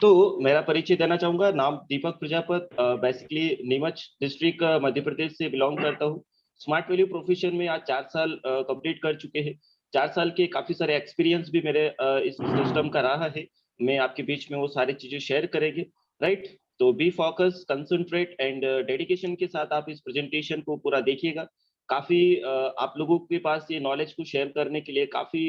तो मेरा परिचय देना चाहूंगा। नाम दीपक प्रजापत, बेसिकली नीमच डिस्ट्रिक्ट मध्य प्रदेश से बिलोंग करता हूँ। स्मार्ट वैल्यू प्रोफेशन में आज 4 साल कंप्लीट कर चुके हैं। 4 साल के काफी सारे एक्सपीरियंस भी मेरे इस सिस्टम का रहा है। मैं आपके बीच में वो सारी चीजें शेयर करेंगे। राइट। तो B focus, concentrate and dedication के साथ आप इस प्रेजेंटेशन को पूरा देखिएगा। काफी आप लोगों के पास ये नॉलेज को शेयर करने के लिए काफी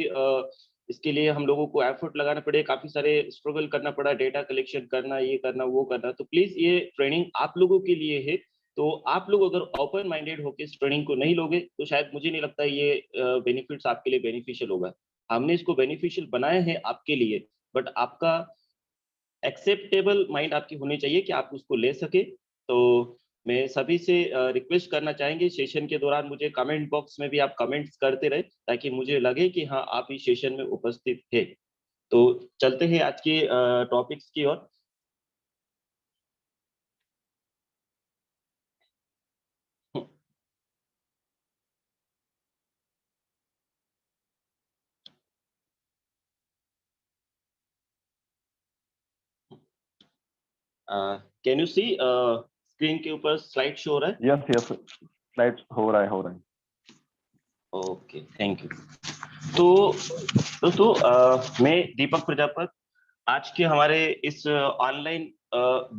इसके लिए हम लोगों को एफर्ट लगाना पड़े, काफी सारे स्ट्रगल करना पड़ा, डेटा कलेक्शन करना, ये करना वो करना। तो प्लीज ये ट्रेनिंग आप लोगों के लिए है। तो आप लोग अगर ओपन माइंडेड होकर इस ट्रेनिंग को नहीं लोगे तो शायद मुझे नहीं लगता ये बेनिफिट्स आपके लिए बेनिफिशियल होगा। हमने इसको बेनिफिशियल बनाया है आपके लिए, बट आपका एक्सेप्टेबल माइंड आपकी होनी चाहिए कि आप उसको ले सके। तो मैं सभी से रिक्वेस्ट करना चाहेंगे, सेशन के दौरान मुझे कमेंट बॉक्स में भी आप कमेंट्स करते रहे ताकि मुझे लगे कि हाँ आप इस सेशन में उपस्थित थे। तो चलते हैं आज के टॉपिक्स की ओर। कैन यू सी स्क्रीन के ऊपर स्लाइड शो हो रहा है? यस यस, स्लाइड हो रहा है। Okay, thank you. तो दोस्तों, मैं दीपक प्रजापत आज के हमारे इस ऑनलाइन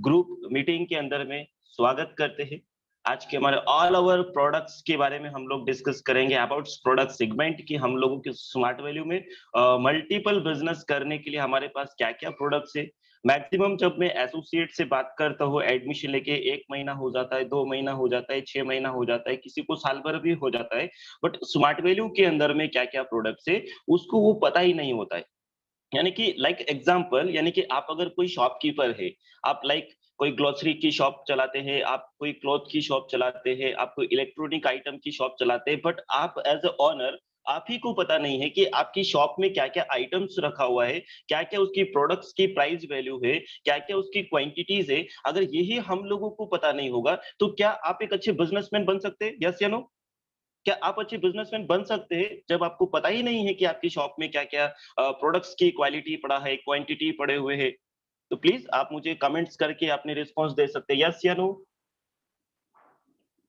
ग्रुप मीटिंग के अंदर में स्वागत करते हैं। आज के हमारे ऑल ओवर प्रोडक्ट्स के बारे में हम लोग डिस्कस करेंगे, अबाउट प्रोडक्ट सेगमेंट की हम लोगों के स्मार्ट वैल्यू में मल्टीपल बिजनेस करने के लिए हमारे पास क्या क्या प्रोडक्ट्स है। मैक्सिमम जब मैं एसोसिएट से बात करता हूँ, एडमिशन लेके 1 महीना हो जाता है, 2 महीना हो जाता है, 6 महीना हो जाता है, किसी को साल भर भी हो जाता है, बट स्मार्ट वैल्यू के अंदर में क्या क्या प्रोडक्ट्स है उसको वो पता ही नहीं होता है। यानी कि लाइक एग्जाम्पल, यानी कि आप अगर कोई शॉपकीपर है, आप लाइक कोई ग्लोसरी की शॉप चलाते हैं, आप कोई क्लॉथ की शॉप चलाते हैं, आप कोई इलेक्ट्रॉनिक आइटम की शॉप चलाते हैं, बट आप एज अ ऑनर आप ही को पता नहीं है कि आपकी शॉप में क्या क्या आइटम्स रखा हुआ है, क्या क्या उसकी प्रोडक्ट्स की प्राइस वैल्यू है, क्या क्या उसकी क्वांटिटीज है। अगर यही हम लोगों को पता नहीं होगा तो क्या आप एक अच्छे बिजनेसमैन बन सकते हैं? यस या नो? क्या आप अच्छे बिजनेसमैन बन सकते हैं जब आपको पता ही नहीं है कि आपकी शॉप में क्या क्या प्रोडक्ट्स की क्वालिटी पड़ा है, क्वांटिटी पड़े हुए हैं? तो प्लीज आप मुझे कमेंट्स करके अपने रिस्पॉन्स दे सकते हैं, यस या no?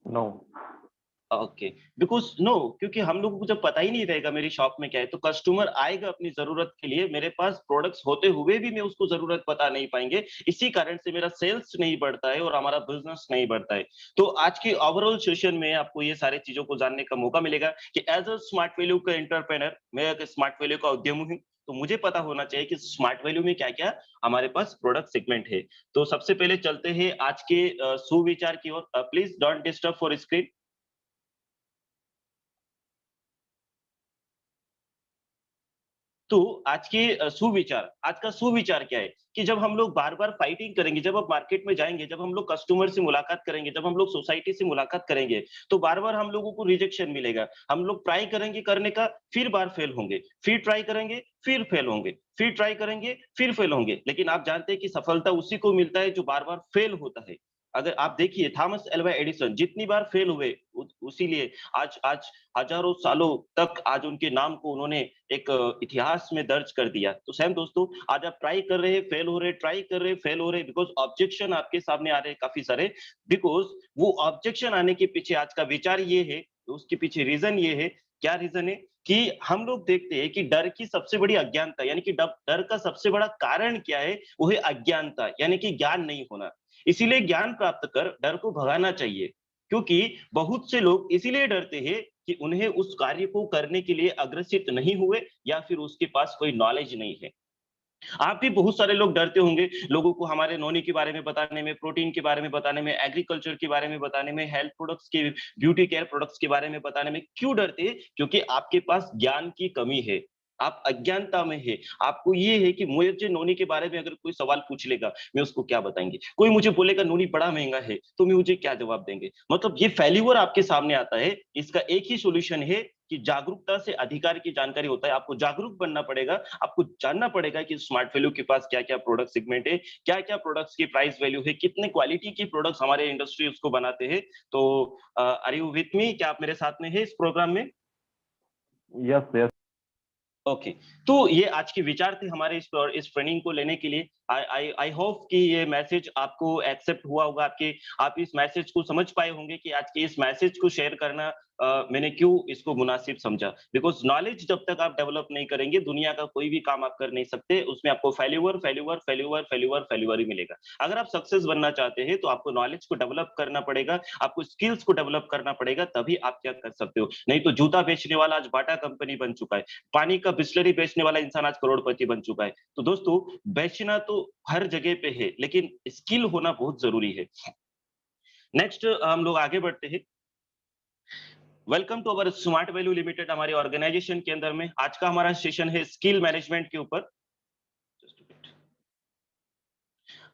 No. Okay. Because no, क्योंकि हम लोगों को जब पता ही नहीं रहेगा मेरी शॉप में क्या है, तो कस्टमर आएगा अपनी जरूरत के लिए, मेरे पास प्रोडक्ट्स होते हुए भी मैं उसको जरूरत बता नहीं पाएंगे। इसी कारण से मेरा सेल्स नहीं बढ़ता है और हमारा बिजनेस नहीं बढ़ता है। तो आज की ओवरऑल सेशन में आपको ये सारी चीजों को जानने का मौका मिलेगा कि एज अ स्मार्ट वैल्यू का एंटरप्रेनर, मैं एक स्मार्ट वैल्यू का उद्यमी हूँ। तो मुझे पता होना चाहिए कि स्मार्ट वैल्यू में क्या क्या हमारे पास प्रोडक्ट सेगमेंट है। तो सबसे पहले चलते हैं आज के सुविचार की ओर। Please don't disturb for screen. तो आज के सुविचार, आज का सुविचार क्या है कि जब हम लोग बार बार फाइटिंग करेंगे, जब आप मार्केट में जाएंगे, जब हम लोग कस्टमर से मुलाकात करेंगे, जब हम लोग सोसाइटी से मुलाकात करेंगे, तो बार बार हम लोगों को रिजेक्शन मिलेगा। हम लोग ट्राई करेंगे करने का, फिर बार फेल होंगे, फिर ट्राई करेंगे, फिर फेल होंगे, फिर ट्राई करेंगे, फिर फेल होंगे। लेकिन आप जानते हैं कि सफलता उसी को मिलता है जो बार बार फेल होता है। अगर आप देखिए थॉमस एल्वा एडिसन जितनी बार फेल हुए, उसीलिए आज आज हजारों सालों तक आज उनके नाम को उन्होंने एक इतिहास में दर्ज कर दिया। तो सेम दोस्तों, आज आप ट्राई कर रहे हैं, फेल हो रहे, ट्राई कर रहे, फेल हो रहे, बिकॉज ऑब्जेक्शन आपके सामने आ रहे हैं काफी सारे। बिकॉज वो ऑब्जेक्शन आने के पीछे आज का विचार ये है, तो उसके पीछे रीजन ये है। क्या रीजन है? कि हम लोग देखते हैं कि डर की सबसे बड़ी अज्ञानता, यानी कि डर का सबसे बड़ा कारण क्या है? वो है अज्ञानता, यानी कि ज्ञान नहीं होना। इसीलिए ज्ञान प्राप्त कर डर को भगाना चाहिए, क्योंकि बहुत से लोग इसीलिए डरते हैं कि उन्हें उस कार्य को करने के लिए अग्रसित नहीं हुए या फिर उसके पास कोई नॉलेज नहीं है। आप भी बहुत सारे लोग डरते होंगे लोगों को हमारे नोनी के बारे में बताने में, प्रोटीन के बारे में बताने में, एग्रीकल्चर के बारे में बताने में, हेल्थ प्रोडक्ट्स के, ब्यूटी केयर प्रोडक्ट्स के बारे में बताने में। क्यों डरते हैं? क्योंकि आपके पास ज्ञान की कमी है, आप अज्ञानता में है। आपको ये है कि मुझे नोनी के बारे में अगर कोई सवाल पूछ लेगा, मैं उसको क्या बताएंगे? कोई मुझे बोलेगा नोनी बड़ा महंगा है, तो मैं मुझे क्या जवाब देंगे? मतलब ये फेल्यूर आपके सामने आता है। इसका एक ही सॉल्यूशन है कि जागरूकता से अधिकार की जानकारी होता है। आपको जागरूक बनना पड़ेगा, आपको जानना पड़ेगा कि स्मार्ट वैल्यू के पास क्या क्या प्रोडक्ट सेगमेंट है, क्या क्या प्रोडक्ट्स की प्राइस वैल्यू है, कितने क्वालिटी की प्रोडक्ट्स हमारे इंडस्ट्री उसको बनाते हैं। तो आर यू विथ मी? क्या आप मेरे साथ में है इस प्रोग्राम में? Yes yes. ओके। तो ये आज के विचार थे हमारे इस ट्रेनिंग को लेने के लिए। आई होप कि ये मैसेज आपको एक्सेप्ट हुआ होगा, आपके आप इस मैसेज को समझ पाए होंगे कि आज के इस मैसेज को शेयर करना मैंने क्यों इसको मुनासिब समझा। बिकॉज़ नॉलेज जब तक आप डेवलप नहीं करेंगे, दुनिया का कोई भी काम आप कर नहीं सकते। उसमें आपको failure, failure, failure, failure, failure ही मिलेगा। अगर आप सक्सेस बनना चाहते हैं, तो आपको नॉलेज को डेवलप करना पड़ेगा, आपको स्किल्स को डेवलप करना पड़ेगा, तभी आप क्या कर सकते हो। नहीं तो जूता बेचने वाला आज बाटा कंपनी बन चुका है। पानी का बिसलरी बेचने वाला इंसान आज करोड़पति बन चुका है। तो दोस्तों, बेचना तो हर जगह पे है, लेकिन स्किल होना बहुत ज़रूरी है। नेक्स्ट हम लोग आगे बढ़ते हैं। Welcome to our smart value limited हमारी ऑर्गेनाइजेशन के अंदर में आज का हमारा सेशन है स्किल मैनेजमेंट के ऊपर।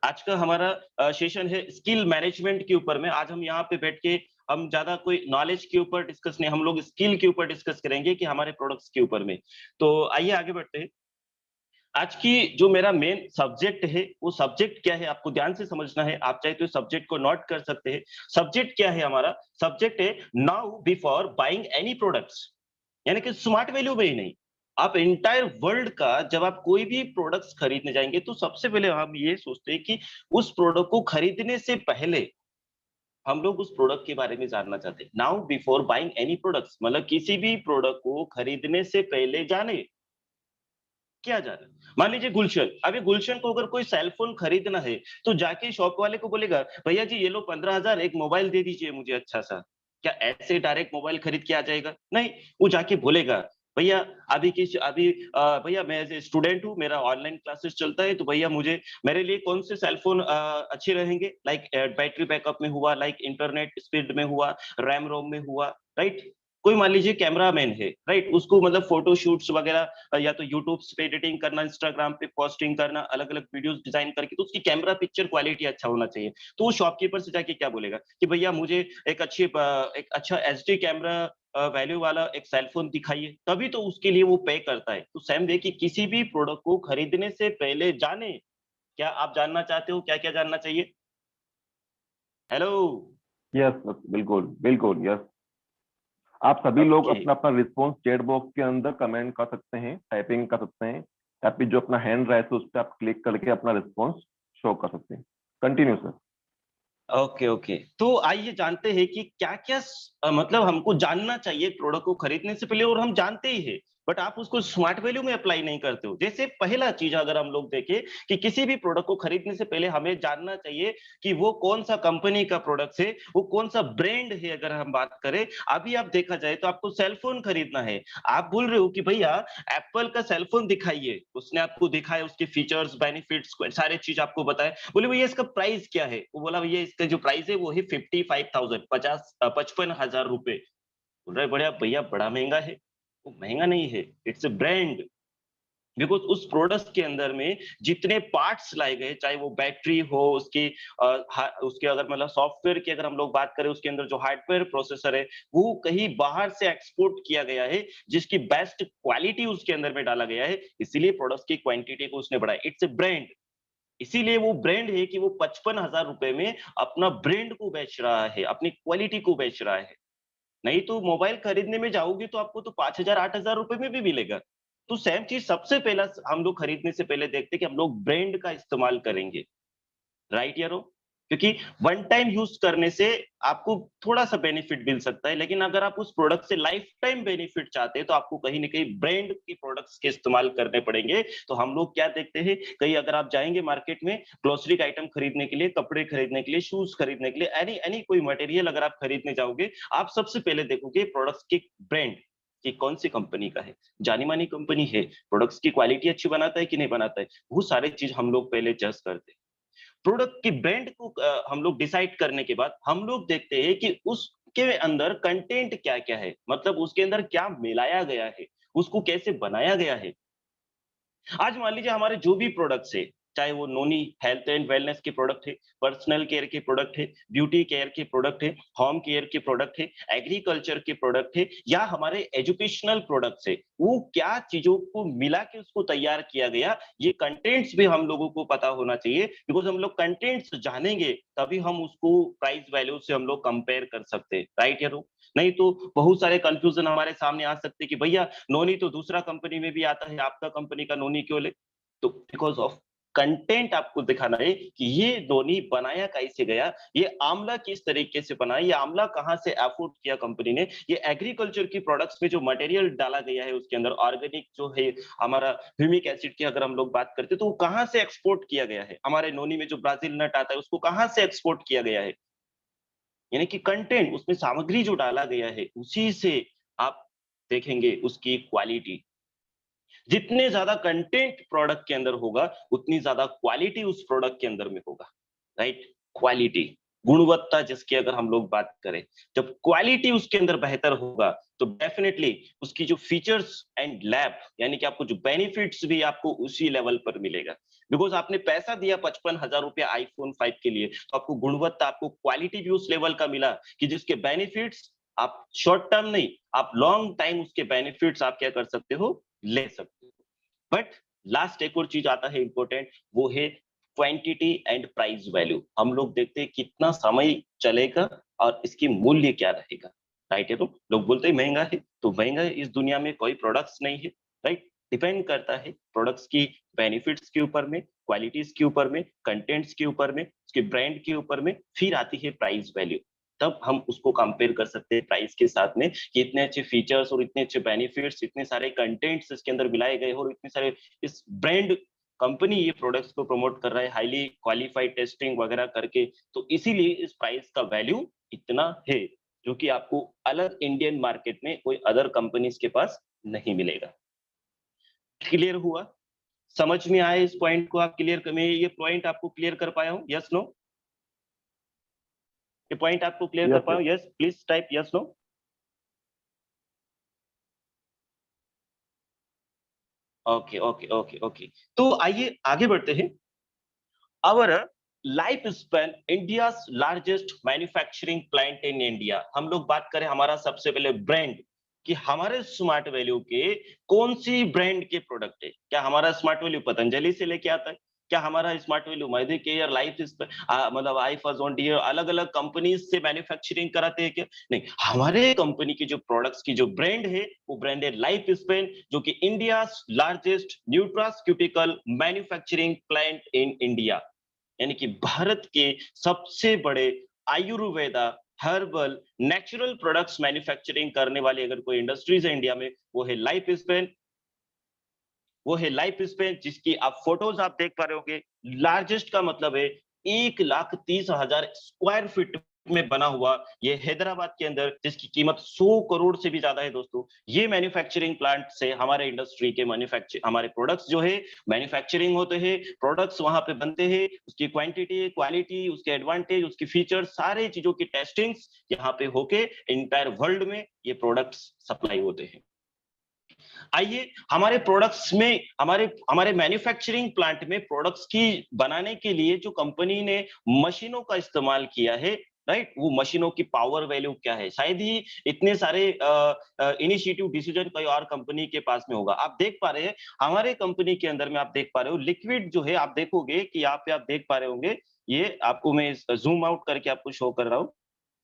आज का हमारा सेशन है स्किल मैनेजमेंट के ऊपर में। आज हम यहाँ पे बैठ के हम ज्यादा कोई नॉलेज के ऊपर डिस्कस नहीं, हम लोग स्किल के ऊपर डिस्कस करेंगे कि हमारे प्रोडक्ट्स के ऊपर में। तो आइए आगे बढ़ते हैं। आज की जो मेरा मेन सब्जेक्ट है, वो सब्जेक्ट क्या है आपको ध्यान से समझना है। आप चाहे तो सब्जेक्ट को नोट कर सकते हैं। सब्जेक्ट क्या है हमारा? सब्जेक्ट है now before buying any products, यानी कि स्मार्ट वैल्यू में ही नहीं, आप एंटायर वर्ल्ड का जब आप कोई भी प्रोडक्ट्स खरीदने जाएंगे तो सबसे पहले हम ये सोचते हैं कि उस प्रोडक्ट को खरीदने से पहले हम लोग उस प्रोडक्ट के बारे में जानना चाहते हैं। Now before buying any products मतलब किसी भी प्रोडक्ट को खरीदने से पहले जाने क्या जा रहा है। मान लीजिए गुलशन, अभी गुलशन को अगर कोई सेल फोन खरीदना है तो जाके शॉप वाले को बोलेगा भैया जी ये लो 15,000 एक मोबाइल दे दीजिए मुझे अच्छा सा। क्या ऐसे डायरेक्ट मोबाइल खरीद के आ जाएगा? नहीं, वो जाके बोलेगा भैया भैया मैं एज ए स्टूडेंट हूँ, मेरा ऑनलाइन क्लासेस चलता है, तो भैया मुझे मेरे लिए कौन से सेल फोन अच्छे रहेंगे, लाइक बैटरी बैकअप में हुआ, लाइक इंटरनेट स्पीड में हुआ, रैम रोम में हुआ, राइट। कोई मान लीजिए कैमरामैन है, राइट, उसको मतलब फोटो शूट्स वगैरह या तो यूट्यूब पे एडिटिंग करना, इंस्टाग्राम पे पोस्टिंग करना, अलग अलग वीडियोस डिजाइन करके, तो उसकी कैमरा पिक्चर क्वालिटी अच्छा होना चाहिए। तो वो शॉपकीपर से जाके क्या बोलेगा कि भैया मुझे एक अच्छा एचडी कैमरा वैल्यू वाला एक सेल फोन दिखाइए, तभी तो उसके लिए वो पे करता है। तो सेम वे कि किसी भी प्रोडक्ट को खरीदने से पहले जाने। क्या आप जानना चाहते हो क्या क्या जानना चाहिए? हेलो। यस, बिल्कुल बिल्कुल, यस। आप सभी लोग ओके। अपना अपना रिस्पॉन्स चैट बॉक्स के अंदर कमेंट कर सकते हैं, टाइपिंग कर सकते हैं, या फिर जो अपना हैंड राइज है उस पर आप क्लिक करके अपना रिस्पॉन्स शो कर सकते हैं। Continue sir. Okay, okay. तो आइए जानते हैं कि क्या-क्या मतलब हमको जानना चाहिए प्रोडक्ट को खरीदने से पहले, और हम जानते ही हैं, बट आप उसको स्मार्ट वैल्यू में अप्लाई नहीं करते हो। जैसे पहला चीज़ अगर हम लोग देखें कि किसी भी प्रोडक्ट को खरीदने से पहले हमें जानना चाहिए कि वो कौन-सा कंपनी का प्रोडक्ट है, वो कौन-सा ब्रांड है अगर हम बात करें। अभी आप देखा जाए तो आपको सेल फ़ोन खरीदना है, आप बोल रहे हो कि भैया एप्पल का सेल फ़ोन दिखाइए, उसने आपको दिखाया उसके फीचर्स, बेनिफिट्स सारे चीज़ आपको बताए। बोले भैया इसका प्राइस क्या है? वो बोला भैया इसका जो प्राइस है वो है 55,000 55,000 रुपए। बोल रहा है बढ़िया भैया बड़ा महँगा है। वो महँगा नहीं है, इट्स अ ब्रांड। बिकॉज़ उस प्रोडक्ट के अंदर में जितने पार्ट्स लाए गए, चाहे वो बैटरी हो, उसकी उसके अगर मतलब सॉफ्टवेयर की अगर हम लोग बात करें, उसके अंदर जो हार्डवेयर प्रोसेसर है, वो कहीं बाहर से एक्सपोर्ट किया गया है, जिसकी बेस्ट क्वालिटी उसके अंदर में डाला गया है, इसीलिए प्रोडक्ट्स की क्वांटिटी को उसने बढ़ाया। It's a brand. इसीलिए वो ब्रांड है कि वो 55,000 रुपए में अपना ब्रांड को बेच रहा है, अपनी क्वालिटी को बेच रहा है। नहीं तो मोबाइल खरीदने में जाओगे तो आपको तो 5,000 8,000 रुपए में भी मिलेगा। तो सेम चीज़ सबसे पहला हम लोग खरीदने से पहले देखते हैं कि हम लोग ब्रांड का इस्तेमाल करेंगे। राइट या रॉन्ग? क्योंकि वन टाइम यूज़ करने से आपको थोड़ा-सा बेनिफिट मिल सकता है, लेकिन अगर आप उस प्रोडक्ट से लाइफ टाइम बेनिफिट चाहते हैं, तो आपको कहीं न कहीं ब्रांड के प्रोडक्ट्स के इस्तेमाल करने पड़ेंगे। तो हम लोग क्या देखते हैं, कहीं अगर आप जाएँगे मार्केट में ग्रोसरी का आइटम खरीदने के लिए, कपड़े खरीदने के लिए, शूज़ खरीदने के लिए, एनी एनी कोई मटेरियल अगर आप खरीदने जाओगे, आप सबसे पहले देखोगे प्रोडक्ट्स की ब्रांड, कि कौन-सी कंपनी का है। जानी-मानी कंपनी है, प्रोडक्ट्स की क्वालिटी अच्छी बनाता है कि नहीं बनाता है, वो सारी चीज़ हम लोग पहले जज करते हैं। प्रोडक्ट की ब्रांड को हम लोग डिसाइड करने के बाद हम लोग देखते हैं कि उसके अंदर कंटेंट क्या-क्या है, मतलब उसके अंदर क्या मिलाया गया है, उसको कैसे बनाया गया है। आज मान लीजिए हमारे जो भी प्रोडक्ट्स है, चाहे वो नोनी हेल्थ एंड वेलनेस के प्रोडक्ट है, पर्सनल केयर के प्रोडक्ट है, ब्यूटी केयर के प्रोडक्ट है, होम केयर के प्रोडक्ट है, एग्रीकल्चर के प्रोडक्ट है, या हमारे एजुकेशनल प्रोडक्ट्स है, वो क्या चीज़ों को मिला के उसको तैयार किया गया, ये कंटेंट्स भी हम लोगों को पता होना चाहिए। बिकॉज़ हम लोग कंटेंट्स जानेंगे, तभी हम उसको प्राइस वैल्यू से हम लोग कंपेयर कर सकते हैं। राइट या रॉन्ग? नहीं तो बहुत सारे कन्फ्यूज़न हमारे सामने आ सकते हैं कि भैया नोनी तो दूसरा कंपनी में भी आता है, आपका कंपनी का नोनी क्यों ले? तो बिकॉज़ ऑफ कंटेंट आपको दिखाना है कि ये धोनी बनाया कैसे गया, ये आंवला किस तरीके से बना, ये आंवला कहाँ से अफोर्ड किया कंपनी ने, ये एग्रीकल्चर की प्रोडक्ट्स में जो मटेरियल डाला गया है उसके अंदर ऑर्गेनिक जो है हमारा ह्यूमिक एसिड की अगर हम लोग बात करते हैं तो वो कहाँ से एक्सपोर्ट किया गया है, हमारे नोनी में जो ब्राजील नट आता है उसको कहाँ से एक्सपोर्ट किया गया है, यानी कि कंटेंट उसमें सामग्री जो डाला गया है उसी से आप देखेंगे उसकी क्वालिटी। जितने ज्यादा कंटेंट प्रोडक्ट के अंदर होगा उतनी ज्यादा क्वालिटी उस प्रोडक्ट के अंदर में होगा, राइट? क्वालिटी, गुणवत्ता जिसकी अगर हम लोग बात करें, जब क्वालिटी उसके अंदर बेहतर होगा तो डेफिनेटली उसकी जो फीचर्स एंड लैब यानी कि आपको जो बेनिफिट्स भी आपको उसी लेवल पर मिलेगा। बिकॉज आपने पैसा दिया 55,000 रुपया आईफोन 5 के लिए, तो आपको गुणवत्ता, आपको क्वालिटी भी उस लेवल का मिला कि जिसके बेनिफिट्स आप शॉर्ट टर्म नहीं, आप लॉन्ग टाइम उसके बेनिफिट्स आप क्या कर सकते हो, ले सकते हो। बट लास्ट एक और चीज आता है इंपॉर्टेंट, वो है क्वांटिटी एंड प्राइस वैल्यू। हम लोग देखते हैं कितना समय चलेगा और इसकी मूल्य क्या रहेगा, राइट? है तो लोग बोलते हैं महंगा है, तो महंगा है, इस दुनिया में कोई प्रोडक्ट्स नहीं है, राइट? डिपेंड करता है प्रोडक्ट्स की बेनिफिट्स के ऊपर में, क्वालिटीज के ऊपर में, कंटेंट्स के ऊपर में, उसके ब्रांड के ऊपर में, फिर आती है प्राइस वैल्यू। तब हम उसको कंपेयर कर सकते हैं प्राइस के साथ में कि इतने अच्छे फीचर्स और इतने अच्छे बेनिफिट्स, इतने सारे कंटेंट्स इसके अंदर मिलाए गए और इतने सारे इस ब्रांड कंपनी ये प्रोडक्ट्स को प्रमोट कर रहा है हाईली क्वालिफाइड टेस्टिंग वगैरह करके, तो इसीलिए इस प्राइस का वैल्यू इतना है, जो कि आपको अलग इंडियन मार्केट में कोई अदर कंपनीज के पास नहीं मिलेगा। क्लियर हुआ? समझ में आया इस पॉइंट को? आप क्लियर, मैं ये पॉइंट आपको क्लियर कर पाया हूँ? Yes no? ये पॉइंट आपको क्लियर कर यस पाया यस। हूँ? Yes, please type yes no. Okay okay okay okay, तो आइए आगे बढ़ते हैं। Our life span India largest manufacturing plant in India. हम लोग बात करें हमारा सबसे पहले ब्रांड कि हमारे स्मार्ट वैल्यू के कौन सी ब्रांड के प्रोडक्ट है। क्या हमारा स्मार्ट वैल्यू पतंजलि से लेके आता है? क्या हमारा स्मार्ट वैल्यू मैदे केयर, लाइफ मतलब आई फॉर अलग अलग कंपनीज से मैन्युफैक्चरिंग कराते हैं क्या? नहीं, हमारे कंपनी की जो प्रोडक्ट्स की जो ब्रांड है वो ब्रांड है लाइफ स्पेन, जो कि India largest nutraceutical manufacturing plant in India, यानी कि भारत के सबसे बड़े Ayurveda, herbal, natural products manufacturing करने वाली अगर कोई इंडस्ट्रीज है इंडिया में, वो है लाइफ स्पेन। वो है लाइफ स्पेन जिसकी आप फोटोज आप देख पा रहे होंगे। लार्जेस्ट का मतलब है 1,30,000 स्क्वायर फीट में बना हुआ, ये हैदराबाद के अंदर, जिसकी कीमत 100 करोड़ से भी ज्यादा है दोस्तों। ये मैन्युफैक्चरिंग प्लांट से हमारे इंडस्ट्री के मैन्युफैक्चर, हमारे प्रोडक्ट्स जो है मैन्युफैक्चरिंग होते हैं, प्रोडक्ट्स वहां पे बनते हैं, उसकी क्वांटिटी, क्वालिटी, उसके एडवांटेज, उसकी फीचर, सारे चीजों की टेस्टिंग्स यहाँ पे होके इंटायर वर्ल्ड में ये प्रोडक्ट्स सप्लाई होते हैं। आइए हमारे प्रोडक्ट्स में, हमारे हमारे मैन्युफैक्चरिंग प्लांट में प्रोडक्ट्स की बनाने के लिए जो कंपनी ने मशीनों का इस्तेमाल किया है, राइट, वो मशीनों की पावर वैल्यू क्या है? शायद ही इतने सारे इनिशिएटिव डिसीजन कोई और कंपनी के पास में होगा। आप देख पा रहे हैं हमारे कंपनी के अंदर में, आप देख पा रहे हो लिक्विड जो है, आप देखोगे कि यहाँ पे आप देख पा रहे होंगे, ये आपको मैं जूम आउट करके आपको शो कर रहा हूँ।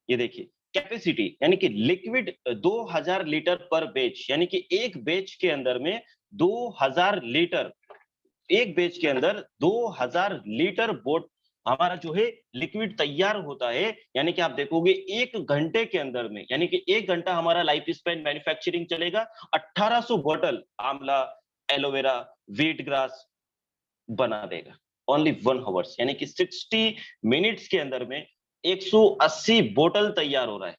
ये देखिए कैपेसिटी, यानी कि लिक्विड 2000 लीटर पर बैच, यानी कि एक बैच के अंदर में 2000 लीटर, एक बैच के अंदर 2000 लीटर बोट हमारा जो है लिक्विड तैयार होता है। यानी कि आप देखोगे एक घंटे के अंदर में, यानी कि एक घंटा हमारा लाइफ स्पैन मैन्युफैक्चरिंग चलेगा, 1800 बोतल आंवला, एलोवेरा, व्हीट ग्रास बना देगा। ओनली 1 आवर्स, यानी कि 60 मिनट्स के अंदर में 180 बोतल तैयार हो रहा है।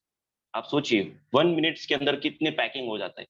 आप सोचिए 1 मिनट्स के अंदर कितने पैकिंग हो जाता है।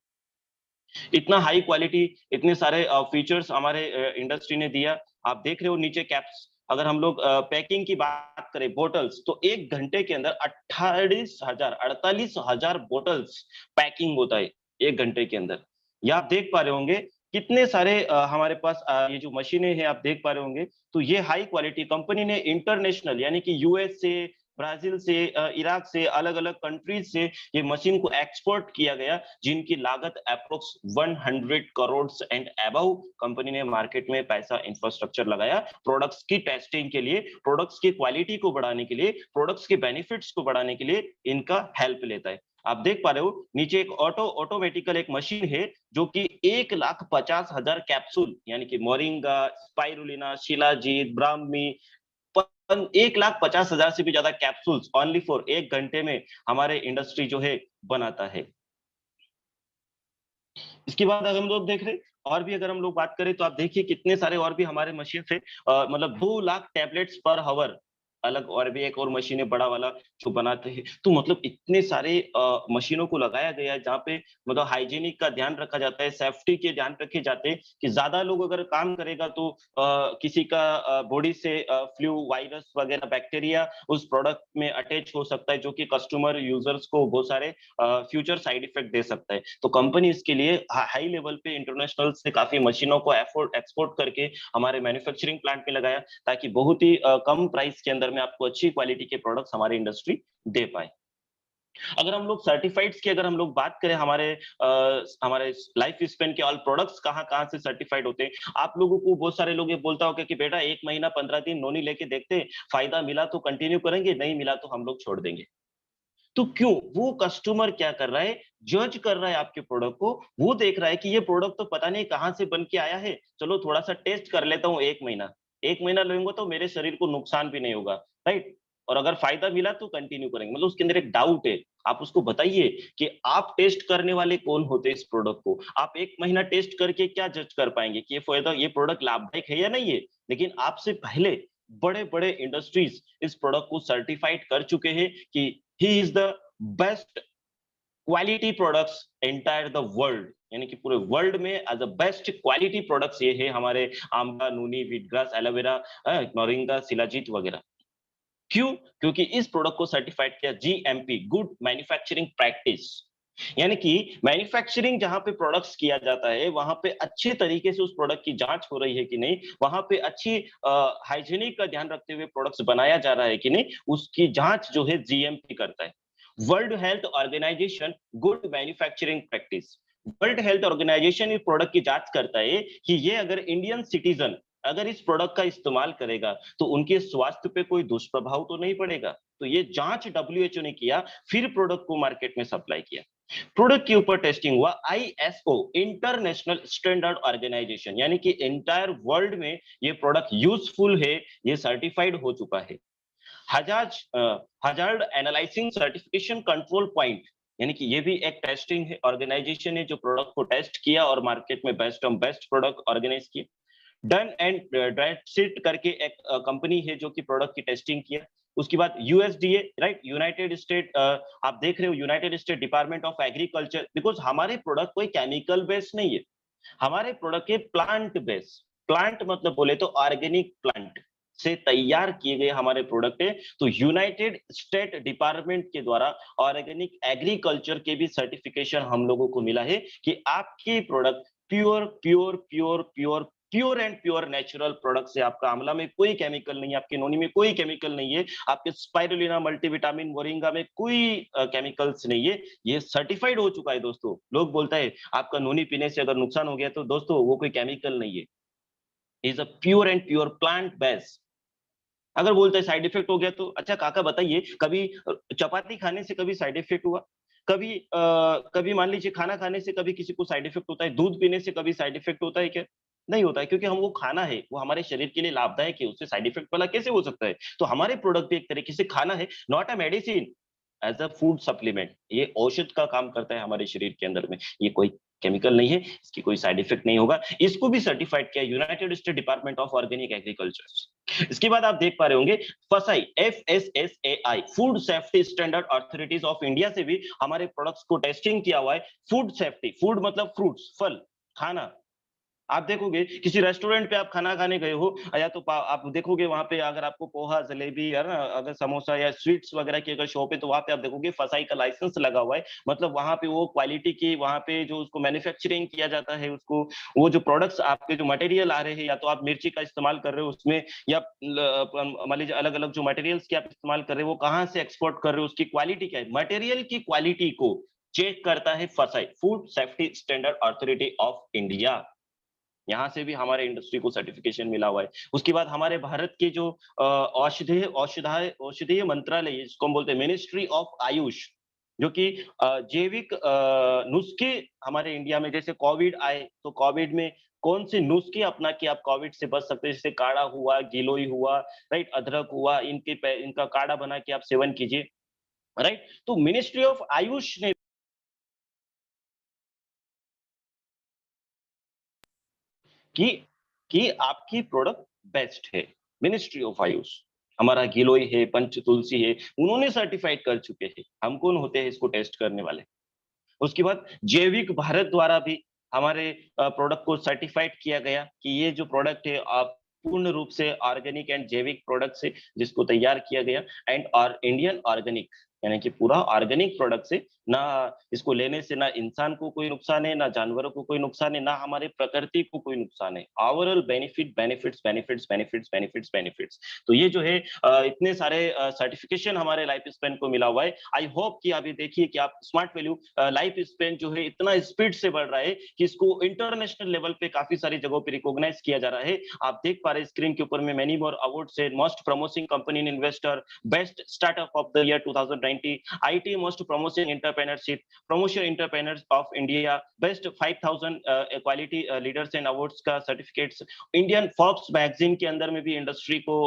इतना हाई क्वालिटी, इतने सारे फीचर्स हमारे इंडस्ट्री ने दिया। आप देख रहे हो नीचे कैप्स, अगर हम लोग पैकिंग की बात करें बोटल्स, तो एक घंटे के अंदर 48,000 बोटल्स पैकिंग होता है एक घंटे के अंदर। ये आप देख पा रहे होंगे कितने सारे हमारे पास ये जो मशीनें हैं आप देख पा रहे होंगे। तो ये हाई क्वालिटी कंपनी ने इंटरनेशनल, यानी कि यूएस से, ब्राजील से, इराक से, अलग अलग कंट्रीज से ये मशीन को एक्सपोर्ट किया गया, जिनकी लागत approx 100 crore and above company ने मार्केट में पैसा इंफ्रास्ट्रक्चर लगाया प्रोडक्ट्स की टेस्टिंग के लिए, प्रोडक्ट्स की क्वालिटी को बढ़ाने के लिए, प्रोडक्ट्स के बेनिफिट्स को बढ़ाने के लिए इनका हेल्प लेता है। आप देख पा रहे हो नीचे एक ऑटोमेटिकल एक मशीन है जो कि 1,50,000 कैप्सूल यानी कि मोरिंगा, स्पाइरुलिना, शिलाजीत, ब्राह्मी 1,50,000 से भी ज्यादा कैप्सूल्स ओनली फॉर 1 घंटे में हमारे इंडस्ट्री जो है बनाता है। इसके बाद अगर हम लोग देख रहे और भी अगर हम लोग बात करें तो आप देखिए कितने सारे और भी हमारे मशीन है, मतलब 2 लाख टैबलेट्स पर हावर अलग और भी एक और मशीन है बड़ा वाला जो बनाते हैं। तो मतलब इतने सारे मशीनों को लगाया गया है जहाँ पे मतलब हाइजीनिक का ध्यान रखा जाता है, सेफ्टी के ध्यान रखे जाते हैं कि ज्यादा लोग अगर काम करेगा तो किसी का बॉडी से फ्लू, वायरस वगैरह बैक्टीरिया उस प्रोडक्ट में अटैच हो सकता है जो कि कस्टमर यूजर्स को बहुत सारे फ्यूचर साइड इफेक्ट दे सकता है। तो कंपनी इसके लिए हाई लेवल पे इंटरनेशनल से काफी मशीनों को एक्सपोर्ट करके हमारे मैन्युफैक्चरिंग प्लांट में लगाया ताकि बहुत ही कम प्राइस के अंदर में आपको अच्छी क्वालिटी के प्रोडक्ट्स हमारी इंडस्ट्री दे पाए। अगर हम लोग सर्टिफाइड्स की अगर हम लोग बात करें हमारे लाइफ स्पेन के ऑल प्रोडक्ट्स कहाँ-कहाँ से सर्टिफाइड होते हैं। आप लोगों को बहुत सारे लोग ये बोलता होगा कि बेटा 1 महीना 15 दिन नोनी लेके देखते हैं, फायदा मिला तो कंटिन्यू करेंगे, नहीं मिला तो हम लोग छोड़ देंगे। तो क्यों? वो कस्टमर क्या कर रहा है, जज कर रहा है आपके प्रोडक्ट को, वो देख रहा है कि ये प्रोडक्ट तो पता नहीं कहाँ से बन के आया है, चलो थोड़ा-सा टेस्ट कर लेता हूँ 1 महीना। 1 महीना लूँगा तो मेरे शरीर को नुकसान भी नहीं होगा, राइट? और अगर फायदा मिला तो कंटिन्यू करेंगे। मतलब उसके अंदर एक डाउट है, आप उसको बताइए कि आप टेस्ट करने वाले कौन होते हैं इस प्रोडक्ट को? आप 1 महीना टेस्ट करके क्या जज कर पाएँगे कि ये प्रोडक्ट लाभदायक है या नहीं है? लेकिन आपसे पहले बड़े-बड़े इंडस्ट्रीज़ इस प्रोडक्ट को सर्टिफाइड कर चुके हैं कि he is the best quality products entire the world, यानी कि पूरे वर्ल्ड में as a best quality products ये है हमारे amla, noni, wheatgrass, aloe vera, moringa, shilajit वगैरह। क्यों? क्योंकि इस प्रोडक्ट को सर्टिफाइड किया जीएमपी, गुड मैन्युफैक्चरिंग प्रैक्टिस। यानी कि मैन्युफैक्चरिंग जहां पे प्रोडक्ट्स किया जाता है वहां पे अच्छे तरीके से उस प्रोडक्ट की जांच हो रही है कि नहीं, वहां पे अच्छी हाइजीनिक का ध्यान रखते हुए प्रोडक्ट्स बनाया जा रहा है कि नहीं, उसकी जांच जो है जीएमपी करता है। World Health Organization good manufacturing practice. World Health Organization इस प्रोडक्ट की जांच करता है कि ये अगर इंडियन सिटीजन अगर इस प्रोडक्ट का इस्तेमाल करेगा तो उनके स्वास्थ्य पे कोई दुष्प्रभाव तो नहीं पड़ेगा। तो ये जांच डब्ल्यूएचओ ने किया, फिर प्रोडक्ट को मार्केट में सप्लाई किया। प्रोडक्ट के ऊपर टेस्टिंग हुआ, आईएसओ इंटरनेशनल स्टैंडर्ड ऑर्गेनाइजेशन, यानी कि एंटायर वर्ल्ड में ये प्रोडक्ट यूजफुल है, ये सर्टिफाइड हो चुका है। Hazard analysing certification control point, यानी कि ये भी एक टेस्टिंग है, ऑर्गेनाइजेशन है जो प्रोडक्ट को टेस्ट किया और मार्केट में बेस्ट प्रोडक्ट ऑर्गेनाइज किया। डन एंड ब्रेडशीट करके एक कंपनी है जो कि प्रोडक्ट की टेस्टिंग किया। उसके बाद यूएसडीए, राइट, यूनाइटेड स्टेट, आप देख रहे हो United state department of agriculture, because हमारे प्रोडक्ट कोई केमिकल बेस्ड नहीं है, हमारे प्रोडक्ट के प्लांट बेस्ड, प्लांट मतलब बोले तो ऑर्गेनिक प्लांट से तैयार किए गए हमारे प्रोडक्ट है। तो यूनाइटेड स्टेट डिपार्टमेंट के द्वारा ऑर्गेनिक एग्रीकल्चर के भी सर्टिफिकेशन हम लोगों को मिला है कि आपकी product pure pure pure pure pure and pure natural product है। आपका आंवला में कोई केमिकल नहीं है, आपके नोनी में कोई केमिकल नहीं है, आपके स्पाइरुलिना, मल्टीविटामिन, मोरिंगा में कोई केमिकल्स नहीं है। ये सर्टिफाइड हो चुका है दोस्तों। लोग बोलता है आपका नोनी पीने से अगर नुकसान हो गया तो दोस्तों वो कोई केमिकल नहीं है, is a pure and pure plant based. अगर बोलते हैं साइड इफेक्ट हो गया तो अच्छा काका बताइए, कभी चपाती खाने से कभी साइड इफेक्ट हुआ? कभी मान लीजिए खाना खाने से कभी किसी को साइड इफेक्ट होता है? दूध पीने से कभी साइड इफेक्ट होता है क्या? नहीं होता है, क्योंकि हम वो खाना है, वो हमारे शरीर के लिए लाभदायक है, उससे साइड इफेक्ट वाला कैसे हो सकता है? तो हमारे प्रोडक्ट भी एक तरीके से खाना है, not a medicine, as a food supplement. ये औषध का काम करता है हमारे शरीर के अंदर में। ये कोई केमिकल नहीं है, इसकी कोई साइड इफेक्ट नहीं होगा। इसको भी सर्टिफाइड किया United state department of organic agriculture. इसके बाद आप देख पा रहे होंगे फसाई, FSSAI, food safety standard authorities of India से भी हमारे प्रोडक्ट्स को टेस्टिंग किया हुआ है। फूड सेफ्टी, फूड मतलब फ्रूट्स, फल, खाना। आप देखोगे किसी रेस्टोरेंट पे आप खाना खाने गए हो या तो आप देखोगे वहां पे अगर आपको पोहा, जलेबी है ना, अगर समोसा या स्वीट्स वगैरह की अगर शॉप है तो वहां पे आप देखोगे फसाई का लाइसेंस लगा हुआ है। मतलब वहां पे वो क्वालिटी की, वहां पे जो उसको मैन्युफैक्चरिंग किया जाता है, उसको वो जो प्रोडक्ट्स आपके जो मटेरियल आ रहे हैं, या तो आप मिर्ची का इस्तेमाल कर रहे हो उसमें, या मान लीजिए अलग अलग जो मटेरियल्स की आप इस्तेमाल कर रहे हो वो कहाँ से एक्सपोर्ट कर रहे हो, उसकी क्वालिटी क्या है, मटेरियल की क्वालिटी को चेक करता है फसाई, food safety standard authority of India. यहाँ से भी हमारे इंडस्ट्री को सर्टिफिकेशन मिला हुआ है। उसके बाद हमारे भारत के जो औषधीय औषधीय औषधीय मंत्रालय है, जिसको हम बोलते हैं मिनिस्ट्री ऑफ आयुष, जो कि जैविक नुस्खे हमारे इंडिया में, जैसे कोविड आए तो कोविड में कौन से नुस्खे अपना के आप कोविड से बच सकते हैं, जैसे काढ़ा हुआ, गिलोय हुआ, राइट, अदरक हुआ, इनका काढ़ा बना के आप सेवन कीजिए, राइट। तो मिनिस्ट्री ऑफ आयुष ने कि आपकी प्रोडक्ट बेस्ट है। मिनिस्ट्री ऑफ आयुष, हमारा गिलोय है, पंच तुलसी है, उन्होंने सर्टिफाइड कर चुके हैं। हम कौन होते हैं इसको टेस्ट करने वाले? उसके बाद जैविक भारत द्वारा भी हमारे प्रोडक्ट को सर्टिफाइड किया गया कि ये जो प्रोडक्ट है आप पूर्ण रूप से ऑर्गेनिक एंड जैविक प्रोडक्ट से जिसको तैयार किया गया, एंड और इंडियन ऑर्गेनिक, यानी कि पूरा ऑर्गेनिक प्रोडक्ट से, ना इसको लेने से ना इंसान को कोई नुकसान है, ना जानवरों को कोई नुकसान है, ना हमारे प्रकृति को कोई नुकसान है। Overall benefit, benefits, benefits, benefits, benefits, benefits. तो ये जो है इतने सारे सर्टिफिकेशन हमारे लाइफ स्पेन को मिला हुआ है। आई होप कि अभी देखिए कि आप स्मार्ट वैल्यू लाइफ स्पेन जो है इतना स्पीड से बढ़ रहा है कि इसको इंटरनेशनल लेवल पे काफी सारी जगहों पे रिकॉग्नाइज किया जा रहा है। आप देख पा रहे हैं स्क्रीन के ऊपर में मेनी मोर अवार्ड से, most promising company in investor, best startup of the year 2020, IT most promising entrepreneurship, promotion entrepreneurs of India, best 5000 quality leaders and awards का सर्टिफिकेट्स, इंडियन फॉर्ब्स मैगजीन के अंदर में भी industry को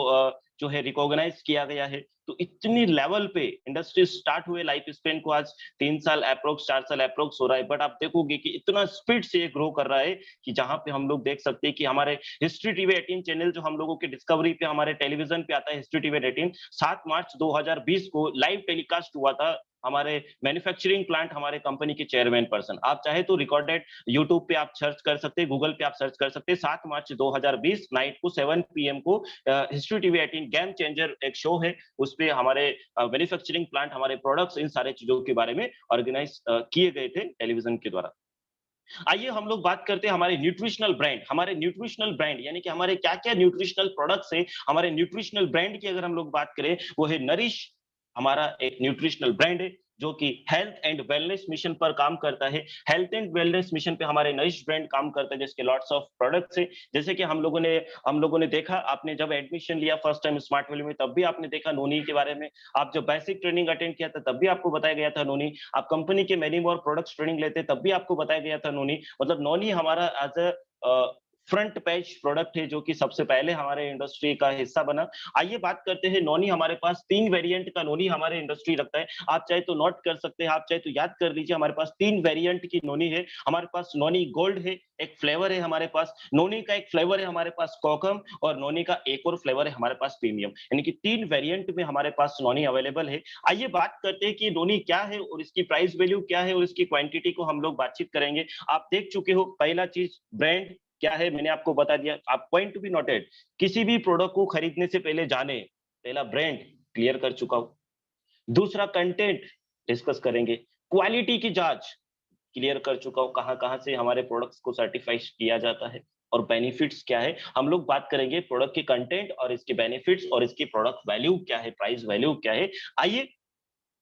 जो है recognise किया गया है। तो इतनी लेवल पे इंडस्ट्री स्टार्ट हुए लाइफ स्पेन को आज 3 साल अप्रोक्स, 4 साल अप्रोक्स हो रहा है, बट आप देखोगे कि इतना स्पीड से ये ग्रो कर रहा है कि जहां पे हम लोग देख सकते हैं कि हमारे हिस्ट्री टीवी 18 चैनल जो हम लोगों के डिस्कवरी पे हमारे टेलीविजन पे आता है, हिस्ट्री टीवी 18, 7 मार्च 2020 को लाइव टेलीकास्ट हुआ था। हमारे मैन्युफैक्चरिंग प्लांट, हमारे कंपनी के चेयरमैन पर्सन, आप चाहे तो रिकॉर्डेड यूट्यूब पे आप सर्च कर सकते हैं, गूगल पे आप सर्च कर सकते हैं। 7 मार्च 2020 नाइट को 7 पीएम को हिस्ट्री टीवी 18 गेम चेंजर एक शो है, उस पे हमारे मैन्युफैक्चरिंग प्लांट, हमारे प्रोडक्ट्स, इन सारे चीजों के बारे में ऑर्गेनाइज किए गए थे टेलीविजन के द्वारा। आइए हम लोग बात करते हैं हमारे न्यूट्रिशनल ब्रांड। हमारे न्यूट्रिशनल ब्रांड यानी कि हमारे क्या-क्या न्यूट्रिशनल प्रोडक्ट्स है, हमारे न्यूट्रिशनल ब्रांड की अगर हम लोग बात करें, वो है नरिश। हमारा एक न्यूट्रिशनल ब्रांड है जो कि हेल्थ एंड वेलनेस मिशन पर काम करता है। हेल्थ एंड वेलनेस मिशन पे हमारे नरिश ब्रांड काम करता है, जिसके लॉट्स ऑफ प्रोडक्ट्स है। जैसे कि हम लोगों ने देखा, आपने जब एडमिशन लिया फर्स्ट टाइम स्मार्ट वैल्यू में, तब भी आपने देखा नोनी के बारे में। आप जब बेसिक ट्रेनिंग अटेंड किया था तब भी आपको बताया गया था नोनी। आप कंपनी के मेनी मोर प्रोडक्ट्स ट्रेनिंग लेते तब भी आपको बताया गया था नोनी। मतलब नोनी हमारा as a front page product है जो कि सबसे पहले हमारे इंडस्ट्री का हिस्सा बना। आइए बात करते हैं नोनी। हमारे पास 3 वेरिएंट का नोनी हमारे इंडस्ट्री रखता है। आप चाहे तो नोट कर सकते हैं, आप चाहे तो याद कर लीजिए। हमारे पास 3 वेरिएंट की नोनी है। हमारे पास नोनी गोल्ड है, एक फ्लेवर है हमारे पास नोनी का, एक फ्लेवर है हमारे पास कोकम, और नोनी का एक और फ्लेवर है हमारे पास प्रीमियम। यानी कि 3 वेरिएंट में हमारे पास नोनी अवेलेबल है। आइए बात करते हैं कि नोनी क्या है और इसकी प्राइस वैल्यू क्या है और इसकी क्वांटिटी को हम लोग बातचीत करेंगे। आप देख चुके हो, पहला चीज ब्रांड क्या है मैंने आपको बता दिया। आप पॉइंट टू बी नोटेड, किसी भी प्रोडक्ट को खरीदने से पहले जाने, पहला ब्रांड क्लियर कर चुका हूं। दूसरा कंटेंट डिस्कस करेंगे। क्वालिटी की जांच क्लियर कर चुका हूं, कहां कहां से हमारे प्रोडक्ट्स को सर्टिफाई किया जाता है और बेनिफिट्स क्या है। हम लोग बात करेंगे प्रोडक्ट के कंटेंट और इसके बेनिफिट्स और इसकी प्रोडक्ट वैल्यू क्या है, प्राइस वैल्यू क्या है। आइए,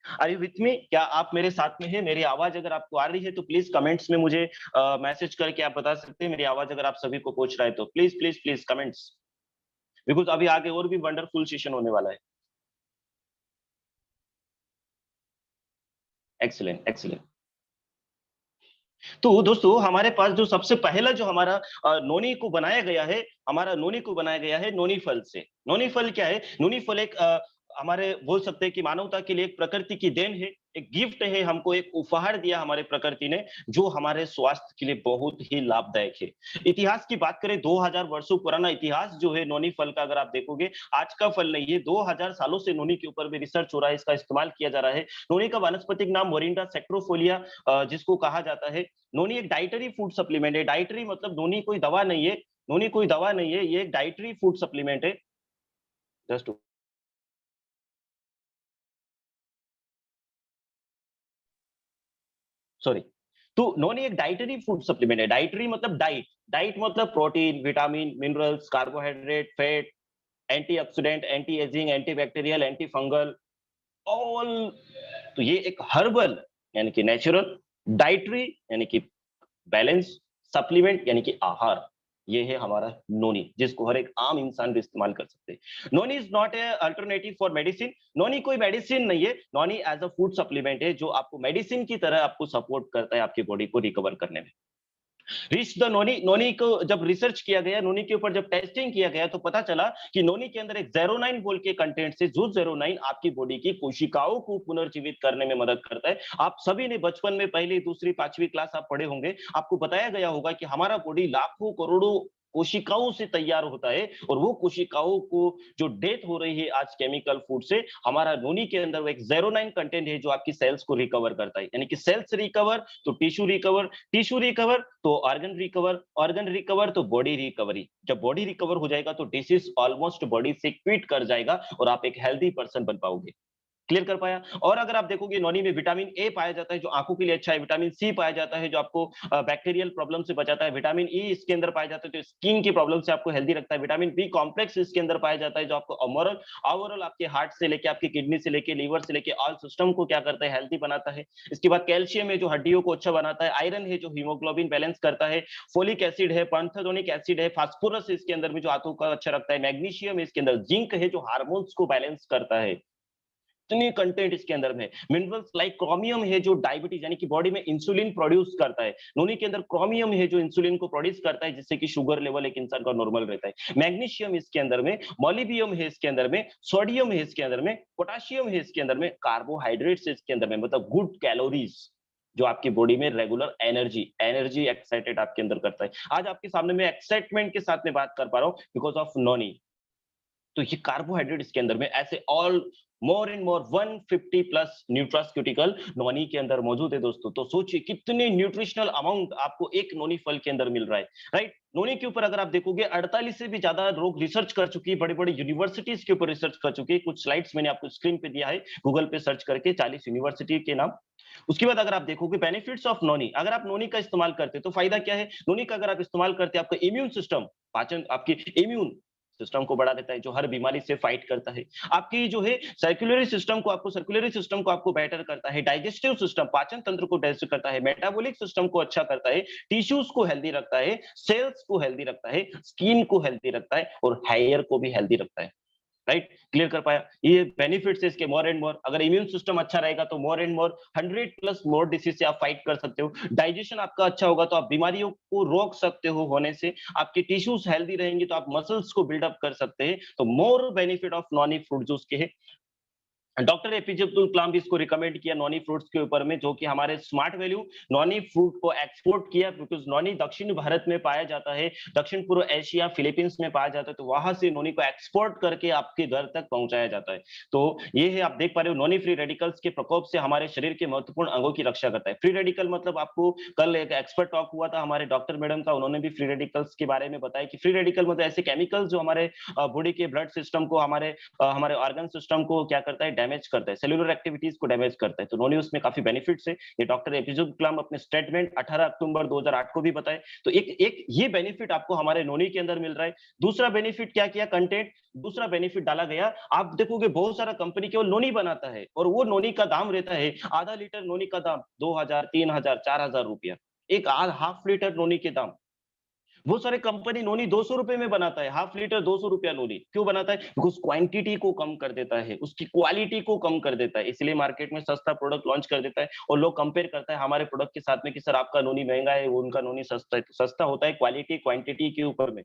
आर यू विथ मी? क्या आप मेरे साथ में हैं? मेरी आवाज अगर आपको आ रही है तो प्लीज कमेंट्स में मुझे मैसेज करके आप बता सकते हैं। मेरी आवाज अगर आप सभी को पहुंच रहा है तो please please please comments, because अभी आगे और भी वंडरफुल सेशन होने वाला है। Excellent, excellent. तो दोस्तों, हमारे पास जो सबसे पहला जो हमारा नोनी को बनाया गया है, हमारा नोनी को बनाया गया है नोनी फल से। नोनी फल क्या है? नोनी फल एक हमारे बोल सकते हैं कि मानवता के लिए एक प्रकृति की देन है, एक गिफ्ट है, हमको एक उपहार दिया हमारे प्रकृति ने, जो हमारे स्वास्थ्य के लिए बहुत ही लाभदायक है। इतिहास की बात करें, 2000 वर्षों पुराना इतिहास जो है नोनी फल का, अगर आप देखोगे आज का फल नहीं है, 2000 सालों से नोनी के ऊपर भी रिसर्च हो रहा है, इसका इस्तेमाल किया जा रहा है। नोनी का वानस्पतिक नाम मोरिंडा सेक्रोफोलिया जिसको कहा जाता है। नोनी एक डाइटरी फूड सप्लीमेंट है। डाइटरी मतलब नोनी कोई दवा नहीं है, नोनी कोई दवा नहीं है, ये एक डाइटरी फूड सप्लीमेंट है। Just sorry. तो नोनी एक डाइटरी फूड सप्लीमेंट है। डाइटरी मतलब डाइट, डाइट मतलब protein, vitamin, minerals, carbohydrate, fat, antioxidant, anti ageing, anti bacterial, anti fungal, all. तो ये एक हर्बल यानी कि नेचुरल, डाइटरी यानी कि बैलेंस, सप्लीमेंट यानी कि आहार। ये है हमारा नोनी, जिसको हर एक आम इंसान भी इस्तेमाल कर सकते हैं। Noni is not a alternative for medicine. Noni कोई मेडिसिन नहीं है। Noni as a food supplement है, जो आपको मेडिसिन की तरह आपको सपोर्ट करता है आपकी बॉडी को रिकवर करने में। रिच द नोनी, नोनी को जब रिसर्च किया गया, नोनी के ऊपर जब टेस्टिंग किया गया, तो पता चला कि नोनी के अंदर एक ज़ेरोनाइन बोल के कंटेंट से, जो ज़ेरोनाइन आपकी बॉडी की कोशिकाओं को पुनर्जीवित करने में मदद करता है। आप सभी ने बचपन में पहली, दूसरी, 5वीं क्लास आप पढ़े होंगे। आपको बताया गया होगा कि हमारा बॉडी लाखों करोड़ों कोशिकाओं से तैयार होता है, और वो कोशिकाओं को जो डेथ हो रही है आज केमिकल फूड से, हमारा नोनी के अंदर वो एक ज़ेरोनाइन कंटेंट है जो आपकी सेल्स को रिकवर करता है। यानी कि सेल्स रिकवर तो टिश्यू रिकवर, टिश्यू रिकवर तो ऑर्गन रिकवर, ऑर्गन रिकवर तो बॉडी रिकवरी। जब बॉडी रिकवर हो जाएगा तो डिसीज ऑलमोस्ट बॉडी से क्विट कर जाएगा और आप एक हेल्दी पर्सन बन पाओगे। क्लियर कर पाया? और अगर आप देखोगे, नोनी में विटामिन ए पाया जाता है जो आंखों के लिए अच्छा है, विटामिन सी पाया जाता है जो आपको बैक्टीरियल प्रॉब्लम से बचाता है, विटामिन ई इसके अंदर पाया जाता है जो स्किन की प्रॉब्लम से आपको हेल्दी रखता है, विटामिन बी कॉम्प्लेक्स इसके अंदर पाया जाता है जो आपको ओवरऑल ओवरऑल आपके हार्ट से लेके आपकी किडनी से लेके लीवर से लेके ऑल सिस्टम को क्या करता है, हेल्दी बनाता है। इसके बाद कैल्शियम है जो हड्डियों को अच्छा बनाता है, आयरन है जो हीमोग्लोबिन बैलेंस करता है, फोलिक एसिड है, पैंथेथोनिक एसिड है, फास्फोरस इसके अंदर में जो आंतों का अच्छा रखता है, मैग्नीशियम इसके अंदर, जिंक है जो हार्मोन्स को बैलेंस करता है। इतनी कंटेंट इसके अंदर में। मिनरल्स लाइक क्रोमियम है जो डायबिटीज यानी कि बॉडी में इंसुलिन प्रोड्यूस करता है। नोनी के अंदर क्रोमियम है जो इंसुलिन को प्रोड्यूस करता है, जिससे कि शुगर लेवल एक इंसान का नॉर्मल रहता है। मैग्नीशियम इसके अंदर में, मोलिबियम है इसके अंदर में, सोडियम है इसके अंदर में, पोटेशियम है इसके अंदर में, कार्बोहाइड्रेट्स इसके अंदर में, मतलब गुड कैलोरीज जो आपकी बॉडी में रेगुलर एनर्जी एनर्जी एक्साइटेड आपके अंदर करता है। आज आपके सामने मैं एक्साइटमेंट के साथ में बात कर पा रहा हूँ बिकॉज ऑफ नोनी। तो ये कार्बोहाइड्रेट इसके अंदर में ऐसे all more and more 150 plus nutraceutical noni के अंदर मौजूद है दोस्तों। तो सोचिए कितने न्यूट्रिशनल अमाउंट आपको एक नोनी फल के अंदर मिल रहा है, राइट। नोनी के ऊपर अगर आप देखोगे 48 से भी ज्यादा लोग रिसर्च कर चुकी है, बड़ी बड़ी यूनिवर्सिटीज के ऊपर रिसर्च कर चुकी है। कुछ स्लाइड्स मैंने आपको स्क्रीन पे दिया है, गूगल पे सर्च करके 40 यूनिवर्सिटी के नाम। उसके बाद अगर आप देखोगे बेनिफिट्स ऑफ नोनी, अगर आप नोनी का इस्तेमाल करते तो फायदा क्या है। नोनी का अगर आप इस्तेमाल करते, आपका इम्यून सिस्टम, पाचन, आपकी इम्यून सिस्टम को बढ़ा देता है जो हर बीमारी से फाइट करता है। आपकी जो है सर्कुलरी सिस्टम को आपको बेटर करता है, डाइजेस्टिव सिस्टम, पाचन तंत्र को बेस्ट करता है, मेटाबॉलिक सिस्टम को अच्छा करता है, टिश्यूज को हेल्दी रखता है, सेल्स को हेल्दी रखता है, स्किन को हेल्दी रखता है, और हेयर को भी हेल्दी रखता है, राइट। क्लियर कर पाया? ये बेनिफिट्स है इसके मोर एंड मोर। अगर इम्यून सिस्टम अच्छा रहेगा तो मोर and more 100 plus more disease से आप फाइट कर सकते हो। डाइजेशन आपका अच्छा होगा तो आप बीमारियों को रोक सकते हो होने से। आपके टिश्यूज हेल्दी रहेंगे तो आप मसल्स को बिल्डअप कर सकते हैं। तो मोर benefit of Noni fruit juice के है। डॉक्टर एपीजे अब्दुल कलाम भी इसको रिकमेंड किया नॉनी फ्रूट्स के ऊपर में, जो कि हमारे स्मार्ट वैल्यू नॉनी फ्रूट को एक्सपोर्ट किया, बिकॉज नॉनी दक्षिण भारत में पाया जाता है, दक्षिण पूर्व एशिया फिलीपींस में पाया जाता है, तो वहां से नॉनी को एक्सपोर्ट करके आपके घर तक पहुंचाया जाता है। तो ये है, आप देख पा रहे हो, नॉनी फ्री रेडिकल्स के प्रकोप से हमारे शरीर के महत्वपूर्ण अंगों की रक्षा करता है। फ्री रेडिकल मतलब, आपको कल एक एक्सपर्ट टॉक हुआ था हमारे डॉक्टर मैडम का, उन्होंने भी फ्री रेडिकल्स के बारे में बताया कि फ्री रेडिकल मतलब ऐसे केमिकल्स जो हमारे बॉडी के ब्लड सिस्टम को, हमारे ऑर्गन सिस्टम को क्या करता है, डैमेज करता है, सेलुलर एक्टिविटीज को डैमेज करता है। तो नॉनी उसमें काफी बेनिफिट्स है। ये डॉक्टर एपीजे अब्दुल कलाम अपने स्टेटमेंट 18 अक्टूबर 2008 को भी बताए। तो एक एक ये बेनिफिट आपको हमारे नॉनी के अंदर मिल रहा है। दूसरा बेनिफिट क्या किया, कंटेंट, दूसरा बेनिफिट डाला गया। आप देखोगे बहुत सारा कंपनी केवल नॉनी बनाता है, और वो नॉनी का दाम रहता है, आधा लीटर नॉनी का दाम 2000, 3000, 4000 रुपया, एक हाफ लीटर नॉनी के दाम। वो सारे कंपनी नोनी 200 रुपए में बनाता है, हाफ लीटर 200 रुपया नोनी। क्यों बनाता है? बिकॉज क्वांटिटी को कम कर देता है, उसकी क्वालिटी को कम कर देता है, इसलिए मार्केट में सस्ता प्रोडक्ट लॉन्च कर देता है। और लोग कंपेयर करता है हमारे प्रोडक्ट के साथ में कि सर आपका नोनी महंगा है, वो उनका नोनी सस्ता है। तो सस्ता होता है क्वालिटी क्वांटिटी के ऊपर में।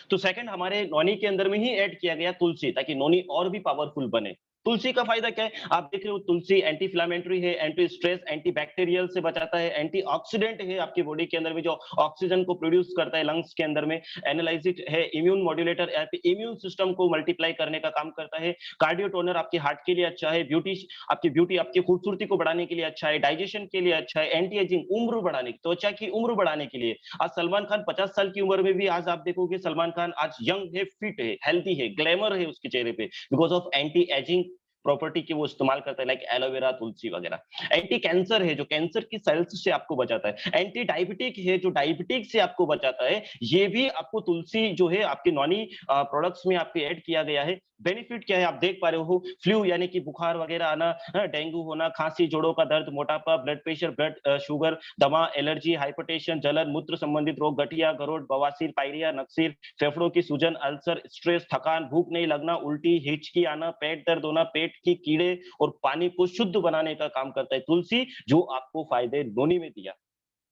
तो सेकंड, हमारे नोनी के अंदर में ही ऐड किया गया तुलसी, ताकि नोनी और भी पावरफुल बने। तुलसी का फायदा क्या है? आप देख रहे हो, तुलसी एंटी इन्फ्लेमेटरी है, एंटी स्ट्रेस, एंटी बैक्टीरियल से बचाता है, एंटी ऑक्सीडेंट है, आपकी बॉडी के अंदर में जो ऑक्सीजन को प्रोड्यूस करता है लंग्स के अंदर में, एनालाइजिट है, इम्यून मॉड्यूलेटर, इम्यून सिस्टम को मल्टीप्लाई करने का काम करता है, कार्डियोटोनर आपके हार्ट के लिए अच्छा है, ब्यूटी आपकी खूबसूरती को बढ़ाने के लिए अच्छा है, डाइजेशन के लिए अच्छा है, एंटी एजिंग, उम्र बढ़ाने, त्वचा की उम्र बढ़ाने के लिए। आज सलमान खान 50 साल की उम्र में भी, आज आप देखोगे सलमान खान आज यंग है, फिट है, हेल्थी है, ग्लैमर है उसके चेहरे पे, because of anti ageing property की वो इस्तेमाल करता है, लाइक एलोवेरा, तुलसी वगैरह। एंटी कैंसर है, जो कैंसर की सेल्स से आपको बचाता है। एंटी डायबिटिक है, जो डायबिटिक से आपको बचाता है। ये भी आपको तुलसी जो है आपके नॉनी प्रोडक्ट्स में आपके ऐड किया गया है। बेनिफिट क्या है आप देख पा रहे हो, फ्लू यानी कि बुखार वगैरह आना, डेंगू होना, खांसी, जोड़ों का दर्द, मोटापा, ब्लड प्रेशर, ब्लड शुगर, दमा, एलर्जी, हाइपरटेंशन, जलन, मूत्र संबंधित रोग, गठिया, गरोड, बवासीर, पायरिया, नक्सीर, फेफड़ों की सूजन, अल्सर, स्ट्रेस, थकान, भूख नहीं लगना, उल्टी, हिचकी आना, पेट दर्द होना, पेट की कीड़े और पानी को शुद्ध बनाने का काम करता है तुलसी, जो आपको फायदे नोनी में दिया।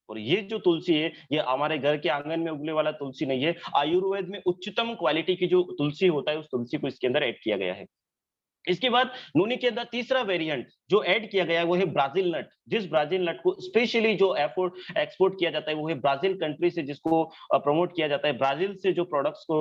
और ये जो तुलसी है, ये हमारे घर के आंगन में उगने वाला तुलसी नहीं है। आयुर्वेद में उच्चतम क्वालिटी की जो तुलसी होता है, उस तुलसी को इसके अंदर ऐड किया गया है। इसके बाद नूनी के अंदर तीसरा वेरिएंट जो ऐड किया गया है वो है ब्राजील नट। जिस ब्राजील नट को स्पेशली जो एफोर्ड एक्सपोर्ट किया जाता है वो है ब्राजील कंट्री से, जिसको प्रमोट किया जाता है। ब्राजील से जो प्रोडक्ट्स को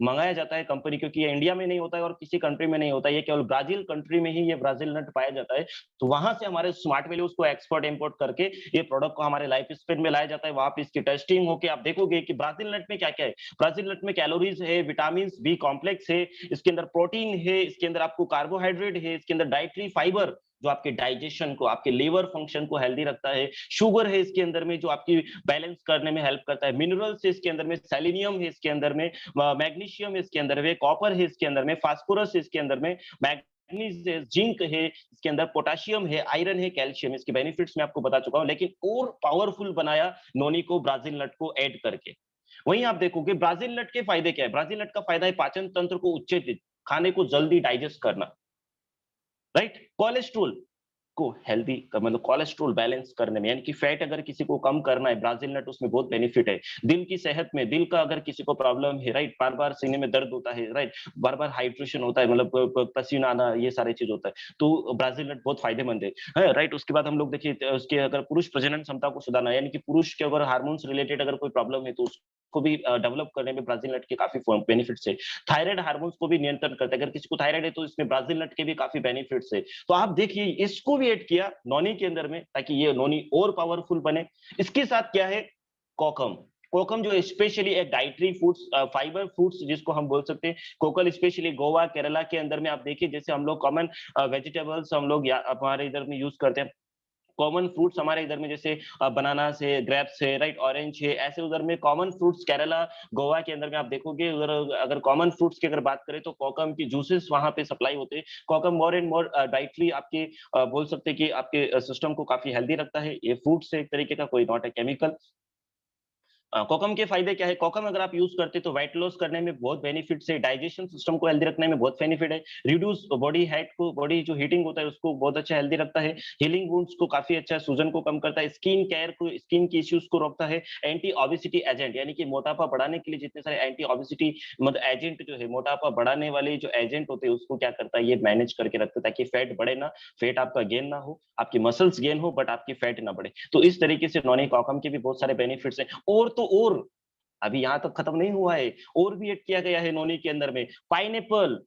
मंगाया जाता है कंपनी, क्योंकि ये इंडिया में नहीं होता है और किसी कंट्री में नहीं होता है, ये केवल ब्राजील कंट्री में ही ये ब्राजील नट पाया जाता है। तो वहां से हमारे स्मार्ट वैल्यू उसको एक्सपोर्ट इम्पोर्ट करके ये प्रोडक्ट को हमारे लाइफ स्पेन में लाया जाता है। वहां पे इसकी टेस्टिंग होके आप देखोगे कि ब्राजील नट में क्या क्या है। ब्राजील नट में कैलोरीज है, विटामिन बी कॉम्प्लेक्स है, इसके अंदर प्रोटीन है, इसके अंदर आपको कार्बोहाइड्रेट है, इसके अंदर डाइटरी फाइबर जो आपके डाइजेशन को, आपके लिवर फंक्शन को हेल्दी रखता है, शुगर है इसके अंदर में जो आपकी बैलेंस करने में हेल्प करता है, मिनरल्स है इसके अंदर में, सेलेनियम है इसके अंदर में, मैग्नीशियम है इसके अंदर में, कॉपर है इसके अंदर में, फास्फोरस है इसके अंदर में, मैग्नीज है, जिंक है इसके अंदर, पोटेशियम है, आयरन है, कैल्शियम। इसके बेनिफिट्स मैं आपको बता चुका हूं, लेकिन और पावरफुल बनाया नोनी को ब्राजील नट को ऐड करके। वहीं आप देखोगे ब्राजील नट के फायदे क्या है। ब्राजील नट का फायदा है पाचन तंत्र को उत्तेजित, खाने को जल्दी डाइजेस्ट करना, राइट। कोलेस्ट्रॉल को हेल्दी मतलब कोलेस्ट्रॉल बैलेंस करने में, यानी कि फैट अगर किसी को कम करना है, ब्राजील नट उसमें बहुत बेनिफिट है। दिल की सेहत में, दिल का अगर किसी को प्रॉब्लम है, राइट, बार बार सीने में दर्द होता है, राइट, बार बार हाइड्रेशन होता है, मतलब पसीना आना, ये सारे चीज होता है, तो ब्राजील नट बहुत फायदेमंद है, राइट। उसके बाद हम लोग देखिए उसके अगर पुरुष प्रजनन क्षमता को सुधारना, यानी कि पुरुष के अगर हार्मोन्स रिलेटेड अगर कोई प्रॉब्लम है तो को भी डेवलप करने में ब्राजील नट के काफी बेनिफिट्स है। थायराइड हार्मोन्स को भी नियंत्रण करता है, अगर किसी को थायराइड है तो इसमें ब्राजील नट के भी काफी बेनिफिट्स है। तो आप देखिए इसको भी ऐड किया नॉनी के अंदर में ताकि ये नॉनी और पावरफुल बने। इसके साथ क्या है, कोकम। कोकम जो स्पेशली एक डाइटरी फूड्स, फाइबर फूड्स जिसको हम बोल सकते हैं, कोकल स्पेशली गोवा केरला के अंदर में आप देखिए, जैसे हम लोग कॉमन वेजिटेबल्स हम लोग हमारे इधर में यूज करते हैं, कॉमन फ्रूट्स हमारे इधर में जैसे बनाना है, ग्रेप्स है, राइट, ऑरेंज है, ऐसे उधर में कॉमन फ्रूट्स केरला गोवा के अंदर में आप देखोगे उधर अगर कॉमन फ्रूट्स की अगर बात करें तो कोकम की जूसेस वहां पे सप्लाई होते हैं। कोकम मोर एंड मोर डाइटली आपके बोल सकते हैं कि आपके सिस्टम को काफी हेल्दी रखता है। ये फ्रूट से एक तरीके का, कोई नॉट ए केमिकल। कोकम के फायदे क्या है, कोकम अगर आप यूज करते तो वेट लॉस करने में बहुत बेनिफिट्स है, डाइजेशन सिस्टम को हेल्दी रखने में बहुत बेनिफिट है, रिड्यूस बॉडी हेट को, बॉडी जो हीटिंग होता है उसको बहुत अच्छा हेल्दी रखता है, हीलिंग वुंड्स को काफी अच्छा, सूजन को कम करता है, स्किन केयर को, स्किन की इश्यूज को रोकता है, एंटी ओबेसिटी एजेंट, यानी कि मोटापा बढ़ाने के लिए जितने सारे एंटी ओबेसिटी मतलब एजेंट जो है, मोटापा बढ़ाने वाले जो एजेंट होते हैं उसको क्या करता है, ये मैनेज करके रखता है ताकि फैट बढ़े ना, फैट आपका गेन ना हो, आपकी मसल्स गेन हो बट आपकी फैट ना बढ़े। तो इस तरीके से नॉनी कोकम के भी बहुत सारे बेनिफिट्स हैं। और तो और अभी यहाँ तक खत्म नहीं हुआ है, और भी ऐड किया गया है नोनी के अंदर में पाइनएप्पल,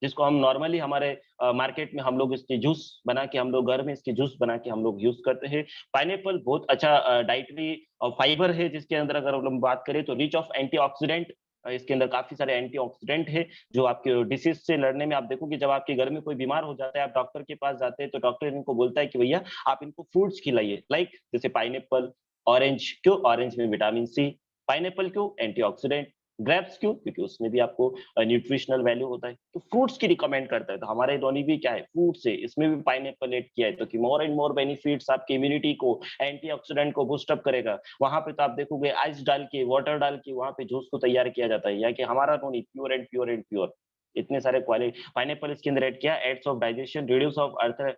जिसको हम नॉर्मली हमारे मार्केट में हम लोग इसकी जूस बना के, हम लोग घर में इसकी जूस बना के हम लोग यूज करते हैं। पाइनएप्पल बहुत अच्छा डाइटरी फाइबर है, जिसके अंदर अगर हम बात करें तो रिच ऑफ एंटीऑक्सीडेंट, इसके अंदर काफी सारे एंटीऑक्सीडेंट है जो आपके डिसीज से लड़ने में, आप देखोगे जब आपके घर में कोई बीमार हो जाता है, आप डॉक्टर के पास जाते हैं तो डॉक्टर इनको बोलता है कि भैया आप इनको फ्रूट्स खिलाइए, लाइक जैसे पाइनएप्पल, ऑरेंज, क्यों, ऑरेंज में विटामिन सी, पाइनएप्पल क्यों, एंटीऑक्सीडेंट, ग्रेप्स क्यों, क्योंकि उसमें भी आपको न्यूट्रिशनल वैल्यू होता है, तो फ्रूट्स की रिकमेंड करता है। तो हमारे दोनों भी क्या है, फ्रूट्स है, इसमें भी पाइनएप्पल ऐड किया है, तो कि मोर एंड मोर बेनिफिट्स आपकी इम्यूनिटी को, एंटीऑक्सीडेंट को बूस्ट अप करेगा। वहां पे तो आप देखोगे आइस डाल के, वाटर डाल के वहां पे जूस को तैयार किया जाता है, या कि हमारा noni pure and pure and pure, इतने सारे क्वालिटी पाइनएप्पल इसके अंदर ऐड किया, aids of digestion, reduce of earth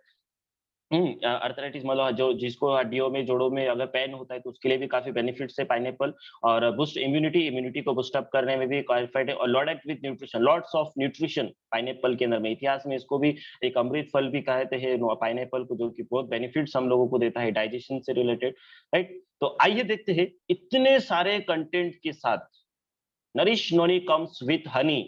arthritis, मतलब जो जिसको हड्डियों में, जोड़ों में अगर पेन होता है तो उसके लिए भी काफी बेनिफिट्स है पाइनएप्पल। और बूस्ट इम्यूनिटी, इम्यूनिटी को बूस्ट अप करने में भी क्वालिफाइड है, और loaded with nutrition, lots of nutrition pineapple के अंदर में। इतिहास में इसको भी एक अमृत फल भी कहते हैं पाइनएप्पल को, जो कि बहुत बेनिफिट्स हम लोगों को देता है डाइजेशन से रिलेटेड, राइट। तो आइए देखते हैं इतने सारे कंटेंट के साथ nourish noni comes with Honey,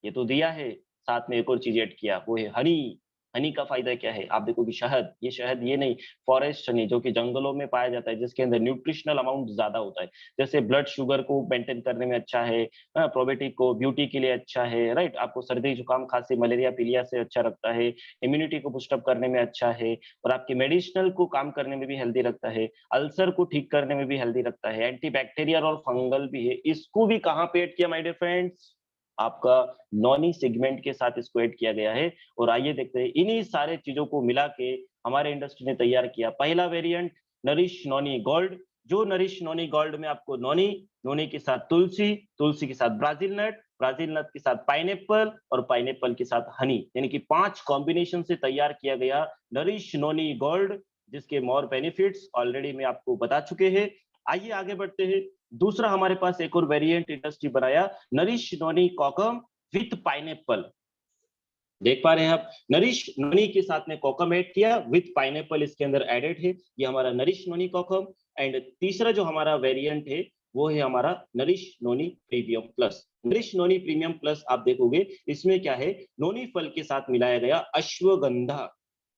ये तो दिया है, साथ में एक और चीज ऐड किया वो है हनी। हनी का फायदा क्या है? आप देखोगे शहद, ये शहद ये नहीं, फॉरेस्ट हनी जो कि जंगलों में पाया जाता है, जिसके अंदर न्यूट्रिशनल अमाउंट ज़्यादा होता है। जैसे ब्लड शुगर को मेंटेन करने में अच्छा है, प्रोबायोटिक को ब्यूटी के लिए अच्छा है, राइट? आपको सर्दी, जुकाम, खाँसी, मलेरिया, पीलिया से अच्छा रखता है, इम्यूनिटी को बूस्ट अप करने में अच्छा है और आपके मेडिसिनल को काम करने में भी हेल्दी रखता है, अल्सर को ठीक करने में भी हेल्दी रखता है, एंटीबैक्टीरियल और फंगल भी है। इसको भी कहाँ पे ऐड किया माय डियर फ्रेंड्स? आपका नॉनी सेगमेंट के साथ इसको ऐड किया गया है और आइए देखते हैं इन्हीं सारे चीजों को मिला के हमारे इंडस्ट्री ने तैयार किया पहला वेरिएंट नरिश नॉनी गोल्ड। जो नरिश नॉनी गोल्ड में आपको नॉनी, नॉनी के साथ तुलसी, तुलसी के साथ ब्राजील नट के साथ पाइनएप्पल और पाइनएप्पल के साथ हनी, यानी कि 5 कॉम्बिनेशन से तैयार किया गया नरिश नॉनी गोल्ड, जिसके मोर बेनिफिट्स ऑलरेडी मैं आपको बता चुके हैं। आइए आगे बढ़ते हैं। दूसरा हमारे पास एक और वेरिएंट इंडस्ट्री बनाया nourish Noni kokum with pineapple. देख पा रहे हैं आप, नरिश नोनी के साथ में कोकम ऐड किया विथ पाइनएप्पल इसके अंदर एडेड है। ये हमारा नरिश नोनी कोकम। एंड तीसरा जो हमारा वेरिएंट है वो है हमारा नरिश नोनी प्रीमियम प्लस। नरिश नोनी प्रीमियम प्लस आप देखोगे इसमें क्या है, नोनी फल के साथ मिलाया गया अश्वगंधा।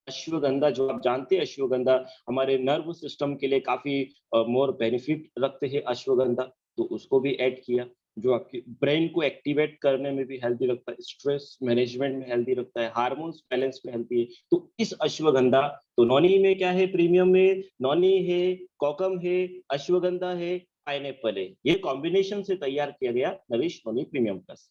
अश्वगंधा जो आप जानते हैं, अश्वगंधा हमारे नर्व सिस्टम के लिए काफी मोर बेनिफिट रखते हैं अश्वगंधा, तो उसको भी ऐड किया जो आपके ब्रेन को एक्टिवेट करने में भी हेल्दी रखता है, स्ट्रेस मैनेजमेंट में हेल्दी रखता है, हार्मोन्स बैलेंस में हेल्दी है। तो इस अश्वगंधा, तो नॉनी में क्या है, प्रीमियम में नॉनी है, कोकम है, अश्वगंधा है, पाइनएप्पल है। ये कॉम्बिनेशन से तैयार किया गया नरिश नॉनी प्रीमियम प्लस।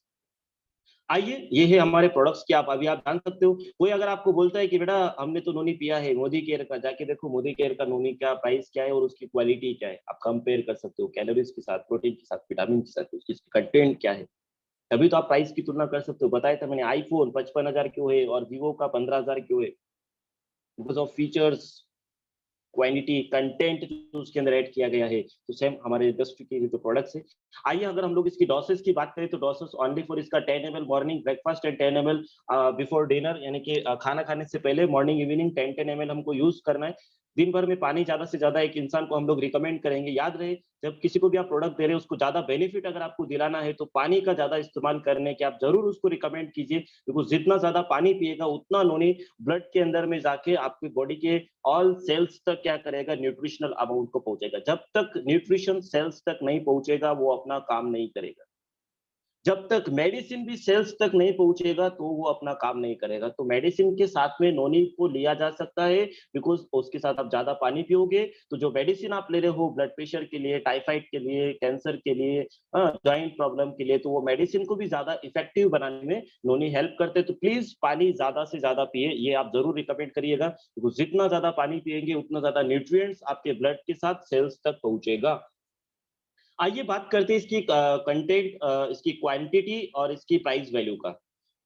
आइए, ये है हमारे प्रोडक्ट्स की आप अभी आप जान सकते हो। कोई अगर आपको बोलता है कि बेटा हमने तो नोनी पिया है मोदी केयर का, जाके देखो मोदी केयर का नोनी का प्राइस क्या है और उसकी क्वालिटी क्या है, आप कंपेयर कर सकते हो कैलोरीज के साथ, प्रोटीन के साथ, विटामिन के साथ, उसकी कंटेंट क्या है, तभी तो आप प्राइस की तुलना कर सकते हो। बताया था मैंने, आईफोन 55,000 क्यों है और वीवो का 15,000 क्यों है, because of features, quantity, content जो उसके अंदर ऐड किया गया है। तो सेम हमारे इंडस्ट्री के जो प्रोडक्ट्स है। आइए अगर हम लोग इसकी डोसेस की बात करें तो डोसेस ओनली फॉर इसका 10 ml morning breakfast and 10 ml before dinner, यानी कि खाना खाने से पहले मॉर्निंग इवनिंग 10 ml हमको यूज करना है। दिन भर में पानी ज्यादा से ज्यादा एक इंसान को हम लोग रिकमेंड करेंगे। याद रहे, जब किसी को भी आप प्रोडक्ट दे रहे हैं उसको ज्यादा बेनिफिट अगर आपको दिलाना है तो पानी का ज्यादा इस्तेमाल करने के आप जरूर उसको रिकमेंड कीजिए, बिकॉज जितना ज्यादा पानी पिएगा उतना नोनी ब्लड के अंदर में जाके आपकी बॉडी के ऑल सेल्स तक क्या करेगा, न्यूट्रिशनल अमाउंट को पहुंचेगा। जब तक न्यूट्रिशन सेल्स तक नहीं पहुंचेगा वो अपना काम नहीं करेगा। जब तक मेडिसिन भी सेल्स तक नहीं पहुंचेगा तो वो अपना काम नहीं करेगा। तो मेडिसिन के साथ में नोनी को लिया जा सकता है, बिकॉज उसके साथ आप ज्यादा पानी पियोगे तो जो मेडिसिन आप ले रहे हो ब्लड प्रेशर के लिए, टाइफाइड के लिए, कैंसर के लिए, जॉइंट प्रॉब्लम के लिए, तो वो मेडिसिन को भी ज्यादा इफेक्टिव बनाने में नोनी हेल्प करते हैं। तो प्लीज पानी ज्यादा से ज्यादा पिए, ये आप जरूर रिकमेंड करिएगा, बिकॉज जितना ज्यादा पानी पिएंगे उतना ज्यादा न्यूट्रिएंट्स आपके ब्लड के साथ सेल्स तक पहुंचेगा। आइए बात करते हैं इसकी कंटेंट, इसकी क्वांटिटी और इसकी प्राइस वैल्यू का।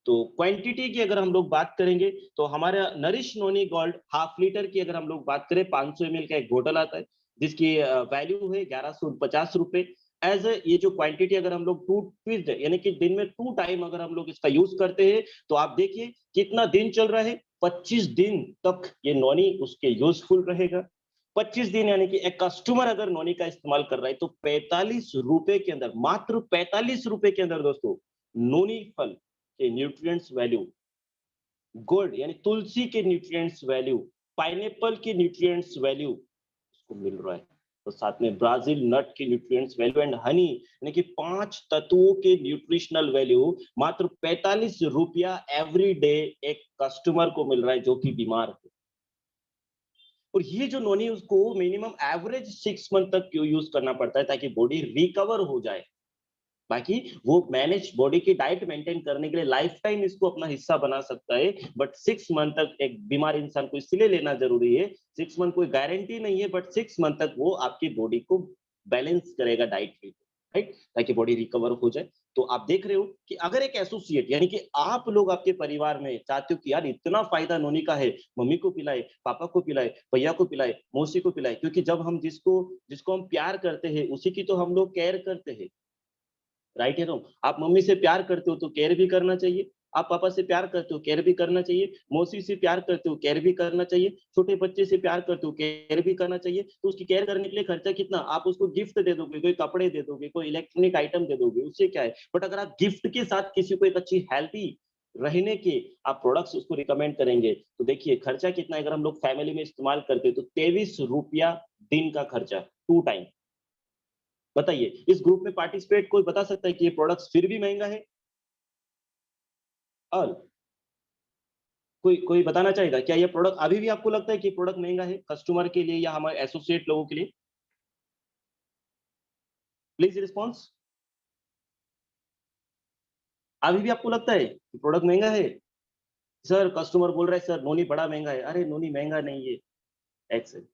तो क्वांटिटी की अगर हम लोग बात करेंगे तो हमारा नरिश नोनी गोल्ड हाफ लीटर की अगर हम लोग बात करें 500 ml का एक बोतल आता है, जिसकी वैल्यू है 1150 रुपए। एज ये जो क्वांटिटी अगर हम लोग टू ट्विस्ट यानी कि दिन में 2 टाइम अगर हम लोग इसका यूज करते हैं तो आप देखिए कितना दिन चल रहा है, 25 दिन तक ये नॉनी उसके यूजफुल रहेगा। 25 दिन, यानी कि एक कस्टमर अगर नोनी का इस्तेमाल कर रहा है तो 45 रुपए के अंदर, मात्र 45 रुपए के अंदर दोस्तों, नोनी फल के न्यूट्रिएंट्स वैल्यू, गोल्ड यानी तुलसी के न्यूट्रिएंट्स वैल्यू, पाइनएप्पल के न्यूट्रिएंट्स वैल्यू उसको मिल रहा है। तो साथ में ब्राजील नट के न्यूट्रिएंट्स वैल्यू एंड हनी, यानी कि 5 तत्वों के न्यूट्रिशनल वैल्यू मात्र 45 रुपया एवरी डे एक कस्टमर को मिल रहा है जो कि बीमार है। और ये जो नोनी उसको मिनिमम एवरेज 6 मंथ तक क्यों यूज करना पड़ता है, ताकि बॉडी रिकवर हो जाए। बाकी वो मैनेज बॉडी की डाइट मेंटेन करने के लिए लाइफ टाइम इसको अपना हिस्सा बना सकता है, बट 6 मंथ तक एक बीमार इंसान को इसलिए लेना जरूरी है। 6 मंथ कोई गारंटी नहीं है, बट 6 मंथ तक वो आपकी बॉडी को बैलेंस करेगा डाइट में, राइट, ताकि बॉडी रिकवर हो जाए। तो आप देख रहे हो कि अगर एक एसोसिएट यानी कि आप लोग आपके परिवार में चाहते हो कि यार इतना फायदा नोनी का है, मम्मी को पिलाए, पापा को पिलाए, भैया को पिलाए, मौसी को पिलाए, क्योंकि जब हम जिसको जिसको हम प्यार करते हैं उसी की तो हम लोग केयर करते हैं, राइट है। तो आप मम्मी से प्यार करते हो तो केयर भी करना चाहिए, आप पापा से प्यार करते हो केयर भी करना चाहिए, मौसी से प्यार करते हो केयर भी करना चाहिए, छोटे बच्चे से प्यार करते हो केयर भी करना चाहिए। तो उसकी केयर करने के लिए खर्चा कितना, आप उसको गिफ्ट दे दोगे, कोई कपड़े दे दोगे, कोई इलेक्ट्रॉनिक आइटम दे दोगे, उससे क्या है। बट अगर आप गिफ्ट के साथ किसी को एक अच्छी हेल्थी रहने के आप प्रोडक्ट्स उसको रिकमेंड करेंगे, तो देखिए खर्चा कितना है, अगर हम लोग फैमिली में इस्तेमाल करते हैं तो 23 रुपया दिन का खर्चा, 2 टाइम। बताइए, इस ग्रुप में पार्टिसिपेट कोई बता सकता है कि ये प्रोडक्ट्स फिर भी महँगा है? और कोई कोई बताना चाहेगा, क्या ये प्रोडक्ट अभी भी आपको लगता है कि ये प्रोडक्ट महँगा है कस्टमर के लिए या हमारे एसोसिएट लोगों के लिए? Please response. अभी भी आपको लगता है कि प्रोडक्ट महँगा है? सर कस्टमर बोल रहा है सर नोनी बड़ा महँगा है। अरे नोनी महँगा नहीं है, एक्सेल।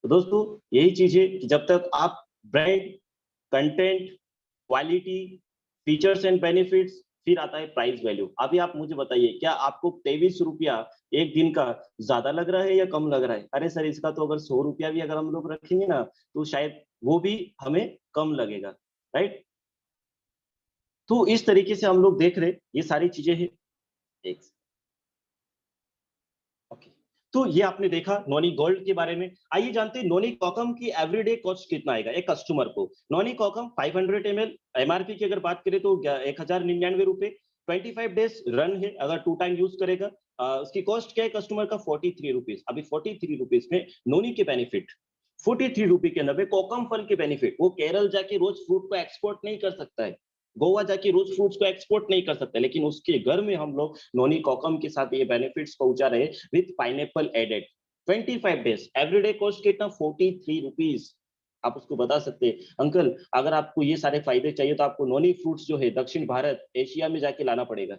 तो दोस्तों यही चीज़ है कि जब तक आप brand, content, quality, features and benefits, फिर आता है प्राइस वैल्यू। अभी आप मुझे बताइए, क्या आपको 23 रुपया एक दिन का ज़्यादा लग रहा है या कम लग रहा है? अरे सर इसका तो अगर 100 रुपया भी अगर हम लोग रखेंगे ना, तो शायद वो भी हमें कम लगेगा, राइट? तो इस तरीके से हम लोग देख रहे, ये सारी चीज़ें हैं। एक ओके। तो ये आपने देखा नॉनी गोल्ड के बारे में। आइए जानते हैं नॉनी कॉकम की एवरीडे कॉस्ट कितना आएगा एक कस्टमर को। नॉनी कॉकम 500 एमएल एमआरपी की अगर बात करें तो 1099 रुपए। 25 डेज रन है, अगर 2 टाइम यूज करेगा। उसकी कॉस्ट क्या है कस्टमर का 43 रुपीज। अभी 43 रुपीज में नोनी के बेनिफिट 43 रुपए के अंदर में कोकम फल के बेनिफिट, वो केरल जाके रोज फ्रूट को एक्सपोर्ट नहीं कर सकता है, गोवा जाके रोज फ्रूट्स को एक्सपोर्ट नहीं कर सकते, लेकिन उसके घर में हम लोग नोनी कोकम के साथ ये बेनिफिट्स पहुंचा रहे with pineapple added. 25 days everyday cost कितना 43 रुपीज। आप उसको बता सकते हैं अंकल अगर आपको ये सारे फायदे चाहिए तो आपको नोनी फ्रूट्स जो है दक्षिण भारत एशिया में जाके लाना पड़ेगा,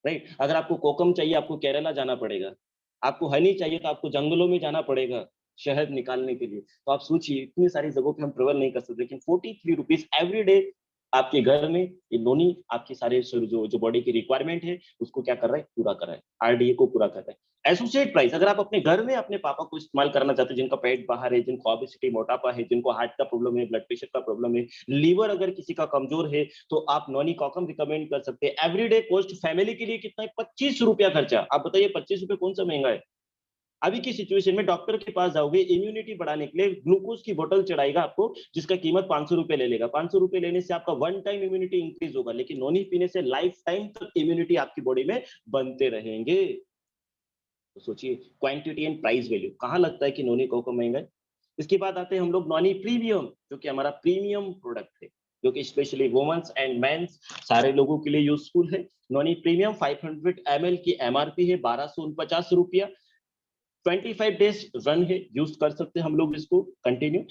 राइट? अगर आपको कोकम चाहिए आपको केरला जाना पड़ेगा, आपको हनी चाहिए तो आपको जंगलों में जाना पड़ेगा शहद निकालने के लिए। तो आप सोचिए इतनी सारी जगहों पे हम ट्रेवल नहीं कर सकते, लेकिन 43 रुपीज एवरी डे आपके घर में ये नोनी आपके सारे जो जो बॉडी की रिक्वायरमेंट है उसको क्या कर रहा है, पूरा कर रहा है, आरडीए को पूरा कर रहा है। एसोसिएट प्राइस अगर आप अपने घर में अपने पापा को इस्तेमाल करना चाहते हैं जिनका पेट बाहर है, जिनको ओबेसिटी मोटापा है, जिनको हार्ट का प्रॉब्लम है, ब्लड प्रेशर का प्रॉब्लम है, लीवर अगर किसी का कमजोर है, तो आप नॉनी कॉकम रिकमेंड कर सकते हैं। एवरीडे कॉस्ट फैमिली के लिए कितना है 25 रुपया खर्चा। आप बताइए 25 रुपये कौन सा महंगा है? अभी की सिचुएशन में डॉक्टर के पास जाओगे इम्यूनिटी बढ़ाने के लिए ग्लूकोज की बोतल चढ़ाएगा आपको जिसका कीमत 500 रुपए ले लेगा। 500 रुपए लेने से आपका वन टाइम इम्यूनिटी इंक्रीज होगा, लेकिन नोनी पीने से लाइफ टाइम तक इम्यूनिटी आपकी बॉडी में बनते रहेंगे। तो सोचिए क्वांटिटी एंड प्राइस वैल्यू कहाँ लगता है कि नोनी को महंगा है। इसके बाद आते हैं हम लोग नॉनी प्रीमियम, जो कि हमारा प्रीमियम प्रोडक्ट है, जो कि स्पेशली वुमेन्स एंड मेंस सारे लोगों के लिए यूजफुल है। नॉनी प्रीमियम 500 ml की एमआरपी है 1249 रुपया। 25 डेज रन है, यूज कर सकते हैं हम लोग इसको कंटिन्यू।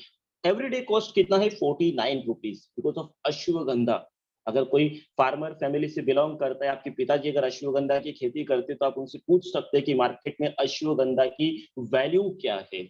एवरीडे कॉस्ट कितना है 49 रुपीज बिकॉज ऑफ अश्वगंधा। अगर कोई फार्मर फैमिली से बिलोंग करता है, आपके पिताजी अगर अश्वगंधा की खेती करते हैं तो आप उनसे पूछ सकते हैं कि मार्केट में अश्वगंधा की वैल्यू क्या है,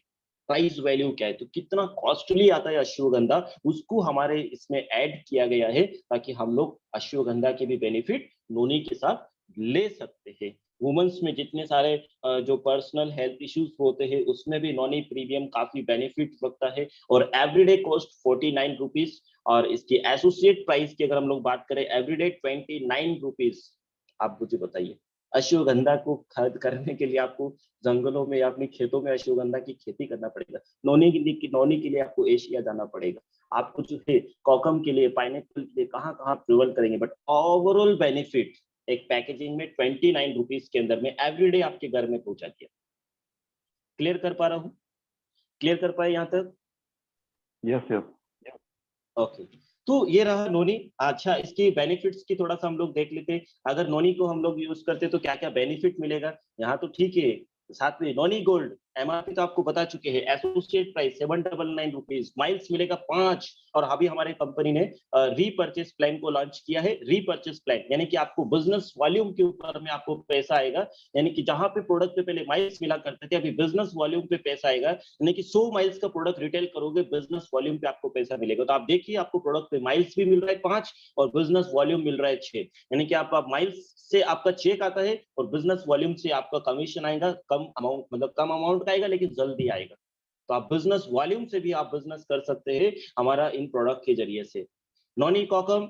प्राइस वैल्यू क्या है, तो कितना कॉस्टली आता है अश्वगंधा, उसको हमारे इसमें ऐड किया गया है ताकि हम लोग अश्वगंधा के भी बेनिफिट नोनी के साथ ले सकते हैं। वुमेन्स में जितने सारे जो पर्सनल हेल्थ इश्यूज होते हैं उसमें भी नॉनी प्रीमियम काफी बेनिफिट रखता है। और एवरीडे कॉस्ट 49 रुपीज, और इसकी एसोसिएट प्राइस की अगर हम लोग बात करें एवरीडे 29 रुपीज। आप मुझे बताइए अश्वगंधा को खरीद करने के लिए आपको जंगलों में या अपने खेतों में अश्वगंधा की खेती करना पड़ेगा, नौनी के लिए आपको एशिया जाना पड़ेगा, आपको जो है कोकम के लिए पाइनएप्पल के लिए कहाँ कहाँ ट्रेवल करेंगे, बट ओवरऑल बेनिफिट एक पैकेजिंग में 29 रुपीज के अंदर में एवरीडे आपके घर में पहुंचा दिया। क्लियर कर पा रहा हूँ? क्लियर कर पाए यहाँ तक? Yes yes. ओके। तो ये रहा नोनी। अच्छा इसकी बेनिफिट्स की थोड़ा सा हम लोग देख लेते हैं। अगर नोनी को हम लोग यूज करते तो क्या क्या बेनिफिट मिलेगा, यहाँ तो ठीक है। साथ में नोनी गोल्ड एमआरपी तो आपको बता चुके हैं, एसोसिएट प्राइस 799 रुपीज, माइल्स मिलेगा 5। और अभी हमारे कंपनी ने रीपर्चेस प्लान को लॉन्च किया है। रीपर्चेस प्लान यानी कि आपको बिजनेस वॉल्यूम के ऊपर में आपको पैसा आएगा, यानी कि जहां पे प्रोडक्ट पे पहले माइल्स मिला करते थे अभी बिजनेस वॉल्यूम पे पैसा आएगा, यानी कि 100 माइल्स का प्रोडक्ट रिटेल करोगे बिजनेस वॉल्यूम पे आपको पैसा मिलेगा। तो आप देखिए आपको प्रोडक्ट पे माइल्स भी मिल रहा है 5 और बिजनेस वॉल्यूम मिल रहा है 6, यानी कि आप माइल्स से आपका चेक आता है और बिजनेस वॉल्यूम से आपका कमीशन आएगा। कम अमाउंट मतलब कम अमाउंट का आएगा लेकिन जल्दी आएगा। तो आप बिजनेस वॉल्यूम से भी आप बिजनेस कर सकते हैं हमारा इन प्रोडक्ट के जरिए से। Noni kokum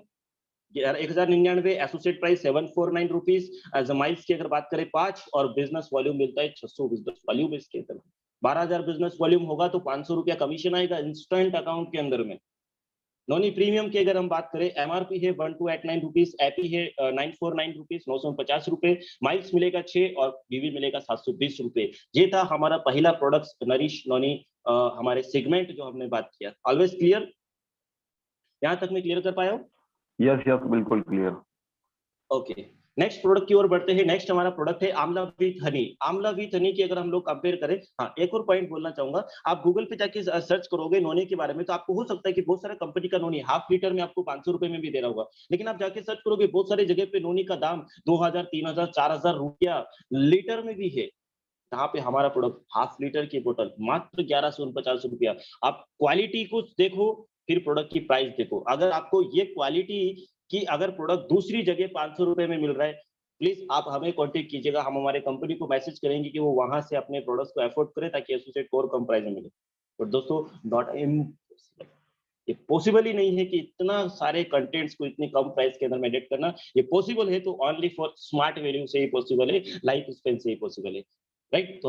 1099, associate price 749 rupees, as miles की अगर बात करें 5 और बिजनेस वॉल्यूम मिलता है 600 बिजनेस वॉल्यूम इसके अंदर। 12,000 बिजनेस वॉल्यूम होगा तो 500 रुपया कमीशन आएगा इंस्टेंट अकाउंट के अंदर में। नॉनी प्रीमियम की अगर हम बात करें, एमआरपी है 1289 रुपीज, एपी है 949 रुपीज, 950 रुपए, माइल्स मिलेगा 6 और बीवी मिलेगा 720 रुपए। ये था हमारा पहला प्रोडक्ट नरिश नॉनी, हमारे सेगमेंट जो हमने बात किया। Always clear? यहाँ तक मैं क्लियर कर पाया हूँ? यस यस, बिल्कुल क्लियर। ओके, नेक्स्ट प्रोडक्ट की ओर बढ़ते हैं। नेक्स्ट हमारा प्रोडक्ट है Amla with Honey. Amla with honey की अगर हम लोग कंपेयर करें, हाँ एक और पॉइंट बोलना चाहूंगा, आप गूगल पे जाके सर्च करोगे नोनी के बारे में तो आपको हो सकता है कि बहुत सारे कंपनी का नोनी हाफ लीटर में आपको 500 रुपए में भी दे रहा होगा, लेकिन आप जाके सर्च करोगे बहुत सारी जगह पे नोनी का दाम 2000, 3000, 4000 रुपया लीटर में भी है। यहाँ पे हमारा प्रोडक्ट हाफ लीटर की बोतल मात्र 1149 रुपया। आप क्वालिटी को देखो, फिर प्रोडक्ट की प्राइस देखो। अगर आपको ये क्वालिटी की अगर प्रोडक्ट दूसरी जगह 500 रुपए में मिल रहा है, प्लीज आप हमें कांटेक्ट कीजिएगा, हम हमारे कंपनी को मैसेज करेंगे कि वो वहां से अपने प्रोडक्ट्स को अफोर्ड करे ताकि एसोसिएट को और कम प्राइस में मिले। पर दोस्तों, नॉट इम्पॉसिबल, ये पॉसिबल ही नहीं है कि इतना सारे कंटेंट्स को इतनी कम प्राइस के अंदर में एडिट करना। ये पॉसिबल है तो ओनली फॉर स्मार्ट वैल्यू से ही पॉसिबल है, लाइफ स्पेन से ही पॉसिबल है, राइट? तो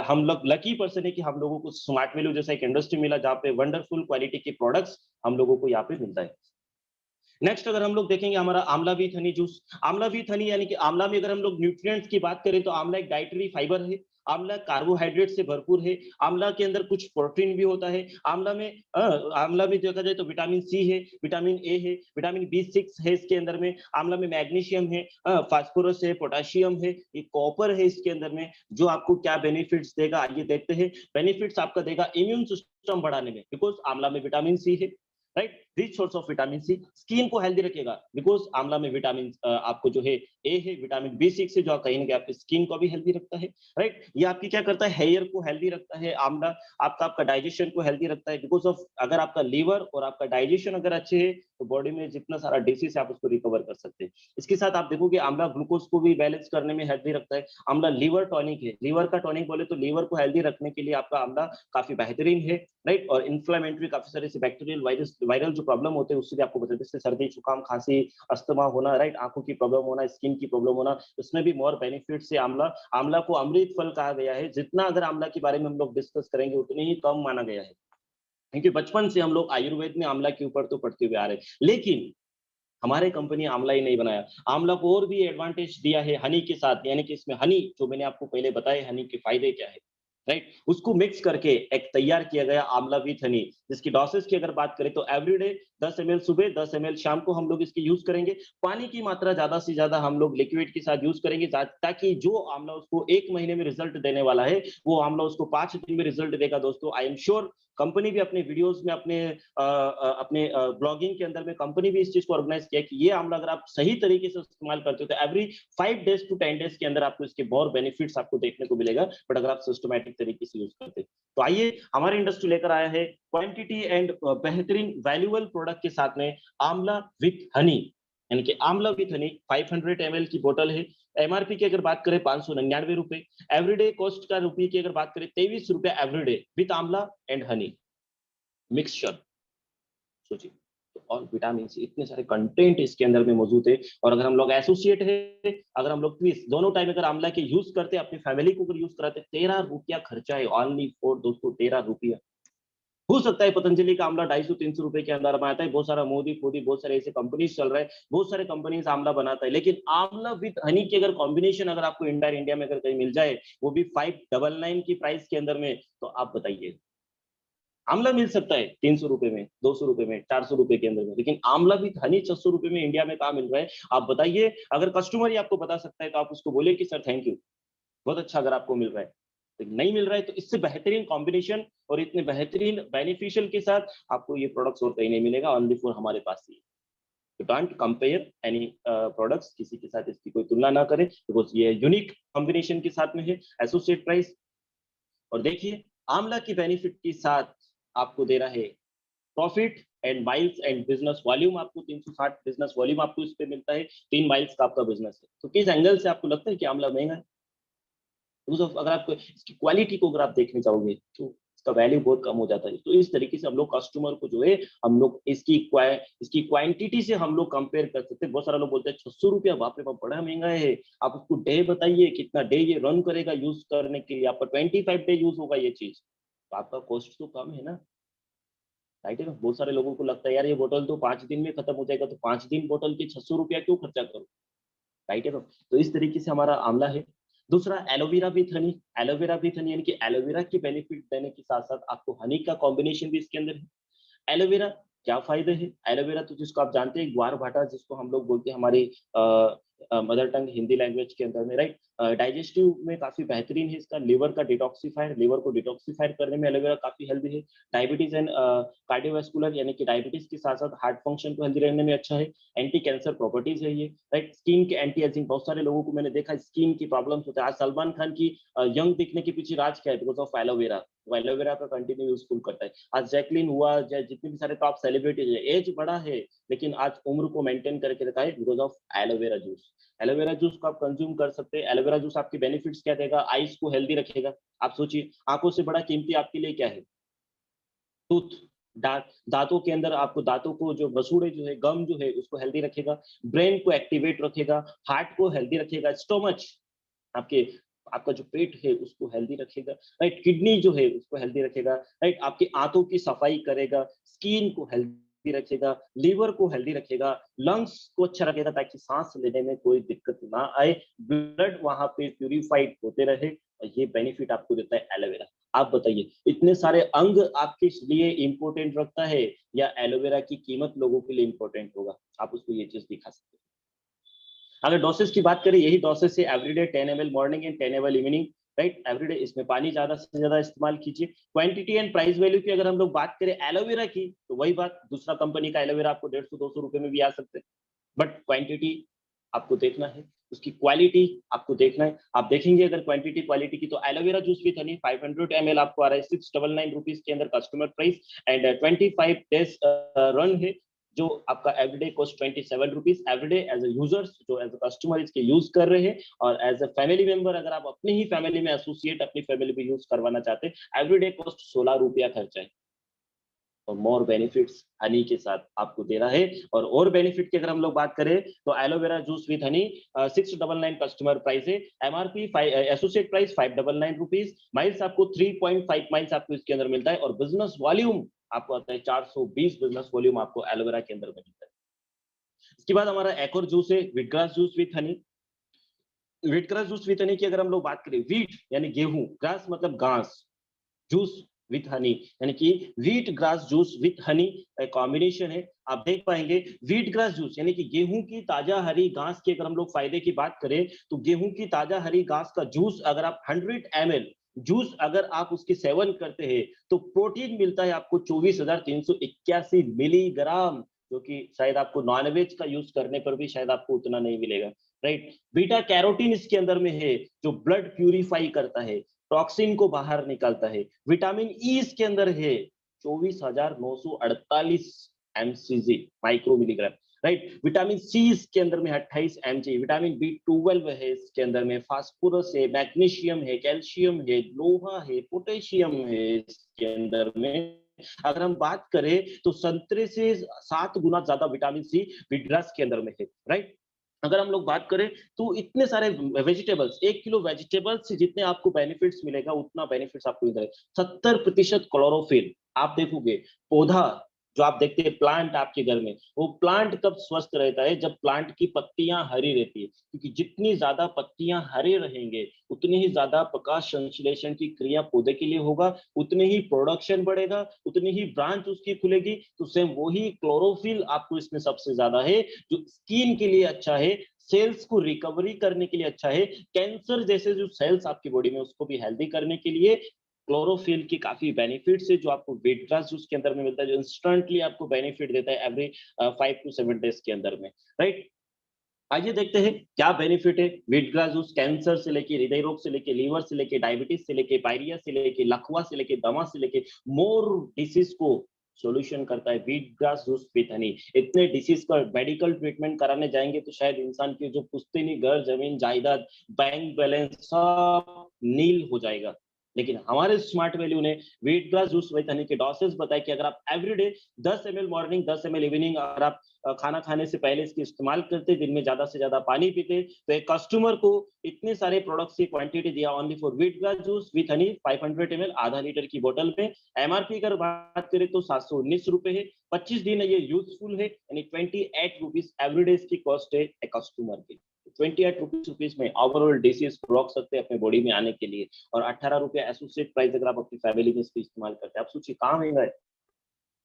हम लोग लकी पर्सन है कि हम लोगों को स्मार्ट वैल्यू जैसा एक इंडस्ट्री मिला जहाँ पे वंडरफुल क्वालिटी के प्रोडक्ट्स हम लोगों को यहाँ पे मिलता है। नेक्स्ट अगर हम लोग देखेंगे हमारा Amla with Honey juice. Amla with Honey यानी कि आमला में अगर हम लोग न्यूट्रिएंट्स की बात करें तो आमला एक डाइटरी फाइबर है, आमला कार्बोहाइड्रेट से भरपूर है, आमला के अंदर कुछ प्रोटीन भी होता है, आमला में देखा जाए तो विटामिन सी है, विटामिन ए है, विटामिन बी 6 है इसके अंदर में, आमला में मैग्नीशियम है, फास्फोरस है, पोटाशियम है, ये कॉपर है इसके अंदर में। जो आपको क्या बेनिफिट्स देगा आइए देखते हैं। बेनिफिट्स आपका देगा इम्यून सिस्टम बढ़ाने में, बिकॉज आमला में विटामिन सी है, right? Rich source of vitamin C. Skin को हेल्दी रखेगा, बिकॉज आंवला में विटामिन आपको जो है ए है, विटामिन बी 6 है जो कहीं ना कहीं आपकी स्किन को भी हेल्दी रखता है, राइट? ये आपकी क्या करता है, हेयर को हेल्दी रखता है आंवला। आपका डाइजेशन को हेल्दी रखता है, बिकॉज ऑफ अगर आपका लीवर और आपका डाइजेशन अगर अच्छे है तो बॉडी में जितना सारा डिसीज है आप उसको रिकवर कर सकते हैं। इसके साथ आप देखोगे आंवला ग्लूकोज को भी बैलेंस करने में हेल्दी रखता है। आंवला लीवर टॉनिक है, लीवर का टॉनिक बोले तो लीवर को हेल्दी रखने के लिए आपका आंवला काफी बेहतरीन है, राइट? और इन्फ्लेमेटरी काफी सारे बैक्टीरियल वायरल जो प्रॉब्लम होते हैं उससे भी आपको बचाते हैं, जैसे सर्दी जुकाम खांसी अस्थमा होना, राइट? आंखों की प्रॉब्लम होना, स्किन की प्रॉब्लम होना, उसमें भी मोर बेनिफिट से आंवला। आंवला को अमृत फल कहा गया है, जितना अगर आंवला के बारे में हम लोग डिस्कस करेंगे उतने ही कम माना गया है, क्योंकि बचपन से हम लोग आयुर्वेद में आंवला के ऊपर तो पढ़ते हुए आ रहे हैं। लेकिन हमारे कंपनी आंवला ही नहीं बनाया, आंवला को और भी एडवांटेज दिया है हनी के साथ, यानी कि इसमें हनी जो मैंने आपको पहले बताया हनी के फायदे क्या है, राइट? उसको मिक्स करके एक तैयार किया गया आंवला विथ हनी, जिसकी डोसेज की अगर बात करें तो एवरीडे 10 ml सुबह, 10 ml शाम को हम लोग इसकी यूज करेंगे। पानी की मात्रा ज्यादा से ज्यादा हम लोग लिक्विड के साथ यूज करेंगे, ताकि जो आंवला उसको 1 महीने में रिजल्ट देने वाला है वो आंवला उसको 5 दिन में रिजल्ट देगा। दोस्तों, आई एम श्योर कंपनी भी अपने वीडियोस में अपने ब्लॉगिंग के अंदर में कंपनी भी इस चीज को ऑर्गेनाइज किया कि ये आंवला अगर आप सही तरीके से इस्तेमाल करते हो तो एवरी 5 days to 10 days के अंदर आपको इसके बहुत बेनिफिट्स आपको देखने को मिलेगा, बट अगर आप सिस्टमैटिक तरीके से यूज करते हैं तो। आइए, हमारी इंडस्ट्री लेकर आया है क्वांटिटी एंड बेहतरीन वैल्यूएबल प्रोडक्ट के साथ में आंवला विथ हनी, यानी कि आंवला विथ हनी 500 ml की बोतल है। एमआरपी की अगर बात करें 599 रुपए, एवरीडे कॉस्ट का रुपये की अगर बात करें 23 रुपए एवरीडे, विथ आंवला एंड हनी मिक्सचर। सोचिए, तो और विटामिन सी इतने सारे कंटेंट इसके अंदर में मौजूद है। और अगर हम लोग एसोसिएट है, अगर हम लोग ट्विस्ट दोनों टाइम अगर आंवला के यूज करते हैं, अपनी फैमिली को अगर यूज कराते, 13 रुपया खर्चा है ओनली फॉर दोस्तों, 13 रुपया। हो सकता है पतंजलि का आंवला 250-300 रुपए के अंदर में आता है, बहुत सारा मोदी फोदी बहुत सारे ऐसे कंपनीज चल रहे हैं, बहुत सारे कंपनीज आंवला बनाता है, लेकिन आंवला विद हनी की अगर कॉम्बिनेशन अगर आपको इंडिया में अगर कहीं मिल जाए, वो भी 599 की प्राइस के अंदर में, तो आप बताइए। आंवला मिल सकता है 300 रुपए में, 200 रुपए में, 400 रुपए के अंदर में, लेकिन आंवला भी हनी 600 रुपए में इंडिया में कहाँ मिल रहा है? आप बताइए। अगर कस्टमर ही आपको बता सकता है तो आप उसको बोले कि सर थैंक यू, बहुत अच्छा अगर आपको मिल रहा है। तो नहीं मिल रहा है तो इससे बेहतरीन कॉम्बिनेशन और इतने बेहतरीन बेनिफिशियल के साथ आपको ये प्रोडक्ट्स और कहीं नहीं मिलेगा, ओनली फॉर हमारे पास ही। You can't compare any products, किसी के साथ इसकी कोई तुलना ना करें, बिकॉज ये यूनिक कॉम्बिनेशन के साथ में है, एसोसिएट प्राइस। और देखिए, आंवला की बेनिफिट के साथ आपको दे रहा है profit and miles and business volume, आपको 360 बिजनेस वॉल्यूम आपको इस पे मिलता है, 3 माइल्स का आपका बिजनेस है। तो किस एंगल से आपको लगता है कि आंवला महंगा है? अगर आप इसकी क्वालिटी को अगर आप देखने जाओगे तो इसका वैल्यू बहुत कम हो जाता है। तो इस तरीके से हम लोग कस्टमर को जो है, हम लोग इसकी क्वांटिटी से हम लोग कंपेयर कर सकते हैं। बहुत सारे लोग बोलते हैं 600 रुपया, बाप रे बाप बड़ा महंगा है। आप उसको डे बताइए, कितना डे ये रन करेगा यूज करने के लिए, आपका 25 डे यूज होगा ये चीज, तो आपका कॉस्ट तो कम है ना। राइट है ना? बहुत सारे लोगों को लगता है यार ये बोतल तो 5 दिन में खत्म हो जाएगा, तो 5 दिन बोतल के 600 रुपया क्यों खर्चा करूँ? राइट है ना? तो इस तरीके से हमारा आंवला है। दूसरा aloe vera with Honey, aloe vera with Honey यानी कि एलोवेरा के बेनिफिट देने के साथ-साथ आपको हनी का कॉम्बिनेशन भी इसके अंदर है। एलोवेरा क्या फ़ायदे हैं? एलोवेरा तो जिसको आप जानते हैं ग्वारभाटा जिसको हम लोग बोलते हैं हमारी मदर टंग हिंदी लैंग्वेज के अंदर में, राइट? डाइजेस्टिव में काफ़ी बेहतरीन है इसका, लिवर का डिटॉक्सिफायर, लिवर को डिटॉक्सिफायर करने में एलोवेरा काफ़ी हेल्दी है। डायबिटीज़ एंड कार्डियोवास्कुलर यानी कि डायबिटीज़ के साथ-साथ हार्ट फंक्शन को हेल्दी रहने में अच्छा है। एंटी कैंसर प्रॉपर्टीज़ है ये, राइट? स्किन के एंटी एजिंग बहुत सारे लोगों को मैंने देखा है स्किन की प्रॉब्लम्स होता है। आज सलमान खान की यंग दिखने के पीछे राज क्या है? Because of aloe vera. वो एलोवेरा का कंटिन्यू यूज़फुल करता है। आज जैकलीन हुआ, जितने भी सारे टॉप सेलिब्रिटीज़ हैं, एज बड़ा है, लेकिन आज उम्र को मेंटेन करके रखा है because of aloe vera juice. Aloe vera juice को आप कंज़्यूम कर सकते हैं। एलोवेरा जूस आपके बेनिफिट्स क्या देगा? आइज़ को हेल्दी रखेगा। आप सोचिए, आँखों से बड़ा कीमती आपके लिए क्या है? टूथ, दाँतों के अंदर आपको दाँतों को जो वसूड़े जो है, गम जो है, उसको हेल्दी रखेगा। ब्रेन को एक्टिवेट रखेगा, हार्ट को हेल्दी रखेगा, स्टोमच आपके आपका जो पेट है उसको हेल्दी रखेगा, राइट? किडनी जो है उसको हेल्दी रखेगा, राइट? आपकी आंतों की सफाई करेगा, स्किन को हेल्दी रखेगा, लीवर को हेल्दी रखेगा, लंग्स को अच्छा रखेगा ताकि सांस लेने में कोई दिक्कत ना आए, ब्लड वहां पे प्यूरिफाइड होते रहे। और ये बेनिफिट आपको देता है एलोवेरा। आप बताइए इतने सारे अंग आपके लिए इंपॉर्टेंट रखता है या एलोवेरा की कीमत लोगों के लिए इंपॉर्टेंट होगा? आप उसको ये चीज दिखा सकते हैं। अगर डोसेज की बात करें, यही डोसेज है everyday 10 ml morning and 10 ml evening, right? Everyday इसमें पानी ज्यादा से ज्यादा इस्तेमाल कीजिए। क्वांटिटी एंड प्राइस वैल्यू की अगर हम लोग बात करें एलोवेरा की, तो वही बात, दूसरा कंपनी का एलोवेरा आपको 150-200 रुपए में भी आ सकते हैं, बट क्वांटिटी आपको देखना है, उसकी क्वालिटी आपको देखना है। आप देखेंगे अगर क्वांटिटी क्वालिटी की, तो aloe vera juice with Honey 500 ml आपको आ रहा है 699 रुपीज के अंदर customer price, and 25 days run है, जो आपका everyday cost 27 rupees. Everyday as a users जो एज ए कस्टमर इसके यूज कर रहे हैं, और एज ए फैमिली मेंबर अगर आप अपनी ही फैमिली में एसोसिएट अपनी फैमिली में यूज करवाना चाहते हैं, एवरीडे कॉस्ट 16 रुपया खर्चा है। और मोर बेनिफिट्स हनी के साथ आपको दे रहा है। और बेनिफिट की अगर हम लोग बात करें, तो aloe vera juice with honey 699 customer price है, MRP associate price 599 rupees, miles आपको 3.5 माइल्स आपको इसके अंदर मिलता है, और बिजनेस वॉल्यूम आपको आता है 420 बिजनेस वॉल्यूम आपको एलोवेरा के अंदर मिलता है। इसके बाद हमारा एक और जूस है wheatgrass juice with honey. Wheatgrass juice with honey की अगर हम लोग बात करें, वीट यानी गेहूं, ग्रास मतलब घास, जूस विथ हनी यानी कि wheat grass juice with Honey combination है। आप देख पाएंगे व्हीट ग्रास जूस यानी कि गेहूं की ताजा हरी घास के अगर हम लोग फायदे की बात करें, तो गेहूं की ताजा हरी घास का जूस अगर आप 100 ml जूस अगर आप उसके सेवन करते हैं, तो प्रोटीन मिलता है आपको 24,381 मिलीग्राम, जो कि शायद आपको नॉनवेज का यूज करने पर भी शायद आपको उतना नहीं मिलेगा, राइट? बीटा कैरोटीन इसके अंदर में है, जो ब्लड प्यूरिफाई करता है, टॉक्सिन को बाहर निकालता है। विटामिन ई इसके अंदर है 24,948 MCG micro milligram, right? Vitamin C इसके अंदर में 28 एमजी, विटामिन बी 12 है इसके अंदर में, फास्फोरस है, मैग्नीशियम है, कैल्शियम है, लोहा है, पोटेशियम है इसके अंदर में। अगर हम बात करें, तो संतरे से 7 गुना ज्यादा विटामिन सी विटग्रास के अंदर में है, राइट? अगर हम लोग बात करें, तो इतने सारे वेजिटेबल्स, 1 किलो वेजिटेबल्स से जितने आपको बेनिफिट्स मिलेगा उतना बेनिफिट्स आपको इधर है। 70% क्लोरोफिल, आप देखोगे पौधा जो आप देखते हैं प्लांट आपके घर में, वो प्लांट कब स्वस्थ रहता है? जब प्लांट की पत्तियां हरी रहती है, क्योंकि जितनी ज्यादा पत्तियां हरे रहेंगे, उतनी ही ज्यादा प्रकाश संश्लेषण की क्रिया पौधे के लिए होगा, उतनी ही प्रोडक्शन बढ़ेगा, उतनी ही ब्रांच उसकी खुलेगी। तो सेम वही क्लोरोफिल आपको इसमें सबसे ज्यादा है, जो स्किन के लिए अच्छा है, सेल्स को रिकवरी करने के लिए अच्छा है, कैंसर जैसे जो सेल्स आपकी बॉडी में उसको भी हेल्दी करने के लिए क्लोरोफिल की काफी बेनिफिट्स है, जो आपको वेट ग्रास जूस के अंदर में मिलता है, जो इंस्टेंटली आपको बेनिफिट देता है एवरी 5 to 7 डेज के अंदर में, राइट? आइए देखते हैं क्या बेनिफिट है व्हीट ग्रास जूस। कैंसर से लेके हृदय रोग से लेके लीवर से लेके डायबिटीज से लेके पायरिया से लेके लकवा से लेके दमा से लेके मोर डिसीज को सॉल्यूशन करता है wheat grass juice with Honey. इतने डिसीज का मेडिकल ट्रीटमेंट कराने जाएंगे तो शायद इंसान की जो पुश्तैनी घर जमीन जायदाद बैंक बैलेंस सब नील हो जाएगा, लेकिन हमारे स्मार्ट वैल्यू ने wheat grass juice with honey के डोसेस बताए कि अगर आप everyday 10 ml morning 10 ml evening अगर आप खाना खाने से पहले इसकी इस्तेमाल करते, दिन में ज्यादा से ज्यादा पानी पीते, तो एक कस्टमर को इतने सारे प्रोडक्ट्स की क्वांटिटी दिया only for wheat grass juice with Honey 500 ml आधा लीटर की बोतल में। एमआरपी अगर बात करें तो 719 रुपए है। 25 दिन है ये यूजफुल है, यानी 28 रुपीज एवरीडे इसकी कॉस्ट है एक कस्टमर की। 28 रुपीज में ओवरऑल डिसीज रोक सकते हैं अपने बॉडी में आने के लिए। और 18 रुपया एसोसिएट प्राइस अगर आप अपनी फैमिली में इसको इस्तेमाल करते हैं, आप सोचिए कहाँ महंगा है।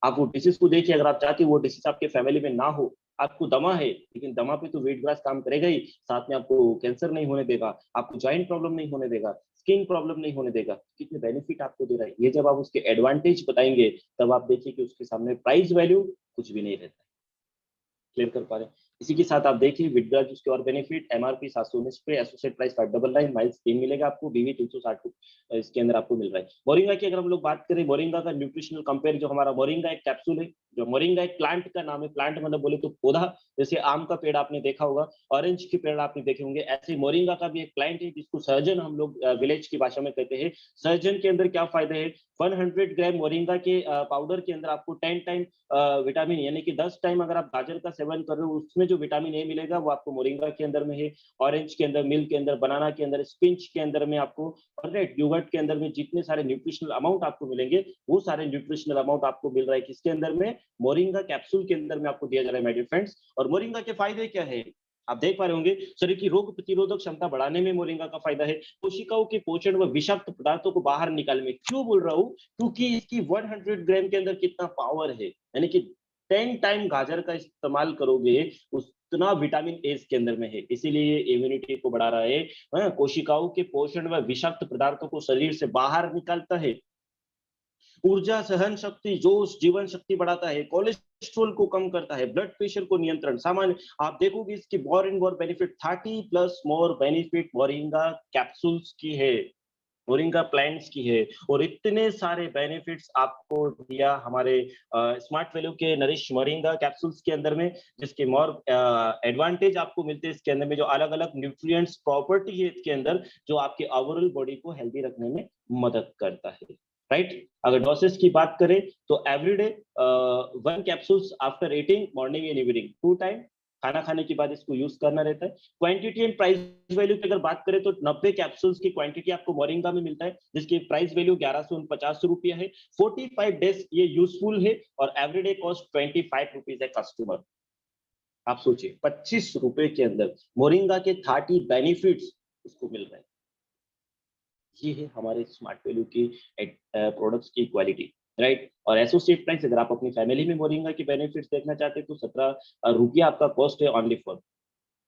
आप वो डिसीज को देखिए, अगर आप चाहते हो वो डिसीज आपके फैमिली में ना हो, आपको दमा है, लेकिन दमा पे तो वेट ग्रास काम करेगा ही, साथ में आपको कैंसर नहीं होने देगा, आपको जॉइंट प्रॉब्लम नहीं होने देगा, स्किन प्रॉब्लम नहीं होने देगा। कितने बेनिफिट आपको दे रहा है ये, जब आप उसके एडवांटेज बताएंगे तब आप देखिए कि उसके सामने प्राइस वैल्यू कुछ भी नहीं रहता है। क्लियर कर पा रहे हैं। इसी के साथ आप देखिए विड्रा उसके और बेनिफिट, एमआरपी 719 पे, एसोसिएट प्राइस 599, माइल्स 3 मिलेगा आपको, बीवी 360 इसके अंदर आपको मिल रहा है। मोरिंगा की अगर हम लोग बात करें, मोरिंगा का न्यूट्रिशनल कंपेयर, जो हमारा मोरिंगा एक कैप्सूल है, जो मोरिंगा एक प्लांट का नाम है, प्लांट मतलब बोले तो पौधा, जैसे आम का पेड़ आपने देखा होगा, ऑरेंज के पेड़ आपने देखे होंगे, ऐसे मोरिंगा का भी एक प्लांट है जिसको सर्जन हम लोग विलेज की भाषा में कहते हैं। सर्जन के अंदर क्या फायदे है, 100 ग्राम मोरिंगा के पाउडर के अंदर आपको 10 टाइम विटामिन, यानी कि 10 टाइम अगर आप गाजर का सेवन कर रहे हो, उसमें जो विटामिन ए मिलेगा वो आपको मोरिंगा के अंदर में है। ऑरेंज के अंदर, मिल्क के अंदर, बनाना के अंदर, स्पिंच के अंदर में आपको, और रेड योगर्ट के अंदर में जितने सारे न्यूट्रिशनल अमाउंट आपको मिलेंगे, वो सारे न्यूट्रिशनल अमाउंट आपको मिल रहा है किसके अंदर में, मोरिंगा कैप्सूल के अंदर में आपको दिया जा रहा है माय डियर फ्रेंड्स। और मोरिंगा के फायदे क्या है, आप देख पा रहे होंगे, शरीर की रोग प्रतिरोधक क्षमता बढ़ाने में मोरिंगा का फायदा है, कोशिकाओं के पोषण व विषाक्त पदार्थों को बाहर निकालने में। क्यों बोल रहा हूँ, क्योंकि इसकी 100 ग्राम के अंदर कितना पावर है, यानी कि 10 टाइम गाजर का इस्तेमाल करोगे उतना विटामिन ए इसके अंदर में है, इसीलिए ये इम्यूनिटी को बढ़ा रहा है, कोशिकाओं के पोषण व विषाक्त पदार्थों को शरीर से बाहर निकालता है, ऊर्जा, सहन शक्ति, जोश, जीवन शक्ति बढ़ाता है, कोलेस्ट्रॉल को कम करता है, ब्लड प्रेशर को नियंत्रण, सामान्य आप देखोगे इसकी मोर and more benefit, 30 plus more benefit moringa capsules की है, मोरिंगा प्लांट्स की है। और इतने सारे बेनिफिट्स आपको दिया हमारे स्मार्ट वैल्यू के नरिश मोरिंगा कैप्सूल्स के अंदर में, जिसके मोर एडवांटेज आपको मिलते हैं इसके अंदर में, जो अलग अलग न्यूट्रिएंट्स प्रॉपर्टी है इसके अंदर, जो आपके ओवरऑल बॉडी को हेल्दी रखने में मदद करता है, राइट। अगर डोसेस की बात करें तो everyday 1 capsules after eating, morning and evening 2 time, खाना खाने के बाद इसको यूज करना रहता है। क्वांटिटी एंड प्राइस वैल्यू की अगर बात करें तो 90 कैप्सूल्स की क्वांटिटी आपको मोरिंगा में मिलता है, जिसकी प्राइस वैल्यू 1149 रुपया है। 45 डेज ये यूजफुल है और एवरीडे कॉस्ट 25 रुपीज है कस्टमर। आप सोचिए 25 रुपए के अंदर मोरिंगा के 30 बेनिफिट्स इसको मिल रहे हैं। ये है हमारे स्मार्ट वैल्यू की प्रोडक्ट्स की क्वालिटी, राइट। और एसोसिएट प्राइस अगर आप अपनी फैमिली में मोरिंगा के बेनिफिट्स देखना चाहते हैं तो 17 रुपया आपका कॉस्ट है ओनली फॉर।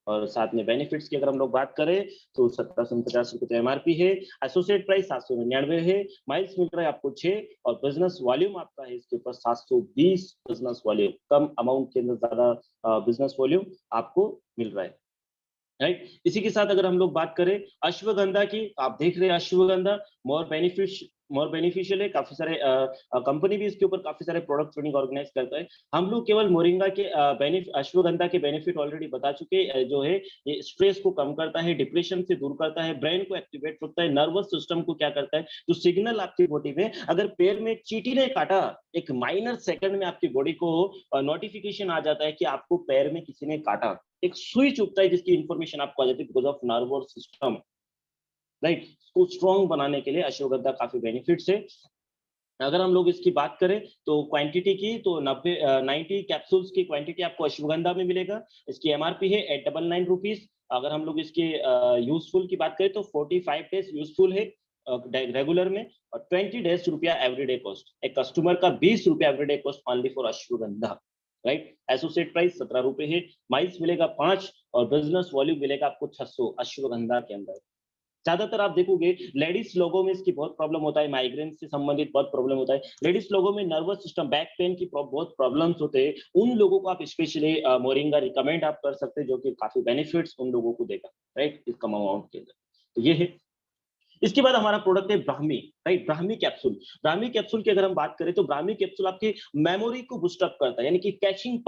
और साथ में बेनिफिट्स की अगर हम लोग बात करें तो 1750 रुपये एमआरपी है, एसोसिएट प्राइस 799 है, माइल्स मिल रहा है आपको 6, और बिजनेस वॉल्यूम आपका है इसके ऊपर 720 बिजनेस वॉल्यूम, कम अमाउंट के अंदर ज्यादा बिजनेस वॉल्यूम आपको मिल रहा है, राइट। इसी के साथ अगर हम लोग बात करें अश्वगंधा की, आप देख रहे हैं अश्वगंधा मोर बेनिफिशियल है, काफी सारे कंपनी भी इसके ऊपर काफी सारे प्रोडक्ट ट्रेनिंग ऑर्गेनाइज करता है। हम लोग केवल मोरिंगा के अश्वगंधा के बेनिफिट ऑलरेडी बता चुके, जो है ये स्ट्रेस को कम करता है, डिप्रेशन से दूर करता है, ब्रेन को एक्टिवेट करता है, नर्वस सिस्टम को क्या करता है, जो सिग्नल आपकी बॉडी में, अगर पैर में चींटी ने काटा, एक माइनर सेकंड में आपकी बॉडी को नोटिफिकेशन आ जाता है कि आपको पैर में किसी ने काटा, एक सुई चुभता है जिसकी इंफॉर्मेशन आपको आ जाती है because of nervous system, right. इसको स्ट्रॉन्ग बनाने के लिए अश्वगंधा काफी बेनिफिट्स है। अगर हम लोग इसकी बात करें तो क्वांटिटी की, तो 90 कैप्सूल्स की क्वांटिटी आपको अश्वगंधा में मिलेगा, इसकी एमआरपी है 899 रुपीज। अगर हम लोग इसके यूजफुल की बात करें तो 45 डेज यूजफुल है रेगुलर में, और 20 डेज रुपया एवरीडे कॉस्ट, एक कस्टमर का 20 रुपया everyday cost only for ashwagandha, right. Associate price 17 रुपए है, माइल्स मिलेगा 5, और बिजनेस वॉल्यूम मिलेगा आपको 600 अश्वगंधा के अंदर। ज्यादातर आप देखोगे लेडीज लोगों में इसकी बहुत प्रॉब्लम होता है, माइग्रेन से संबंधित बहुत प्रॉब्लम होता है, लेडीज लोगों में नर्वस सिस्टम, बैक पेन की बहुत प्रॉब्लम्स होते हैं, उन लोगों को आप स्पेशली मोरिंगा रिकमेंड आप कर सकते हैं, जो कि काफी बेनिफिट्स उन लोगों को देगा, राइट, इस कम अमाउंट के अंदर। तो ये है। इसके बाद हमारा प्रोडक्ट है Brahmi, right, Brahmi capsule. Brahmi capsule की अगर हम बात करें तो ब्राह्मी कैप्सूल आपकी मेमोरी को बूस्ट अप करता है, यानी कि कैचिंग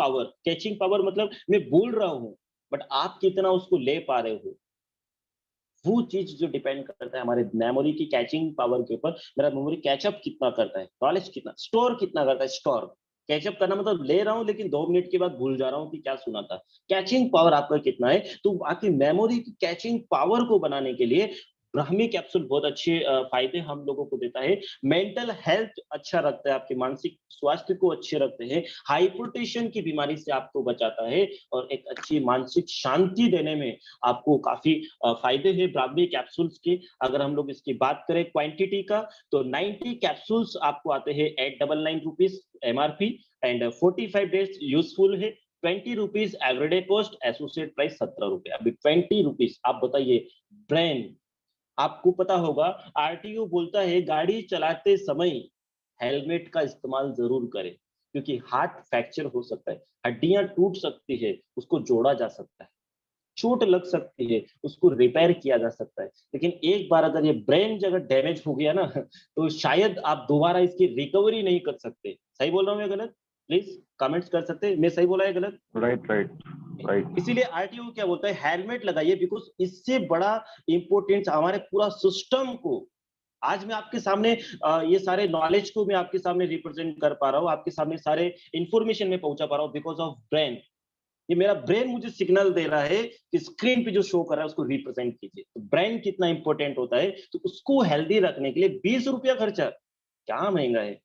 पावर मतलब मैं बोल रहा हूं बट आप कितना उसको ले पा रहे हो, वो चीज जो डिपेंड करता है हमारे मेमोरी की कैचिंग पावर के ऊपर, मेरा मेमोरी कैचअप कितना करता है, नॉलेज कितना स्टोर कितना करता है। स्टोर कैचअप करना मतलब ले रहा हूँ लेकिन 2 मिनट के बाद भूल जा रहा हूँ कि क्या सुना था। कैचिंग पावर आपका कितना है, तो आपकी मेमोरी की कैचिंग पावर को बनाने के लिए ब्राह्मी कैप्सूल बहुत अच्छे फायदे हम लोगों को देता है। मेंटल हेल्थ अच्छा रखता है, आपके मानसिक स्वास्थ्य को अच्छे रखते हैं, हाइपरटेंशन की बीमारी से आपको बचाता है और एक अच्छी मानसिक शांति देने में आपको काफी फायदे हैं ब्राह्मी कैप्सूल्स के। अगर हम लोग इसकी बात करें क्वांटिटी का, तो 90 कैप्सूल्स आपको आते हैं 899 rupees MRP and 45 days useful है। 20 rupees everyday cost, associate price 17 रुपए। अभी 20 रुपीज आप बताइए। ब्रेन, आपको पता होगा आरटीओ बोलता है गाड़ी चलाते समय हेलमेट का इस्तेमाल जरूर करें, क्योंकि हाथ फ्रैक्चर हो सकता है, हड्डियां टूट सकती है, उसको जोड़ा जा सकता है, चोट लग सकती है, उसको रिपेयर किया जा सकता है। लेकिन एक बार अगर ये ब्रेन अगर डैमेज हो गया ना, तो शायद आप दोबारा इसकी रिकवरी नहीं कर सकते। सही बोल रहा हूँ या गलत? प्लीज कमेंट्स कर सकते हैं, मैं सही बोला है गलत? Right right right. इसीलिए आरटीओ क्या बोलता है, हेलमेट लगाइए, बिकॉज इससे बड़ा इंपॉर्टेंस हमारे पूरा सिस्टम को आज मैं आपके सामने ये सारे नॉलेज को मैं आपके सामने रिप्रेजेंट कर पा रहा हूँ, आपके सामने सारे इंफॉर्मेशन में पहुंचा पा रहा हूँ बिकॉज ऑफ ब्रेन। ये मेरा ब्रेन मुझे सिग्नल दे रहा है कि स्क्रीन पे जो शो कर रहा है उसको रिप्रेजेंट कीजिए। तो ब्रेन कितना इंपॉर्टेंट होता है, तो उसको हेल्दी रखने के लिए 20 रुपया खर्चा क्या महंगा है।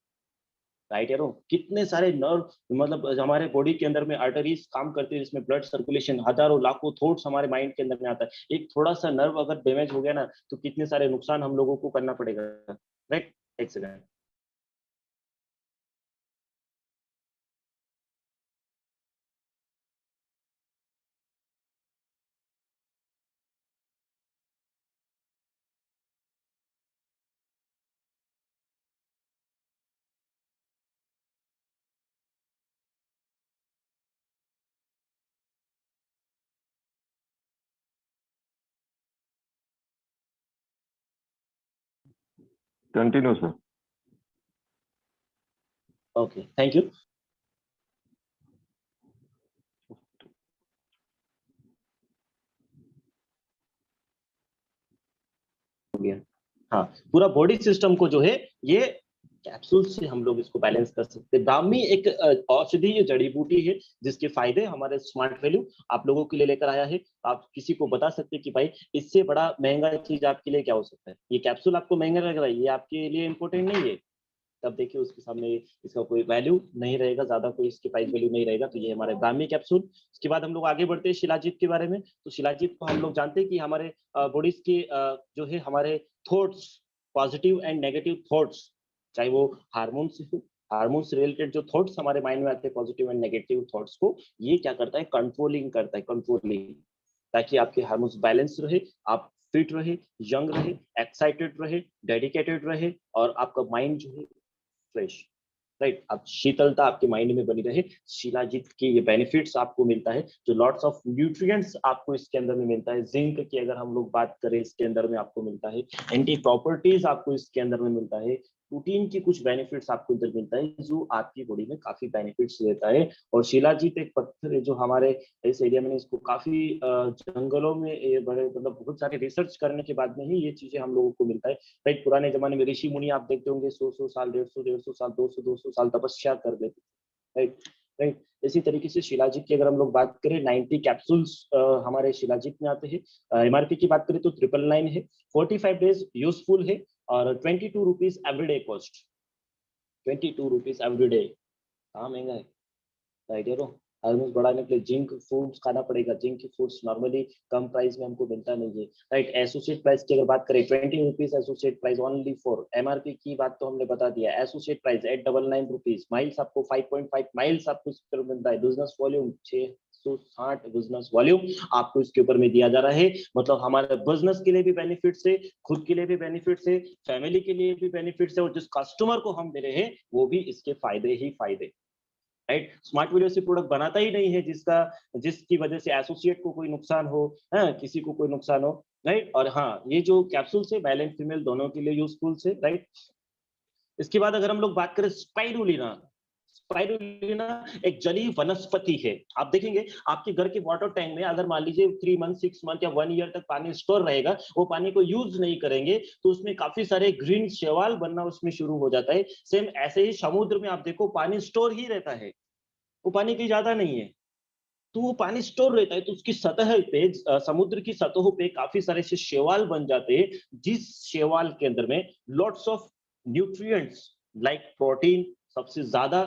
राइट एरो, कितने सारे नर्व मतलब हमारे बॉडी के अंदर में आर्टरीज काम करती है, जिसमें ब्लड सर्कुलेशन हजारों लाखों थॉट्स हमारे माइंड के अंदर में आता है। एक थोड़ा सा नर्व अगर डैमेज हो गया ना, तो कितने सारे नुकसान हम लोगों को करना पड़ेगा। राइट, एक second. Continue sir. Okay, thank you. हो गया। हाँ, पूरा बॉडी सिस्टम को जो है ये कैप्सूल से हम लोग इसको बैलेंस कर सकते हैं। ब्राह्मी एक औषधीय जड़ी बूटी है जिसके फायदे हमारे स्मार्ट वैल्यू आप लोगों के लिए लेकर आया है। आप किसी को बता सकते हैं कि भाई इससे बड़ा महंगा चीज आपके लिए क्या हो सकता है। ये कैप्सूल आपको महंगा लग रहा है, ये आपके लिए इंपॉर्टेंट नहीं है, तब देखिए उसके सामने इसका कोई वैल्यू नहीं रहेगा, ज्यादा कोई इसकी प्राइस वैल्यू नहीं रहेगा। तो ये हमारे ब्राह्मी कैप्सूल। उसके बाद हम लोग आगे बढ़ते हैं शिलाजीत के बारे में। तो शिलाजीत को हम लोग जानते हैं कि हमारे बॉडीज के जो है हमारे thoughts, positive and negative thoughts, चाहे वो हार्मोन्स हो, हार्मोन से रिलेटेड जो थॉट्स हमारे माइंड में आते हैं पॉजिटिव एंड नेगेटिव थॉट्स को, ये क्या करता है, कंट्रोलिंग करता है, कंट्रोलिंग, ताकि आपके हार्मोन्स बैलेंस रहे, आप फिट रहे, यंग रहे, एक्साइटेड रहे, डेडिकेटेड रहे, और आपका माइंड जो है फ्रेश। राइट, आप शीतलता आपके माइंड में बनी रहे। शिलाजीत के ये बेनिफिट्स आपको मिलता है, जो लॉट्स ऑफ न्यूट्रिएंट्स आपको इसके अंदर में मिलता है। जिंक की अगर हम लोग बात करें इसके अंदर में आपको मिलता है, एंटी प्रॉपर्टीज आपको इसके अंदर में मिलता है, प्रोटीन की कुछ बेनिफिट्स आपको इधर मिलता है, जो आपकी बॉडी में काफी बेनिफिट्स देता है। और शिलाजीत एक पत्थर है जो हमारे इस एरिया में इसको काफी जंगलों में ये बड़े मतलब बहुत सारे रिसर्च करने के बाद में ही ये चीजें हम लोगों को मिलता है। राइट, पुराने जमाने में ऋषि मुनि आप देखते होंगे 100 100 साल, 150 150 साल, 200 200 साल तपस्या कर लेते। Right, right. इसी तरीके से शिलाजीत की अगर हम लोग बात करें, 90 कैप्सूल्स हमारे शिलाजीत में आते हैं। एमआरपी की बात करें तो 999 है, 45 डेज यूजफुल है, और 22 rupees everyday cost. 22 rupees everyday, कहाँ महंगा है। राइट है, हार्मोन्स बढ़ाने के लिए जिंक फूड्स खाना पड़ेगा। जिंक फूड्स नॉर्मली कम प्राइस में हमको मिलता नहीं है। राइट, एसोसिएट प्राइस की अगर बात करें 20 rupees associate price only for. MRP की बात तो हमने बता दिया, एसोसिएट प्राइस 899 रुपीज। माइल्स आपको 5.5 माइल्स आपको इस पर मिलता है। बिजनेस वॉल्यूम 660 बिजनेस वॉल्यूम आपको इसके ऊपर में दिया जा रहा है। मतलब हमारे बिजनेस के लिए भी बेनिफिट्स है, खुद के लिए भी बेनिफिट्स है, फैमिली के लिए भी बेनिफिट्स है, और जिस कस्टमर को हम दे रहे हैं वो भी इसके फायदे ही फायदे। राइट, स्मार्ट वीडियो से प्रोडक्ट बनाता ही नहीं है जिसकी वजह से एसोसिएट को कोई नुकसान हो, है किसी को कोई नुकसान हो। राइट, और हाँ, ये जो कैप्सूल से मेल एंड फीमेल दोनों के लिए यूजफुल से। राइट, इसके बाद अगर हम लोग बात करें स्पाइरुलिना। स्पाइरुलिना एक जलीय वनस्पति है। आप देखेंगे आपके घर के वाटर टैंक में अगर मान लीजिए 3 मंथ, 6 मंथ या 1 ईयर तक पानी स्टोर रहेगा, वो पानी को यूज नहीं करेंगे तो उसमें काफी सारे ग्रीन शैवाल बनना उसमें शुरू हो जाता है। सेम ऐसे ही समुद्र में आप देखो पानी स्टोर ही रहता है, वो पानी कहीं ज्यादा नहीं है, तो वो पानी स्टोर रहता है तो उसकी सतह पे समुद्र की सतहों पे काफी सारे ऐसे शैवाल बन जाते हैं, जिस शैवाल के अंदर में lots of nutrients like protein सबसे ज्यादा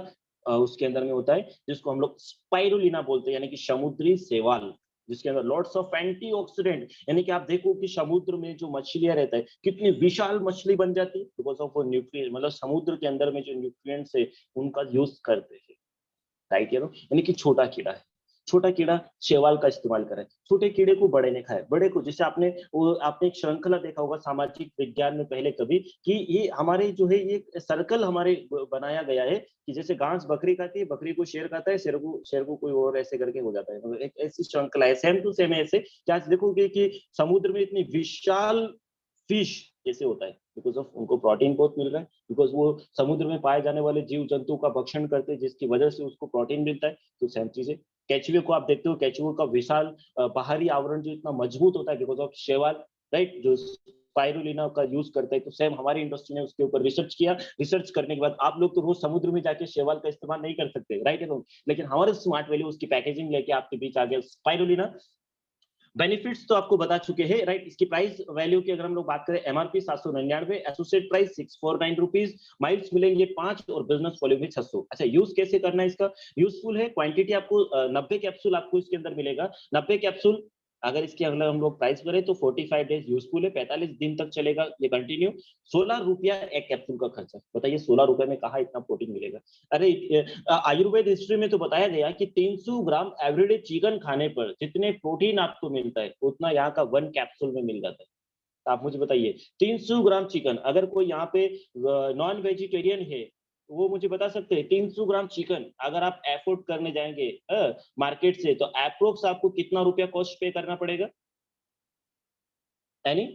उसके अंदर में होता है, जिसको हम लोग स्पाइरुलिना बोलते हैं, यानी कि समुद्री शैवाल, जिसके अंदर लॉट्स ऑफ एंटीऑक्सीडेंट, यानी कि आप देखो कि समुद्र में जो मछलियां रहता है कितनी विशाल मछली बन जाती है बिकॉज ऑफ वो न्यूट्रिएंट, मतलब समुद्र के अंदर में जो न्यूट्रिएंट्स है उनका यूज करते हैं, राइट। यानी कि छोटा कीड़ा है, छोटा कीड़ा शैवाल का इस्तेमाल करे, छोटे कीड़े को बड़े ने खाए, बड़े को, जैसे आपने एक श्रृंखला देखा होगा सामाजिक विज्ञान में पहले कभी, कि ये हमारे जो है ये सर्कल हमारे बनाया गया है कि जैसे घास बकरी खाती है, बकरी को शेर खाता है, शेर को कोई और ऐसे करके हो जाता है, मतलब एक ऐसी श्रृंखला है, सेम टू सेम ऐसे। क्या आज देखोगे कि समुद्र में इतनी विशाल फिश कैसे होता है, बिकॉज ऑफ उनको प्रोटीन बहुत मिल रहा है, बिकॉज वो समुद्र में पाए जाने वाले जीव जंतु का भक्षण करते हैं जिसकी वजह से उसको प्रोटीन मिलता है। तो सेम चीज है, केचुए को आप देखते हो, केचुए का विशाल बाहरी आवरण जो इतना मजबूत होता है बिकॉज ऑफ शैवाल, राइट, जो स्पाइरुलिना का यूज करते हैं। तो सेम हमारी इंडस्ट्री ने उसके ऊपर रिसर्च किया, रिसर्च करने के बाद आप लोग तो रोज समुद्र में जाके शैवाल का इस्तेमाल नहीं कर सकते, राइट है, लेकिन हमारे स्मार्ट वैल्यू उसकी पैकेजिंग लेके आपके बीच आ गया स्पाइरुलिना। बेनिफिट्स तो आपको बता चुके हैं, राइट। इसकी प्राइस वैल्यू की अगर हम लोग बात करें, MRP 799, associate price 649 rupees, miles मिलेंगे 5 और बिजनेस वॉल्यूम है 600। अच्छा, यूज कैसे करना है इसका, यूजफुल है, क्वांटिटी आपको 90 कैप्सूल आपको इसके अंदर मिलेगा, 90 कैप्सूल। अगर इसके अगला हम लोग प्राइस करें तो 45 डेज यूजफुल है, 45 दिन तक चलेगा ये कंटिन्यू। 16 रुपया एक कैप्सूल का खर्चा, बताइए 16 रुपए में कहा इतना प्रोटीन मिलेगा। अरे आयुर्वेद हिस्ट्री में तो बताया गया कि 300 ग्राम एवरीडे चिकन खाने पर जितने प्रोटीन आपको मिलता है उतना यहाँ का 1 कैप्सूल में मिल जाता है। तो आप मुझे बताइए 300 ग्राम चिकन, अगर कोई यहाँ पे नॉन वेजिटेरियन है वो मुझे बता सकते हैं 300 ग्राम चिकन अगर आप एफोर्ड करने जाएंगे मार्केट से तो अप्रोक्स आपको कितना रुपया कॉस्ट पे करना पड़ेगा, यानी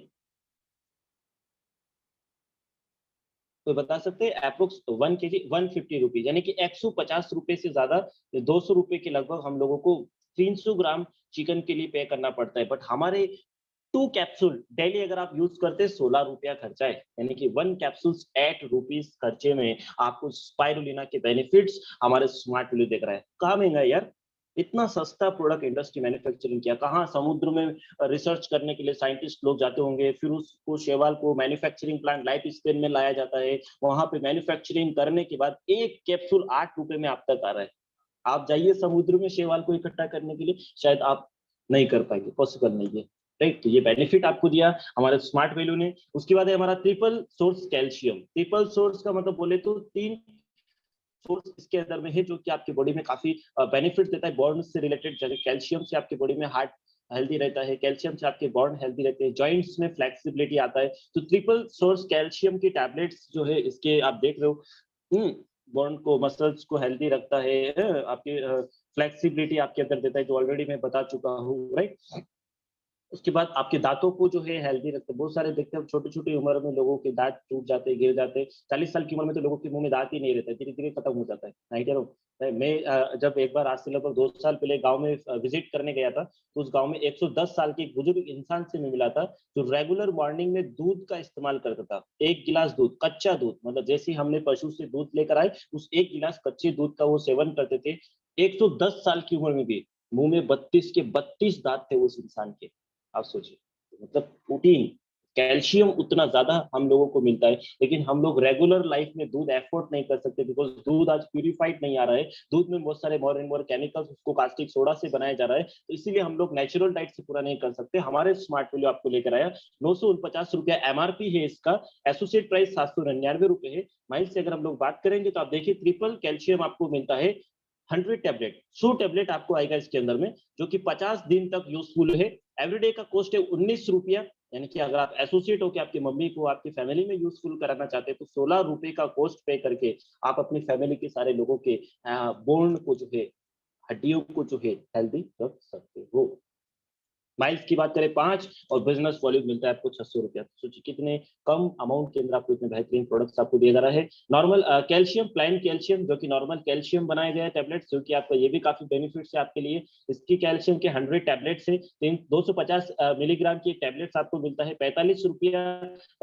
कोई बता सकते हैं, अप्रोक्स 1 केजी 150 रुपीज, यानी कि 150 रुपए से ज्यादा, 200 रुपए के लगभग हम लोगों को 300 ग्राम चिकन के लिए पे करना पड़ता है। बट हमारे 2 कैप्सूल डेली अगर आप यूज करते हैं 16 रुपया खर्चा है, यानी कि 1 कैप्सूल 8 रुपीज खर्चे में आपको स्पाइरुलिना के बेनिफिट्स हमारे स्मार्ट वैल्यू देख रहा है। कहाँ महंगा है यार, इतना सस्ता प्रोडक्ट इंडस्ट्री मैन्युफैक्चरिंग किया, कहाँ समुद्र में रिसर्च करने के लिए साइंटिस्ट लोग जाते होंगे, फिर उसको शैवाल को मैन्युफैक्चरिंग प्लांट लाइफ स्पेन में लाया जाता है, वहां पे मैन्युफैक्चरिंग करने के बाद 1 कैप्सूल 8 रुपए में आप तक आ रहा है। आप जाइए समुद्र में शैवाल को इकट्ठा करने के लिए, शायद आप नहीं कर पाएंगे, पॉसिबल नहीं है, राइट। तो ये बेनिफिट आपको दिया हमारे स्मार्ट वैल्यू ने। उसके बाद है हमारा triple source calcium. Triple source का मतलब बोले तो 3 सोर्स इसके अंदर में है जो कि आपकी बॉडी में काफी बेनिफिट देता है, बॉर्न से रिलेटेड, जैसे कैल्शियम से आपकी बॉडी में हार्ट हेल्दी रहता है, कैल्शियम से आपके बॉर्न हेल्दी रहते हैं, जॉइंट्स में फ्लेक्सिबिलिटी आता है। तो ट्रिपल सोर्स कैल्शियम की टैबलेट्स जो है इसके आप देख रहे हो, बॉन्ड को, मसल्स को हेल्दी रखता है, आपकी फ्लेक्सिबिलिटी आपके अंदर देता है, जो ऑलरेडी मैं बता चुका हूँ, राइट। उसके बाद आपके दांतों को जो है हेल्दी रखते हैं। बहुत सारे देखते हैं छोटी छोटी उम्र में लोगों के दांत टूट जाते हैं, गिर जाते हैं, 40 साल की उम्र में तो लोगों के मुंह में दांत ही नहीं रहता है, धीरे धीरे खत्म हो जाता है, नहीं कह रहा। मैं जब एक बार आज से लगभग 2 साल पहले गांव में विजिट करने गया था, तो उस गांव में 110 साल के एक बुजुर्ग इंसान से मैं मिला था जो रेगुलर मॉर्निंग में दूध का इस्तेमाल करता था। 1 गिलास दूध, कच्चा दूध, मतलब जैसे हमने पशु से दूध लेकर आए उस 1 गिलास कच्चे दूध का वो सेवन करते थे। 110 साल की उम्र में भी मुंह में 32 के 32 दांत थे उस इंसान के। आप सोचिए, मतलब प्रोटीन, कैल्शियम उतना ज्यादा हम लोगों को मिलता है, लेकिन हम लोग रेगुलर लाइफ में दूध एफोर्ड नहीं कर सकते बिकॉज दूध आज प्यूरिफाइड नहीं आ रहा है, दूध में बहुत सारे मोर एंड मोर केमिकल्स, उसको कास्टिक सोडा से बनाया जा रहा है, तो इसीलिए हम लोग नेचुरल डाइट से पूरा नहीं कर सकते। हमारे स्मार्ट वैल्यू आपको लेकर आया, 949 रुपया एमआरपी है इसका, एसोसिएट प्राइस 799 रुपए है। माइल से अगर हम लोग बात करेंगे तो आप देखिए ट्रिपल कैल्शियम आपको मिलता है 100 टैबलेट, 100 टैबलेट आपको आएगा इसके अंदर में, जो कि 50 दिन तक यूजफुल है। एवरीडे का कॉस्ट है 19 रुपया, यानी कि अगर आप एसोसिएट हो कि आपकी मम्मी को आपकी फैमिली में यूजफुल कराना चाहते हैं तो 16 रुपए का कॉस्ट पे करके आप अपनी फैमिली के सारे लोगों के बोन को जो है, हड्डियों को जो है हेल्दी रख सकते हो। माइल्स की बात करें 5 और बिजनेस वॉल्यूम मिलता है आपको 600 रुपया। तो सोचिए कितने कम अमाउंट के अंदर आपको इतने बेहतरीन प्रोडक्ट्स आपको दिया जा रहा है। नॉर्मल कैल्शियम, प्लेन कैल्शियम, जो कि नॉर्मल कैल्शियम बनाया गया है टैबलेट्स, जो कि आपका ये भी काफी बेनिफिट्स है आपके लिए। इसकी कैल्शियम के 100 टैबलेट्स है, 250 मिलीग्राम की टैबलेट्स आपको मिलता है। 45 रुपया,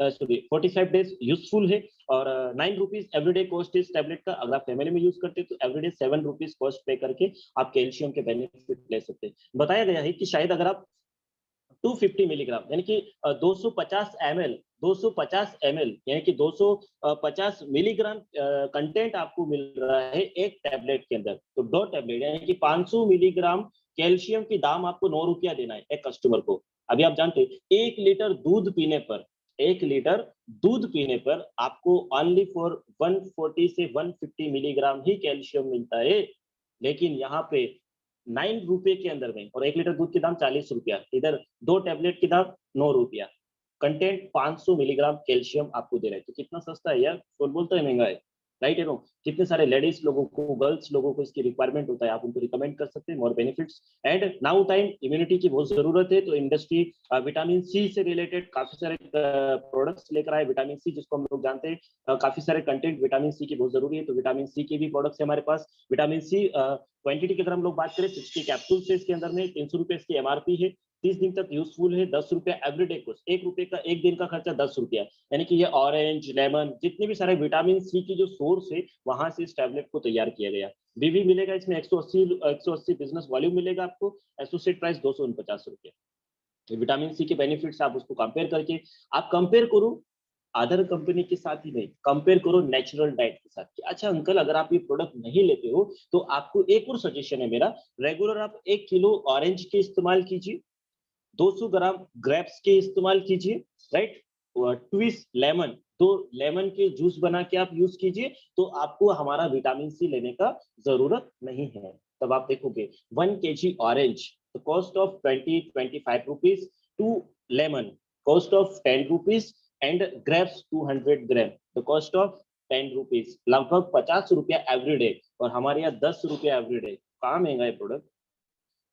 सॉरी 45 डेज यूजफुल है। और 9 रुपीज एवरीडे कॉस्ट इस टैबलेट का। अगर आप फैमिली में यूज करते हैं तो एवरीडे 7 रुपीज कॉस्ट पे करके आप कैल्शियम के बेनिफिट ले सकते हैं। बताया गया है कि शायद अगर आप 250 मिलीग्राम यानी कि 250 एमएल, 250 एमएल यानी कि 250 मिलीग्राम कंटेंट आपको मिल रहा है एक टैबलेट के अंदर। तो 2 टैबलेट यानी कि 500 मिलीग्राम कैल्शियम की दाम आपको 9 रुपया देना है एक कस्टमर को। अभी आप जानते हैं 1 लीटर दूध पीने पर, 1 लीटर दूध पीने पर आपको ओनली फॉर 140 से 150 मिलीग्राम ही कैल्शियम मिलता है। लेकिन यहाँ पे 9 रुपए के अंदर में, और 1 लीटर दूध की दाम 40 रुपया, इधर 2 टैबलेट की दाम 9 रुपया, कंटेंट 500 मिलीग्राम कैल्शियम आपको दे रहा है। तो कितना सस्ता है यार, कौन बोलता है महंगा है, राइट है नो। कितने सारे लेडीज लोगों को, गर्ल्स लोगों को इसकी रिक्वायरमेंट होता है, आप उनको रिकमेंड कर सकते हैं, मोर benefits. And now time immunity की बहुत जरूरत है, तो इंडस्ट्री विटामिन सी से रिलेटेड काफी सारे प्रोडक्ट्स लेकर आए। विटामिन सी जिसको हम लोग जानते हैं, काफी सारे कंटेंट विटामिन सी की बहुत जरूरी है, तो विटामिन सी के भी प्रोडक्ट्स है हमारे पास। विटामिन सी क्वांटिटी की अगर हम लोग बात करें 60 कैप्सूल से इसके अंदर में, 300 रुपए इसकी एमआरपी है, 30 दिन तक यूजफुल है, 10 रुपया एवरीडे कोस्ट, 1 रुपए का एक दिन का खर्चा 10 रुपया। यानी कि ये ऑरेंज, लेमन, जितने भी सारे विटामिन सी की जो सोर्स है वहां से इस टैबलेट को तैयार किया गया। बीवी मिलेगा इसमें 180 बिजनेस वॉल्यूम मिलेगा आपको। एसोसिएट प्राइस 249 रुपया। विटामिन सी के बेनिफिट्स आप उसको कंपेयर करके, आप कंपेयर करो अदर कंपनी के साथ ही नहीं, कंपेयर करो नेचुरल डाइट के साथ। कि अच्छा अंकल अगर आप ये प्रोडक्ट नहीं लेते हो तो आपको एक और सजेशन है मेरा, रेगुलर आप 1 किलो ऑरेंज के इस्तेमाल कीजिए, 200 ग्राम ग्रेप्स के इस्तेमाल कीजिए, राइट। ट्विस्ट लेमन, तो लेमन के जूस बना के आप यूज कीजिए, तो आपको हमारा विटामिन सी लेने का जरूरत नहीं है। तब आप देखोगे 1 kg orange, the cost of 20-25 rupees, to lemon cost of 10 rupees, and grapes 200 gram the cost of 10 rupees, लगभग 50 रुपया एवरीडे। और हमारे यहाँ 10 रुपया एवरीडे। कहाँ महंगा है product.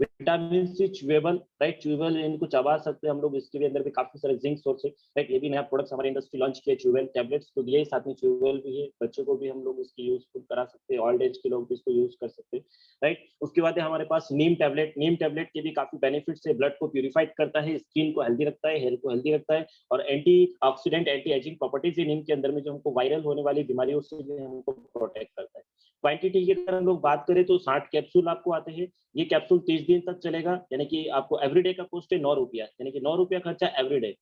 Vitamin C chewable, right, chewable इनको चबा सकते हैं हम लोग, इसके भी अंदर भी काफी सारे जिंक सोर्स है, राइट। ये भी नया प्रोडक्ट्स हमारी इंडस्ट्री लॉन्च किया च्यूएबल टैबलेट्स, तो ये साथ में च्यूएबल भी है, बच्चों को भी हम लोग इसकी यूजफुल करा सकते हैं, ओल्ड एज के लोग भी इसको यूज कर सकते हैं, राइट। उसके बाद है हमारे पास नीम टैबलेट। नीम टैबलेट के भी काफी बेनिफिट्स है, ब्लड को प्यूरिफाइड करता है, स्किन को हेल्दी रखता है, हेयर को हेल्दी रखता है, और anti oxidant, anti ageing properties है नीम के अंदर में, जो हमको वायरल होने वाली बीमारियों से भी हमको प्रोटेक्ट करता है। क्वांटिटी की अगर हम लोग बात करें तो 60 कैप्सूल आपको आते हैं। ये कैप्सूल 30 दिन तक चलेगा, यानी कि आपको एवरीडे का कॉस्ट है 9 रुपया, यानी कि 9 रुपया खर्चा एवरीडे।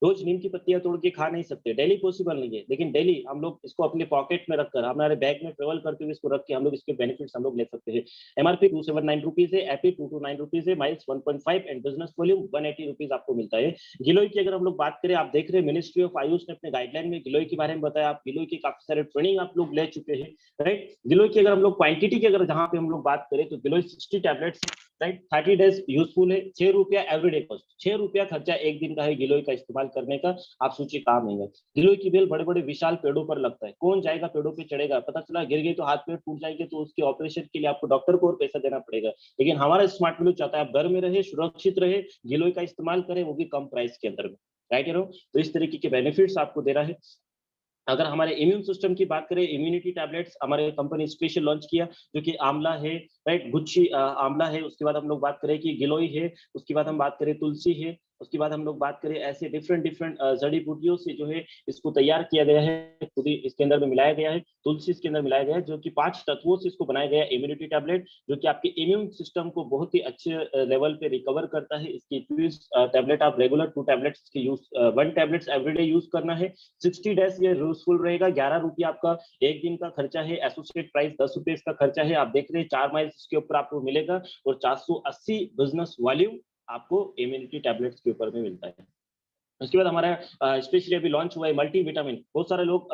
रोज नीम की पत्तियां तोड़ के खा नहीं सकते, डेली पॉसिबल नहीं है, लेकिन डेली हम लोग इसको अपने पॉकेट में रखकर, हमारे बैग में ट्रेवल करते हुए इसको रख के हम लोग इसके बेनिफिट्स हम लोग ले सकते हैं। एमआरपी 279 रुपीज है, एपी 229 रुपीज है, miles 1.5 and business volume 180 rupees आपको मिलता है। गिलोय की अगर हम लोग बात करें, आप देख रहे हैं मिनिस्ट्री ऑफ आयुष ने अपने गाइडलाइन में गिलोय के बारे में बताया। आप गिलोय की काफी सारे ट्रेनिंग आप लोग ले चुके हैं, राइट। गिलोय की अगर हम लोग क्वांटिटी की अगर जहां पे हम लोग बात करें तो गिलोय 60 टैबलेट्स, राइट, 30 डेज यूजफुल है, 6 रुपया एवरीडे कॉस्ट, 6 रुपया खर्चा एक दिन का है गिलोय का इस्तेमाल करने का। आप सोचिए काम नहीं है। गिलोय की बेल बड़े बड़े विशाल पेड़ों पर लगता है, कौन जाएगा पेड़ों पे चढ़ेगा, पता चला गिर गई तो हाथ पैर टूट जाएंगे, तो उसके ऑपरेशन के लिए आपको डॉक्टर को और पैसा देना पड़ेगा। लेकिन हमारा स्मार्ट गिलोय चाहता है आप घर में रहे, सुरक्षित रहे, गिलोय का इस्तेमाल करें, वो भी कम प्राइस के अंदर में, राइट है। तो इस तरीके के बेनिफिट्स आपको दे रहा है। अगर हमारे इम्यून सिस्टम की बात करें, इम्यूनिटी टैबलेट्स हमारे कंपनी स्पेशल लॉन्च किया, जो कि आंवला है, राइट, गुच्छी आंवला है। उसके बाद हम लोग बात करें कि गिलोय है, उसके बाद हम बात करें तुलसी है, उसके बाद हम लोग बात करें ऐसे डिफरेंट डिफरेंट जड़ी बूटियों से जो है इसको तैयार किया गया है, खुद ही इसके अंदर में मिलाया गया है, तुलसी इसके अंदर मिलाया गया है, जो कि 5 तत्वों से इसको बनाया गया है इम्यूनिटी टैबलेट, जो कि आपके इम्यून सिस्टम को बहुत ही अच्छे लेवल पे रिकवर करता है। इसकी टैबलेट आप रेगुलर 2 टैबलेट्स की यूज, 1 टैबलेट्स एवरीडे यूज करना है। 60 डेज ये यूजफुल रहेगा। 11 रुपया आपका एक दिन का खर्चा है, एसोसिएट प्राइस 10 रुपए इसका खर्चा है। आप देख रहे हैं 4 माइल्स इसके ऊपर आपको मिलेगा, और 480 बिजनेस वॉल्यूम आपको इम्यूनिटी टैबलेट्स के ऊपर में मिलता है। उसके बाद हमारा स्पेशली अभी लॉन्च हुआ है मल्टी विटामिन। बहुत सारे लोग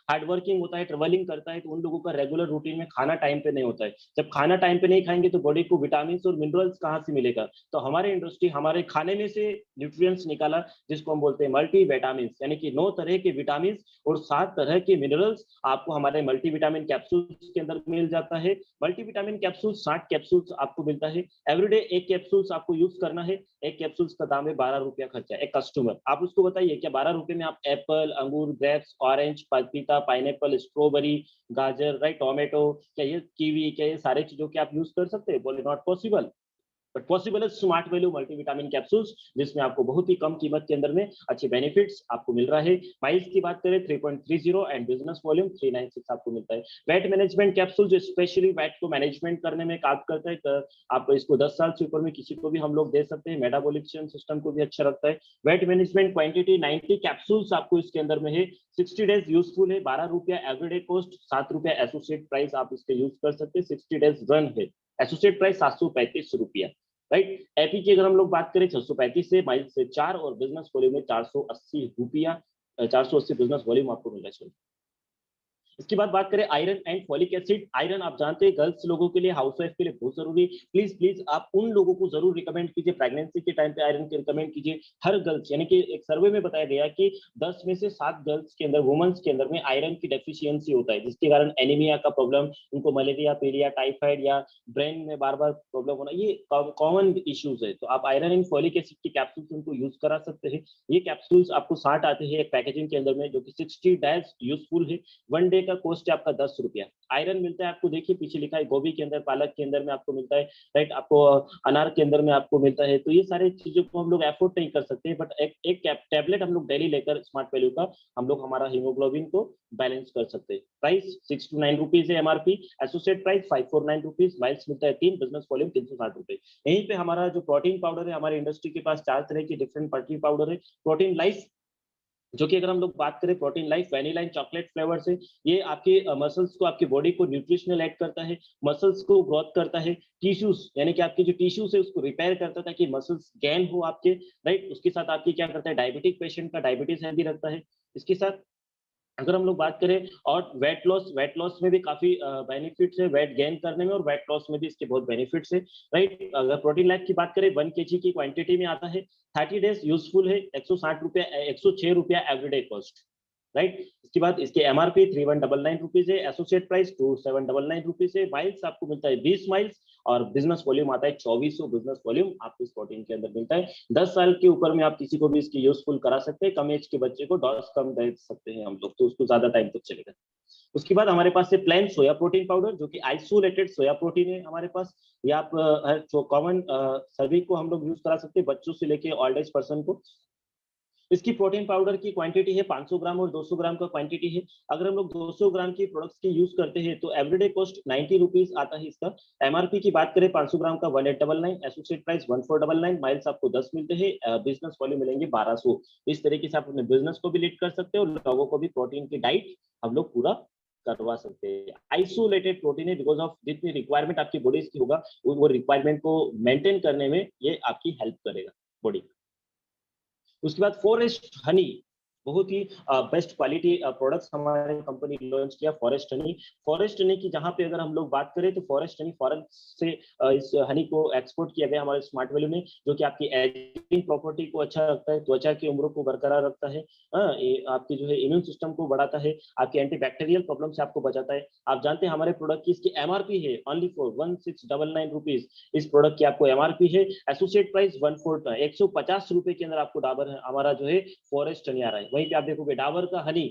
हार्ड वर्किंग होता है, ट्रेवलिंग करता है, तो उन लोगों का रेगुलर रूटीन में खाना टाइम पे नहीं होता है। जब खाना टाइम पे नहीं खाएंगे तो बॉडी को विटामिन और मिनरल्स कहाँ से मिलेगा? तो हमारे इंडस्ट्री हमारे खाने में से न्यूट्रिएंट्स निकाला, जिसको हम बोलते हैं मल्टी विटामिन, यानी कि 9 तरह के विटामिन और 7 तरह के मिनरल्स आपको हमारे मल्टी विटामिन कैप्सूल्स के अंदर मिल जाता है। मल्टी विटामिन कैप्सूल 60 कैप्सूल्स आपको मिलता है। एवरीडे एक कैप्सूल्स आपको यूज करना है। एक कैप्सूल्स का दाम है 12 रुपया खर्चा। एक कस्टमर, आप उसको बताइए क्या 12 रुपए में आप एप्पल, अंगूर, ग्रेप्स, ऑरेंज, पपीता, पाइनएप्पल, स्ट्रॉबेरी, गाजर, राइट, टोमेटो, क्या ये कीवी, क्या ये सारे चीजों के आप यूज कर सकते हैं? बोले नॉट पॉसिबल। बट पॉसिबल है स्मार्ट वैल्यू मल्टीविटामिन कैप्सूल्स, जिसमें आपको बहुत ही कम कीमत के अंदर में अच्छे बेनिफिट्स आपको मिल रहा है। माइल्स की बात करें 3.30 एंड बिजनेस वॉल्यूम 396 आपको मिलता है। वेट मैनेजमेंट कैप्सूल जो स्पेशली वेट को मैनेजमेंट करने में काम करता है, आप इसको 10 साल से ऊपर में किसी को भी हम लोग दे सकते हैं। मेटाबॉलिक सिस्टम को भी अच्छा रखता है। वेट मैनेजमेंट क्वांटिटी 90 कैप्सूल्स आपको इसके अंदर में है। 60 डेज यूजफुल है। 12 रुपया एवरीडे कॉस्ट, 7 रुपया एसोसिएट प्राइस आप इसके यूज कर सकते हैं। 60 डेज रन है। एसोसिएट प्राइस 735 रुपया, राइट। एपी की अगर हम लोग बात करें 635 से, माइल से 4 और बिजनेस वॉल्यूम में 480 रुपया, 480 बिजनेस वॉल्यूम आपको मिल रहा है। इसके बाद बात करें iron and folic acid. Iron आप जानते हैं गर्ल्स लोगों के लिए, हाउसवाइफ के लिए बहुत जरूरी। प्लीज प्लीज आप उन लोगों को जरूर रिकमेंड कीजिए, प्रेगनेंसी के टाइम पे आयरन के रिकमेंड कीजिए। हर गर्ल्स, यानी कि एक सर्वे में बताया गया कि 10 में से 7 गर्ल्स के अंदर, वुमेन्स के अंदर में आयरन की डेफिशिएंसी होता है, जिसके कारण एनीमिया का प्रॉब्लम, उनको मलेरिया, पीलिया, टाइफाइड या ब्रेन में बार बार प्रॉब्लम होना, ये कॉमन इश्यूज है। तो आप आयरन एंड फॉलिक एसिड की कैप्सूल्स उनको यूज करा सकते हैं। ये कैप्सूल्स आपको 60 आते हैं एक पैकेजिंग के अंदर में, जो कि 60 डेज यूजफुल है। 1 डे का कॉस्ट है आपका 10 रुपया। आयरन मिलता है आपको, देखिए पीछे लिखा है, गोभी के अंदर, पालक के अंदर में आपको मिलता है, राइट, आपको अनार के अंदर में आपको मिलता है। तो ये सारे चीजों को हम लोग एफोर्ड नहीं कर सकते, बट एक टैबलेट हम लोग डेली लेकर स्मार्ट वैल्यू का हम लोग हमारा हीमोग्लोबिन को बैलेंस कर सकते हैं। प्राइस 6 to 9 रुपीज है MRP. Associate price 549 rupees. Miles मिलता है 3, बिजनेस वॉल्यूम 360 रुपए। यहीं पे हमारा जो प्रोटीन पाउडर है, हमारे इंडस्ट्री के पास 4 तरह की डिफरेंट प्रोटीन पाउडर है। प्रोटीन लाइफ, जो कि अगर हम लोग बात करें protein life vanilla and chocolate flavour से, ये आपके मसल्स को, आपकी बॉडी को न्यूट्रिशनल ऐड करता है, मसल्स को ग्रोथ करता है, टिश्यूज यानी कि आपके जो टिश्यूज है उसको रिपेयर करता है ताकि मसल्स गेन हो आपके, राइट। उसके साथ आपकी क्या करता है, डायबिटिक पेशेंट का डायबिटीज हेल्दी रखता है। इसके साथ अगर हम लोग बात करें और वेट लॉस में भी काफी बेनिफिट्स है, वेट गेन करने में और वेट लॉस में भी इसके बहुत बेनिफिट्स है, राइट। अगर प्रोटीन लाइफ की बात करें 1 kg की क्वांटिटी में आता है। 30 डेज यूजफुल है। 160 रुपया, 106 रुपया एवरीडे कॉस्ट, राइट। इसके बाद इसके एमआरपी 3199 रुपीज है। एसोसिएट प्राइस 2799 रुपीज है। माइल्स आपको मिलता है 20 माइल्स और बिजनेस वॉल्यूम आता है 2400 बिजनेस वॉल्यूम आपको इस प्रोटीन के अंदर मिलता है। 10 साल के ऊपर में आप किसी को भी इसकी यूजफुल करा सकते हैं। कम एज के बच्चे को डोज कम दे सकते हैं हम लोग, तो उसको ज्यादा टाइम तक चलेगा। उसके बाद हमारे पास है प्लेन सोया प्रोटीन पाउडर, जो कि आइसोलेटेड सोया प्रोटीन है हमारे पास। ये आप जो कॉमन सभी को हम लोग यूज करा सकते हैं, बच्चों से लेके ओल्ड एज पर्सन को। इसकी प्रोटीन पाउडर की क्वांटिटी है 500 ग्राम और 200 ग्राम का क्वांटिटी है। अगर हम लोग 200 ग्राम की प्रोडक्ट्स की यूज करते हैं तो एवरीडे कॉस्ट 90 रुपीज आता है इसका। एमआरपी की बात करें 500 ग्राम का 1899, एसोसिएट प्राइस 1499, माइल्स आपको 10 मिलते हैं, बिजनेस वॉल्यूम मिलेंगे 1200। इस तरीके से आप अपने बिजनेस को भी लीड कर सकते हैं और लोगों को भी प्रोटीन की डाइट हम लोग पूरा करवा सकते हैं। आइसोलेटेड प्रोटीन है, बिकॉज ऑफ जितनी रिक्वायरमेंट आपकी बॉडी की होगा, वो रिक्वायरमेंट को मेंटेन करने में ये आपकी हेल्प करेगा बॉडी। उसके बाद फॉरेस्ट हनी, बहुत ही बेस्ट क्वालिटी प्रोडक्ट्स हमारे कंपनी लॉन्च किया, फॉरेस्ट हनी। फॉरेस्ट हनी की जहां पे अगर हम लोग बात करें तो फॉरेस्ट हनी फॉरेन से इस हनी को एक्सपोर्ट किया गया हमारे स्मार्ट वैल्यू में, जो कि आपकी एजिंग प्रॉपर्टी को अच्छा रखता है, त्वचा की उम्र को बरकरार रखता है, ये आपकी जो है इम्यून सिस्टम को बढ़ाता है, आपकी एंटीबैक्टीरियल प्रॉब्लम से आपको बचाता है। आप जानते हैं हमारे प्रोडक्ट की इसकी एमआरपी है ओनली फॉर 1699 रुपीज। इस प्रोडक्ट की आपको एमआरपी है। एसोसिएट प्राइस 150 रुपए के अंदर आपको डाबर हमारा जो है फॉरेस्ट हनी आ रहा है। वहीं पे आप देखोगे डाबर का हनी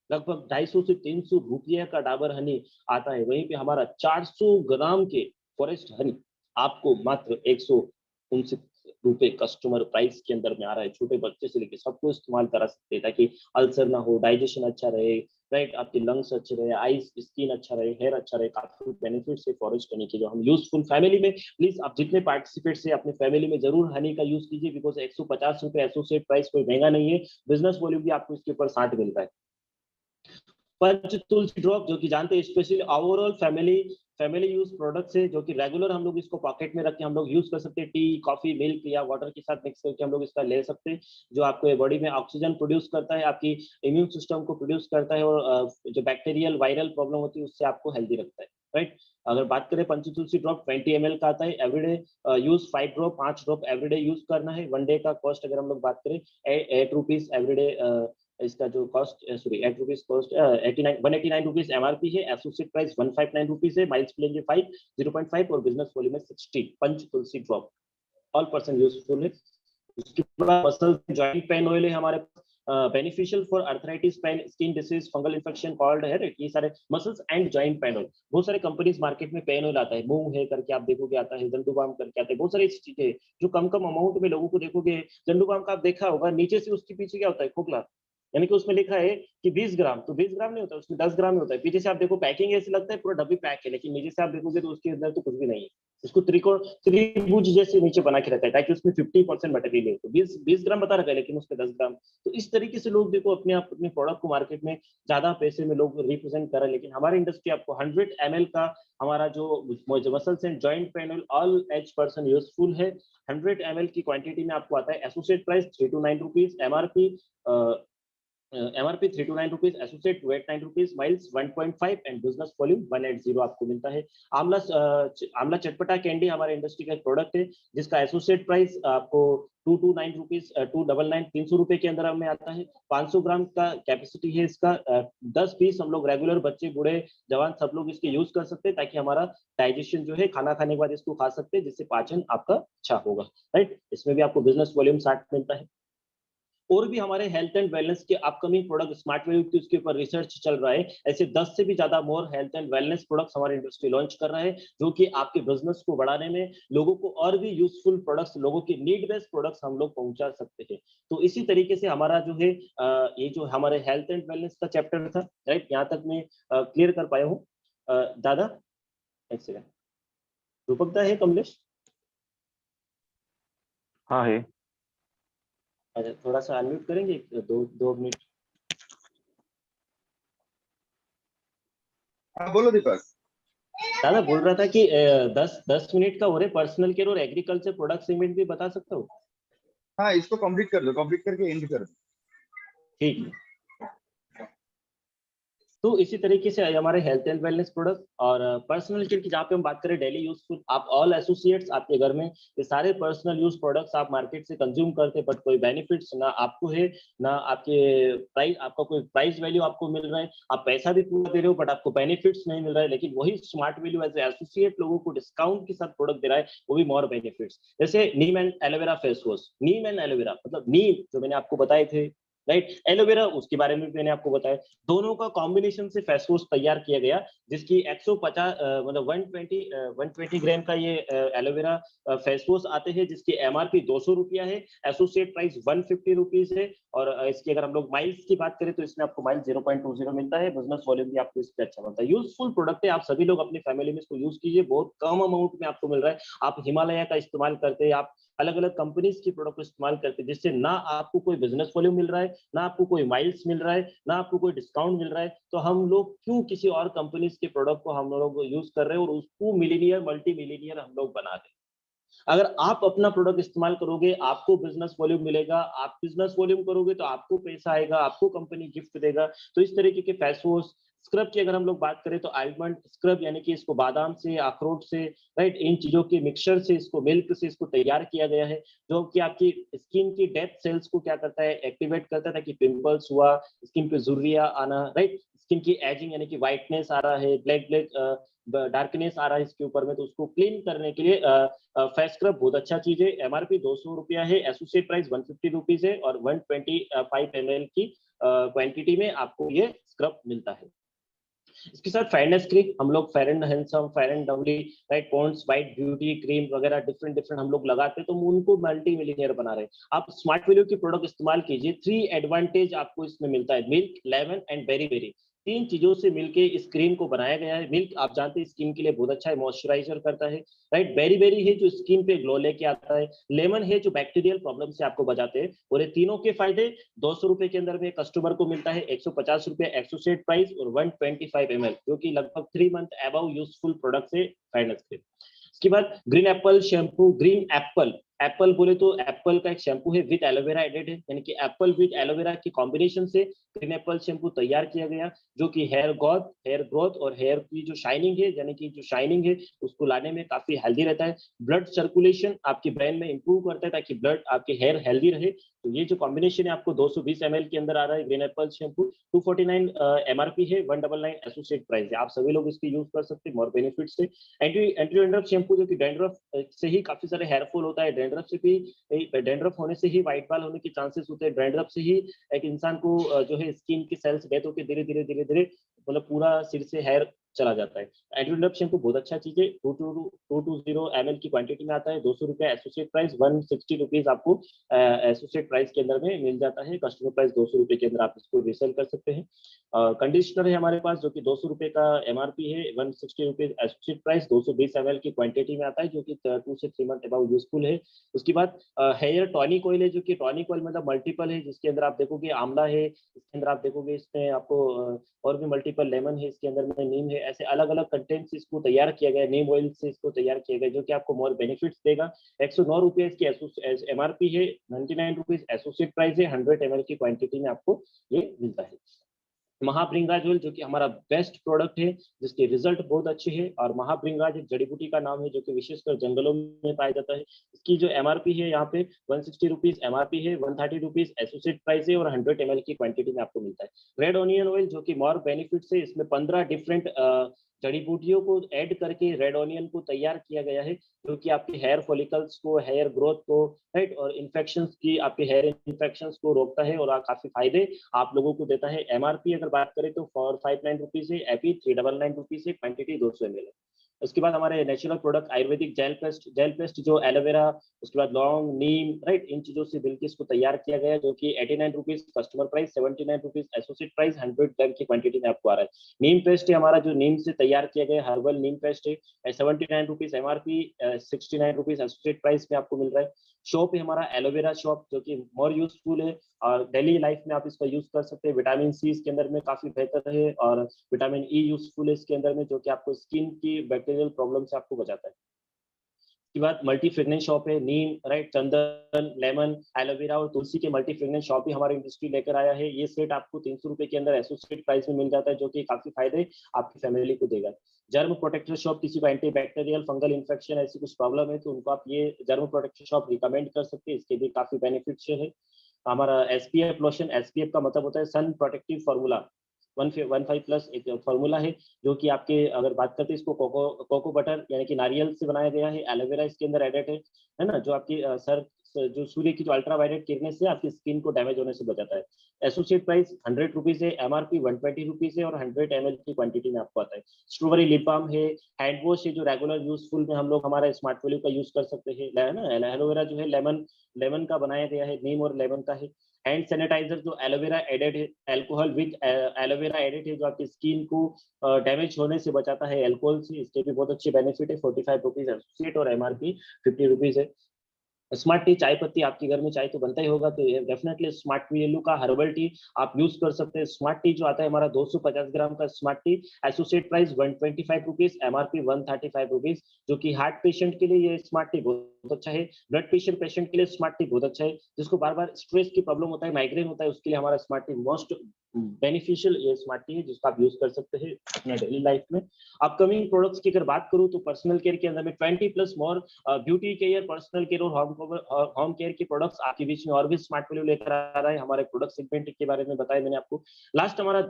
लगभग 250 से 300 रुपये का डाबर हनी आता है। वहीं पे हमारा 400 ग्राम के फॉरेस्ट हनी आपको मात्र 159 रुपए कस्टमर प्राइस के अंदर में आ रहा है। छोटे बच्चे से लेकर सबको इस्तेमाल करा सकते हैं ताकि अल्सर ना हो, डाइजेशन अच्छा रहे, राइट, आपके लंग्स अच्छे रहे, आईज स्किन अच्छा रहे, हेयर अच्छा रहे। काफी बेनिफिट्स है फॉरेस्ट हनी के जो हम यूजफुल फैमिली में, प्लीज आप जितने पार्टिसिपेट से अपने फैमिली में जरूर हनी का यूज कीजिए, बिकॉज 150 रुपए एसोसिएट प्राइस कोई महंगा नहीं है। बिजनेस वॉल्यूम भी आपको इसके ऊपर 60 मिलता है। पंच तुलसी ड्रॉप, जो कि जानते हैं specially overall family family use products है जो कि रेगुलर हम लोग इसको पॉकेट में रख के हम लोग यूज कर सकते हैं, टी कॉफी मिल्क या वाटर के साथ मिक्स करके हम लोग इसका ले सकते हैं, जो आपको बॉडी में ऑक्सीजन प्रोड्यूस करता है, आपकी इम्यून सिस्टम को प्रोड्यूस करता है, और जो बैक्टीरियल वायरल प्रॉब्लम होती है उससे आपको हेल्दी रखता है, राइट। अगर बात करें पंचतुलसी ड्रॉप 20 ml का आता है, everyday use 5 drop, 5 drop everyday use करना है। वन डे का कॉस्ट अगर हम लोग बात करें 8 रुपीज एवरीडे, इसका जो cost sorry 8 rupees cost 89 189 rupees MRP है, एसोसिएट प्राइस 159 रुपीज है, माइल्स लेंगे 5 0.5 और बिजनेस वॉल्यूम है 60। Panchtulsi drop all person useful है। उसके बाद मसल जॉइंट पेन ऑयल है हमारे पास, beneficial for arthritis, pain, skin disease, fungal infection, cold है, ये सारे muscles and joint pain oil. बहुत सारे कंपनीज मार्केट में पेन ऑयल आता है, मूव है करके आप देखोगे आता है, जंडू करके आता है, बहुत सारी चीजें जो कम कम अमाउंट में लोगों को देखोगे। जंडू का आप देखा होगा, नीचे से उसके पीछे क्या होता है, खोखला, यानी कि उसमें लिखा है कि 20 ग्राम, तो 20 ग्राम नहीं होता, उसमें 10 ग्राम ही होता है। पीछे से आप देखो पैकिंग ऐसे लगता है पूरा डब्बी पैक है, लेकिन नीचे से आप देखोगे तो उसके अंदर तो कुछ भी नहीं है। इसको त्रिभुज जैसे नीचे बना के रखा है ताकि उसमें 50% मटेरियल है, तो 20 ग्राम बता रखा है लेकिन उसके 10 ग्राम। तो इस तरीके से लोग देखो अपने आप अपने प्रोडक्ट को मार्केट में ज्यादा पैसे में लोग रिप्रेजेंट कर रहे हैं, लेकिन हमारी इंडस्ट्री आपको 100 ml का हमारा जो muscles and joint pain all age person useful है, 100 ml की क्वांटिटी में आपको आता है। Associate price 3 to 9 rupees, MRP 3 to 9 rupees, associate 289 rupees, miles 1.5 and business volume 180 आपको मिलता है। आमला आमला चटपटा कैंडी हमारे इंडस्ट्री का एक प्रोडक्ट है, जिसका एसोसिएट प्राइस आपको 229 रुपीज, 299 300 रुपए के अंदर हमें आता है। 500 ग्राम का कैपेसिटी है इसका, 10 पीस हम लोग रेगुलर बच्चे बूढ़े जवान सब लोग इसके यूज कर सकते हैं, ताकि हमारा डाइजेशन जो है खाना खाने के बाद इसको खा सकते हैं, जिससे पाचन आपका अच्छा होगा, राइट। इसमें भी आपको बिजनेस वॉल्यूम 60 मिलता है। और भी हमारे हेल्थ एंड वेलनेस के अपकमिंग प्रोडक्ट स्मार्ट वैल्यू की उसके ऊपर रिसर्च चल रहा है, ऐसे 10 से भी ज्यादा more health and wellness products हमारी इंडस्ट्री लॉन्च कर रहा है, जो कि आपके बिजनेस को बढ़ाने में लोगों को और भी यूजफुल प्रोडक्ट्स, लोगों की नीड बेस्ड प्रोडक्ट्स हम लोग पहुंचा सकते हैं। तो इसी तरीके से हमारा जो है ये जो हमारे हेल्थ एंड वेलनेस का चैप्टर था, राइट, यहाँ तक मैं क्लियर कर पाया हूँ। दादा एक सेकंड, रूपकदा है, कमलेश? हाँ है। अच्छा, थोड़ा सा अनम्यूट करेंगे, 2 मिनट। हाँ बोलो दीपक। दादा बोल रहा था कि 10 मिनट का हो रहे, पर्सनल केयर और एग्रीकल्चर प्रोडक्ट सेगमेंट भी बता सकता हूँ? हाँ इसको कंप्लीट कर दो, कंप्लीट करके एंड कर दो। ठीक है। तो इसी तरीके से हमारे हेल्थ एंड वेलनेस प्रोडक्ट और पर्सनल केयर की जहाँ पे हम बात करें डेली यूजफुल, आप ऑल एसोसिएट्स आपके घर में ये सारे पर्सनल यूज प्रोडक्ट्स आप मार्केट से कंज्यूम करते हैं, बट कोई बेनिफिट्स ना आपको है, ना आपके प्राइस, आपका कोई प्राइस वैल्यू आपको मिल रहा है, आप पैसा भी पूरा दे रहे हो बट आपको बेनिफिट्स नहीं मिल रहा है। लेकिन वही स्मार्ट वैल्यू एज एसोसिएट लोगों को डिस्काउंट के साथ प्रोडक्ट दे रहा है, वो भी मोर बेनिफिट्स। जैसे neem and aloe vera face wash, neem and aloe vera मतलब नीम जो मैंने आपको बताए थे, राइट, एलोवेरा उसके बारे में भी मैंने आपको बताया, दोनों का कॉम्बिनेशन से फेस वॉश तैयार किया गया, जिसकी 150 मतलब 120 ग्राम का ये एलोवेरा फेस वॉश आते हैं, जिसकी एमआरपी 200 रुपया है, एसोसिएट प्राइस 150 रुपीज है। और इसकी अगर हम लोग माइल्स की बात करें तो इसमें आपको माइल 0.20 मिलता है, बिजनेस वॉल्यूम भी आपको इससे अच्छा मिलता है। यूजफुल प्रोडक्ट है, आप सभी लोग अपनी फैमिली में इसको यूज कीजिए, बहुत कम अमाउंट में आपको मिल रहा है। आप हिमालय का इस्तेमाल करते हैं, आप अलग अलग कंपनीज की प्रोडक्ट को इस्तेमाल करते हैं, जिससे ना आपको कोई बिजनेस वॉल्यूम मिल रहा है, ना आपको कोई माइल्स मिल रहा है, ना आपको कोई डिस्काउंट मिल रहा है, तो हम लोग क्यों किसी और कंपनीज के प्रोडक्ट को हम लोग यूज कर रहे हैं और उसको मिलीनियर मल्टी मिलीनियर हम लोग बना रहे हैं। अगर आप अपना प्रोडक्ट इस्तेमाल करोगे आपको बिजनेस वॉल्यूम मिलेगा, आप बिजनेस वॉल्यूम करोगे तो आपको पैसा आएगा, आपको कंपनी गिफ्ट देगा। तो इस तरीके के फेस वॉश, स्क्रब की अगर हम लोग बात करें तो आलमंड स्क्रब, यानी कि इसको बादाम से, अखरोट से, राइट, इन चीजों के मिक्सचर से, इसको मिल्क से इसको तैयार किया गया है, जो कि आपकी स्किन की डेड सेल्स को क्या करता है, एक्टिवेट करता है, ताकि पिंपल्स हुआ, स्किन पे झुर्रियां आना, राइट, स्किन की एजिंग यानी कि व्हाइटनेस आ रहा है, ब्लैक डार्कनेस आ रहा है इसके ऊपर में, तो उसको क्लीन करने के लिए फेस स्क्रब बहुत अच्छा चीज है। एमआरपी 200 रुपया है, एसोसिएट प्राइस 150 रुपीज है, और 125 ml की क्वांटिटी में आपको ये स्क्रब मिलता है। इसके साथ फेयरनेस क्रीम, हम लोग fair and handsome, fair and lovely, right, Pond's white beauty cream वगैरह डिफरेंट डिफरेंट हम लोग लगाते हैं, तो उनको मल्टी मिलियनियर बना रहे हैं। आप स्मार्ट वैल्यू की प्रोडक्ट इस्तेमाल कीजिए, 3 एडवांटेज आपको इसमें मिलता है, milk, lemon and berry berry. तीन चीजों से मिलके इस क्रीम को बनाया गया है। मिल्क आप जानते हैं स्किन के लिए बहुत अच्छा है, मॉइस्चराइजर करता है, राइट। बेरी बेरी है जो स्किन पे ग्लो लेके आता है, लेमन है जो बैक्टीरियल प्रॉब्लम से आपको बचाते हैं। और ये तीनों के फायदे 200 रुपए के अंदर में कस्टमर को मिलता है, 150 रुपए एसोसिएट प्राइस और 125 ml, जो कि लगभग 3 मंथ अबव यूजफुल प्रोडक्ट है फाइनेंस के। उसके बाद green Apple shampoo, green Apple, Apple बोले तो एप्पल का एक शैम्पू है विद एलोवेरा एडेड है, यानी कि एप्पल विद एलोवेरा की कॉम्बिनेशन से ग्रीन एप्पल शैम्पू तैयार किया गया, जो कि हेयर ग्रोथ और हेयर की जो शाइनिंग है, यानी कि जो शाइनिंग है उसको लाने में काफी हेल्दी रहता है। ब्लड सर्कुलेशन आपके ब्रेन में इंप्रूव करता है ताकि ब्लड आपके हेयर हेल्दी रहे। तो ये जो कॉम्बिनेशन है आपको 220 ml के अंदर आ रहा है ग्रीन एप्पल शैम्पू, 249 एमआरपी है, 199 एसोसिएट प्राइस है। आप सभी लोग इसकी यूज कर सकते हैं मोर बेनिफिट से। एंटी एंटी डैंड्रफ शैम्पू, जो कि डैंड्रफ से ही काफी सारे हेयर फॉल होता है, डैंड्रफ से भी, डैंड्रफ होने से ही व्हाइट बाल होने के चांसेस होते हैं, डैंड्रफ से ही एक इंसान को जो है स्किन की सेल्स डेथ होकर धीरे धीरे धीरे धीरे मतलब पूरा सिर से हेयर चला जाता है। एंटी डैंड्रफ शैम्पू बहुत अच्छा चीज है, 220 ml की क्वांटिटी में आता है, 200 रुपए एसोसिएट प्राइस, 160 रुपीज आपको एसोसिएट प्राइस के अंदर में मिल जाता है। कस्टमर प्राइस 200 रुपए के अंदर आप इसको रीसेल कर सकते हैं। कंडीशनर है हमारे पास जो कि 200 रुपए का एमआरपी है, 160 रुपीज एसोसिएट प्राइस, 220 ml की क्वांटिटी में आता है, जो कि 2 से 3 मंथ अबाउट यूजफुल है। उसके बाद हेयर टॉनिक ऑयल है, जो कि टॉनिक ऑयल मतलब मल्टीपल है, जिसके अंदर आप देखोगे आंवला है, इसके अंदर आप देखोगे इसमें आपको और भी मल्टीपल, लेमन है, इसके अंदर में नीम है, ऐसे अलग अलग कंटेंट से इसको तैयार किया गया है, नीम ऑयल से इसको तैयार किया गया, जो कि आपको मोर बेनिफिट्स देगा। 109 रुपये इसकी एमआरपी है, 99 रुपीज एसोसिएट प्राइस है, 100 ml की क्वांटिटी में आपको ये मिलता है। महाभृंगाजोल, जो कि हमारा बेस्ट प्रोडक्ट है, जिसके रिजल्ट बहुत अच्छे हैं। और महाभृंगाज एक जड़ी बूटी का नाम है जो कि विशेषकर जंगलों में पाया जाता है। इसकी जो एमआरपी है यहाँ पे 160 रुपीज एमआरपी है, 130 रुपीज एसोसिएट प्राइस है और 100 ml की क्वांटिटी में आपको मिलता है। रेड ऑनियन ऑयल, जो कि मोर बेनिफिट है, इसमें 15 डिफरेंट जड़ी बूटियों को ऐड करके रेड ऑनियन को तैयार किया गया है, जो कि आपके हेयर फॉलिकल्स को, हेयर ग्रोथ को, राइट, और इन्फेक्शंस की, आपके हेयर इन्फेक्शंस को रोकता है और काफी फायदे आप लोगों को देता है। एमआरपी अगर बात करें तो 459 रुपीज है, एपी 399 रुपीज है, क्वांटिटी 200 ml है। उसके बाद हमारे natural product Ayurvedic gel paste जो एलोवेरा, उसके बाद लौंग, नीम, राइट, इन चीजों से मिलकर इसको तैयार किया गया, जो कि 89 rupees customer price, 79 rupees associate price, 100 ग्राम की क्वांटिटी में आपको आ रहा है। नीम पेस्ट है हमारा, जो नीम से तैयार किया गया हर्बल नीम पेस्ट है, 79 rupees MRP, 69 rupees associate price में आपको मिल रहा है। शॉप है हमारा एलोवेरा शॉप, जो कि मोर यूजफुल है और डेली लाइफ में आप इसका यूज कर सकते हैं। विटामिन सी इसके अंदर में काफी बेहतर है और विटामिन ई यूजफुल है इसके अंदर में, जो कि आपको स्किन की बैक्टीरियल प्रॉब्लम से आपको बचाता है। उसके बाद मल्टी फ्रेग्रेंस शॉप है, नीम, राइट, चंदन, लेमन, एलोवेरा और तुलसी के मल्टी फ्रेग्रेंस शॉप भी हमारी इंडस्ट्री लेकर आया है। ये सेट आपको 300 रुपए के अंदर एसोसिएट प्राइस में मिल जाता है, जो कि काफी फायदे आपकी फैमिली को देगा। जर्म प्रोटेक्टर शॉप, किसी को एंटी बैक्टीरियल फंगल इन्फेक्शन ऐसी कुछ प्रॉब्लम है तो उनको आप ये जर्म प्रोटेक्टर शॉप रिकमेंड कर सकते हैं, इसके भी काफी बेनिफिट्स है। हमारा एसपीएफ लोशन, एसपीएफ का मतलब होता है सन प्रोटेक्टिव फॉर्मूला, 15 प्लस एक फॉर्मूला है, जो कि आपके अगर बात करते हैं इसको कोको बटर यानी कि नारियल से बनाया गया है, एलोवेरा इसके अंदर एडेड है ना, जो आपकी जो सूर्य की जो अल्ट्रावायलेट किरणें से आपकी स्किन को डैमेज होने से बचाता है। एसोसिएट प्राइस 100 रुपीज है, एमआरपी 120 रुपीज है और 100 ml की क्वांटिटी में आपको आता है। स्ट्रॉबेरी लिप बाम है, हैंड वॉश है जो रेगुलर यूजफुल में हम लोग हमारा स्मार्ट वैल्यू का यूज कर सकते हैं ना। एलोवेरा जो है लेमन लेमन का बनाया गया है, नीम और लेमन का है। हैंड सैनिटाइजर जो एलोवेरा एडेड है, अल्कोहल विद एलोवेरा एडेड है, जो आपकी स्किन को डैमेज होने से बचाता है अल्कोहल से, इसके भी बहुत अच्छे बेनिफिट है। 45 रुपीज एसोसिएट और एमआरपी 50 रुपीज है। स्मार्ट टी, चाय पत्ती, आपके घर में चाय तो बनता ही होगा, तो डेफिनेटली स्मार्ट टी येलो का हर्बल टी आप यूज कर सकते हैं। स्मार्ट टी जो आता है हमारा 250 ग्राम का smart T, associate price 125 rupees, MRP 135 rupees, जो कि हार्ट पेशेंट के लिए ये स्मार्ट टी बहुत अच्छा है। ब्लड प्रेशर पेशेंट के लिए स्मार्ट टी बहुत अच्छा है, जिसको बार बार स्ट्रेस की प्रॉब्लम होता है, माइग्रेन होता है, उसके लिए हमारा स्मार्ट टी मोस्ट बेनिफिशियल ये स्मार्ट टी है, जिसको आप यूज कर सकते हैं अपना डेली लाइफ में। अपकमिंग प्रोडक्ट्स की अगर बात करूं तो पर्सनल केयर के अंदर में 20 प्लस मोर ब्यूटी केयर, पर्सनल केयर और होम केयर के प्रोडक्ट्स आपके बीच में और भी स्मार्ट वैल्यू लेकर आ रहा है। हमारे प्रोडक्ट सेगमेंट के बारे में बताया मैंने आपको। लास्ट हमारा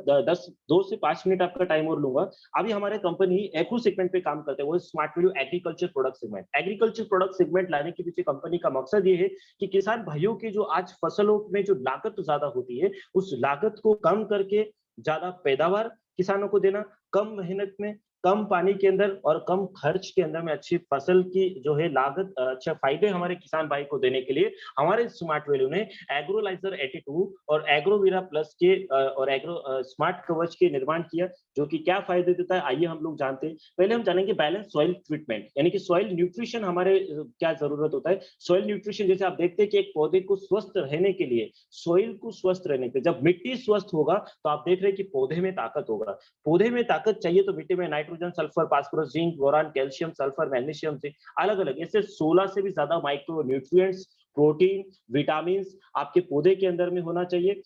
2 से 5 मिनट आपका टाइम और लूंगा। अभी हमारे कंपनी एग्रो सेगमेंट पे काम करते हैं, वो smart value agriculture product segment. Agriculture product segment लाने के पीछे कंपनी का मकसद ये है कि किसान भाइयों की जो आज फसलों में जो लागत ज्यादा होती है, उस लागत को कम करके ज्यादा पैदावार किसानों को देना, कम मेहनत में कम पानी के अंदर और कम खर्च के अंदर में अच्छी फसल की जो है लागत अच्छा फायदे हमारे किसान भाई को देने के लिए हमारे स्मार्ट वैल्यू ने एग्रोलाइजर 82 और एग्रोवीरा प्लस के और एग्रो स्मार्ट कवच के निर्माण किया, जो कि क्या फायदे देता है आइए हम लोग जानते हैं। पहले हम जानेंगे बैलेंस सॉइल ट्रीटमेंट, यानी कि सॉइल न्यूट्रिशन हमारे क्या जरूरत होता है। सॉइल न्यूट्रिशन जैसे आप देखते हैं कि एक पौधे को स्वस्थ रहने के लिए, सॉइल को स्वस्थ रहने के लिए, जब मिट्टी स्वस्थ होगा तो आप देख रहे हैं कि पौधे में ताकत होगा। पौधे में ताकत चाहिए तो मिट्टी में nitrogen, sulphur, phosphorus, zinc, boron, calcium, sulphur, magnesium से अलग अलग ऐसे 16 से भी ज्यादा माइक्रो न्यूट्रिएंट्स, प्रोटीन, विटामिन आपके पौधे के अंदर में होना चाहिए,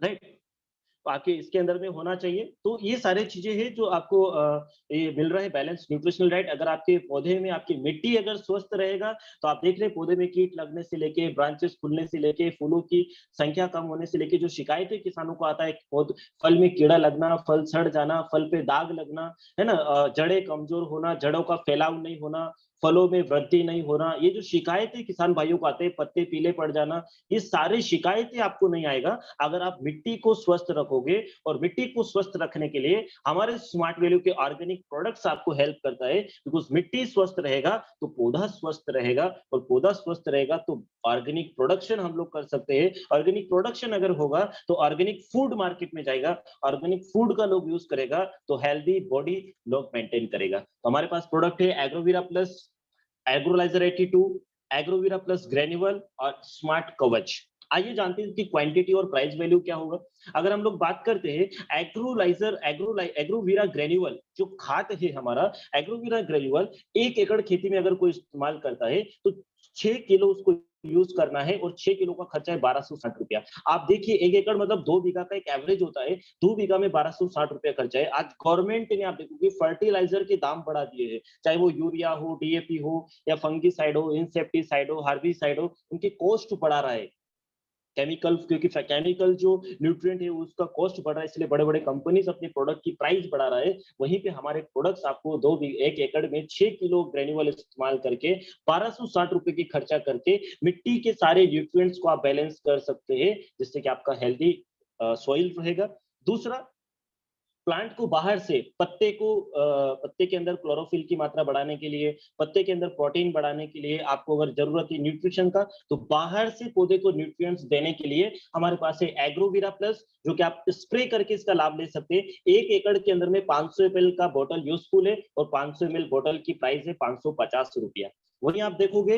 राइट। आपके इसके अंदर में होना चाहिए। तो ये सारी चीजें हैं जो आपको ये मिल रहा है बैलेंस न्यूट्रिशनल डाइट। अगर आपके पौधे में आपकी मिट्टी अगर स्वस्थ रहेगा तो आप देख रहे हैं पौधे में कीट लगने से लेके, ब्रांचेस खुलने से लेके, फूलों की संख्या कम होने से लेके, जो शिकायतें किसानों को आता है पौध फल में कीड़ा लगना, फल सड़ जाना, फल पे दाग लगना, है ना, जड़ें कमजोर होना, जड़ों का फैलाव नहीं होना, फलों में वृद्धि नहीं होना, ये जो शिकायतें किसान भाइयों को आते हैं, पत्ते पीले पड़ जाना, ये सारी शिकायतें आपको नहीं आएगा अगर आप मिट्टी को स्वस्थ रखोगे। और मिट्टी को स्वस्थ रखने के लिए हमारे स्मार्ट वैल्यू के ऑर्गेनिक प्रोडक्ट्स आपको हेल्प करता है, बिकॉज मिट्टी स्वस्थ रहेगा तो पौधा स्वस्थ रहेगा, और पौधा स्वस्थ रहेगा तो ऑर्गेनिक प्रोडक्शन हम लोग कर सकते हैं। ऑर्गेनिक प्रोडक्शन अगर होगा तो ऑर्गेनिक फूड मार्केट में जाएगा, ऑर्गेनिक फूड का लोग यूज करेगा तो हेल्दी बॉडी लोग मेंटेन करेगा। तो हमारे पास प्रोडक्ट है एग्रोवीरा प्लस, एग्रोलाइजर 82, एग्रोवीरा प्लस ग्रेन्युअल और स्मार्ट कवच। आइए जानते हैं कि क्वांटिटी और प्राइस वैल्यू क्या होगा। अगर हम लोग बात करते हैं एग्रोलाइजर एग्रोवीरा ग्रेन्युअल जो खाद है हमारा, एग्रोवीरा ग्रेन्युअल 1 एकड़ खेती में अगर कोई इस्तेमाल करता है तो 6 किलो उसको यूज करना है, और 6 किलो का खर्चा है 1260 रुपया। आप देखिए 1 एकड़ मतलब 2 बीघा का एक एवरेज होता है, 2 बीघा में 1260 रुपया खर्चा है। आज गवर्नमेंट ने आप देखोगे फर्टिलाइजर के दाम बढ़ा दिए हैं, चाहे वो यूरिया हो, डीएपी हो, या फंगीसाइड हो, इंसेक्टिसाइड हो, हार्बिसाइड हो, उनके कॉस्ट बढ़ा रहा है केमिकल, क्योंकि केमिकल जो न्यूट्रिएंट है उसका कॉस्ट बढ़ रहा है, इसलिए बड़े बड़े कंपनीज अपने प्रोडक्ट की प्राइस बढ़ा रहा है। वहीं पे हमारे प्रोडक्ट्स आपको 1 एकड़ में 6 किलो ग्रेन्युअल इस्तेमाल करके 1260 रुपए की खर्चा करके मिट्टी के सारे न्यूट्रिएंट्स को आप बैलेंस कर सकते हैं, जिससे कि आपका हेल्दी सॉइल रहेगा। दूसरा, प्लांट को बाहर से पत्ते के अंदर क्लोरोफिल की मात्रा बढ़ाने के लिए, पत्ते के अंदर प्रोटीन बढ़ाने के लिए आपको अगर जरूरत है न्यूट्रिशन का, तो बाहर से पौधे को न्यूट्रिएंट्स देने के लिए हमारे पास है एग्रोवीरा प्लस, जो कि आप स्प्रे करके इसका लाभ ले सकते हैं। 1 एकड़ के अंदर में 500 ml का बोतल यूजफुल है, और 500 ml बोतल की प्राइस है 550 रुपया। वहीं आप देखोगे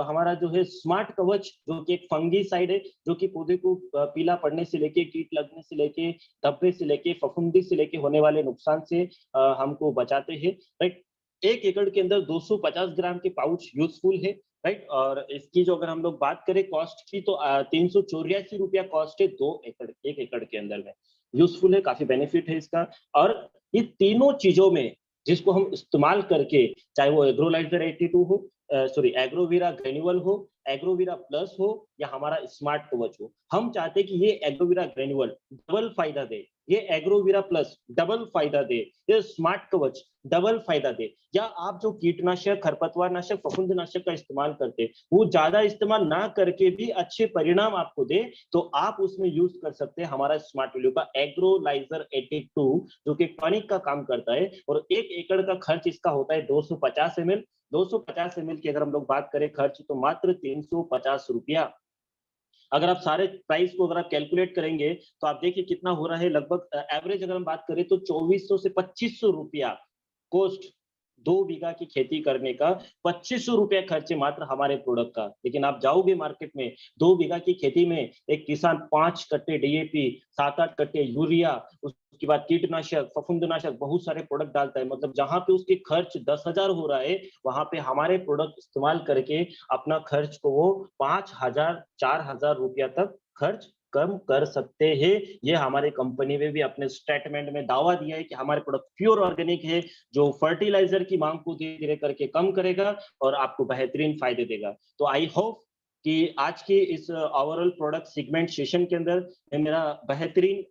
हमारा जो है स्मार्ट कवच, जो कि एक फंगीसाइड है, जो कि पौधे को पीला पड़ने से लेके, कीट लगने से लेके, धब्बे से लेके, फफूंदी से लेके होने वाले नुकसान से हमको बचाते हैं, राइट। 1 एकड़ के अंदर 250 ग्राम के पाउच यूजफुल है, राइट। और इसकी जो अगर हम लोग बात करें कॉस्ट की, तो 384 रुपया कॉस्ट है 1 एकड़ के अंदर में। यूजफुल है, काफी बेनिफिट है इसका। और ये तीनों चीजों में जिसको हम इस्तेमाल करके, चाहे वो एग्रोलाइजर 82 हो, सॉरी एग्रोवीरा ग्रेन्युअल हो, एग्रोवीरा प्लस हो, या हमारा स्मार्ट कवच हो, हम चाहते हैं कि ये एग्रोवीरा ग्रेन्युअल डबल फायदा दे, ये एग्रोवीरा प्लस डबल फायदा दे, ये स्मार्ट कवच डबल फायदा दे। या आप जो कीटनाशक, खरपतवार नाशक, फफूंदनाशक का इस्तेमाल करते हैं, वो ज्यादा इस्तेमाल ना करके भी अच्छे परिणाम आपको दे, तो आप उसमें यूज कर सकते हैं हमारा स्मार्ट वैल्यू का एग्रोलाइजर 82, जो कि टॉनिक का काम करता है। और 1 एकड़ का खर्च इसका होता है 250 ml। 250 ml की अगर हम लोग बात करें खर्च, तो मात्र 350 रुपया। अगर आप सारे प्राइस को अगर आप कैलकुलेट करेंगे तो आप देखिए कितना हो रहा है, लगभग एवरेज अगर हम बात करें तो 2400 से 2500 रुपया कॉस्ट 2 बीघा की खेती करने का। 2500 रुपया खर्चे मात्र हमारे प्रोडक्ट का। लेकिन आप जाओगे मार्केट में, 2 बीघा की खेती में एक किसान 5 कट्टे डीएपी, 7-8 कट्टे यूरिया, उसके बाद कीटनाशक, फफूंदनाशक, बहुत सारे प्रोडक्ट डालता है। मतलब जहां पे उसके खर्च 10,000 हो रहा है, वहां पे हमारे प्रोडक्ट इस्तेमाल करके अपना खर्च को वो 5,000 4,000 रुपया तक खर्च कम कर सकते हैं। ये हमारी कंपनी में भी अपने स्टेटमेंट में दावा दिया है कि हमारे प्रोडक्ट प्योर ऑर्गेनिक है, जो फर्टिलाइजर की मांग को धीरे धीरे करके कम करेगा और आपको बेहतरीन फायदे देगा। तो आई होप कि आज के इस ओवरऑल प्रोडक्ट सेगमेंट सेशन के अंदर मैं मेरा बेहतरीन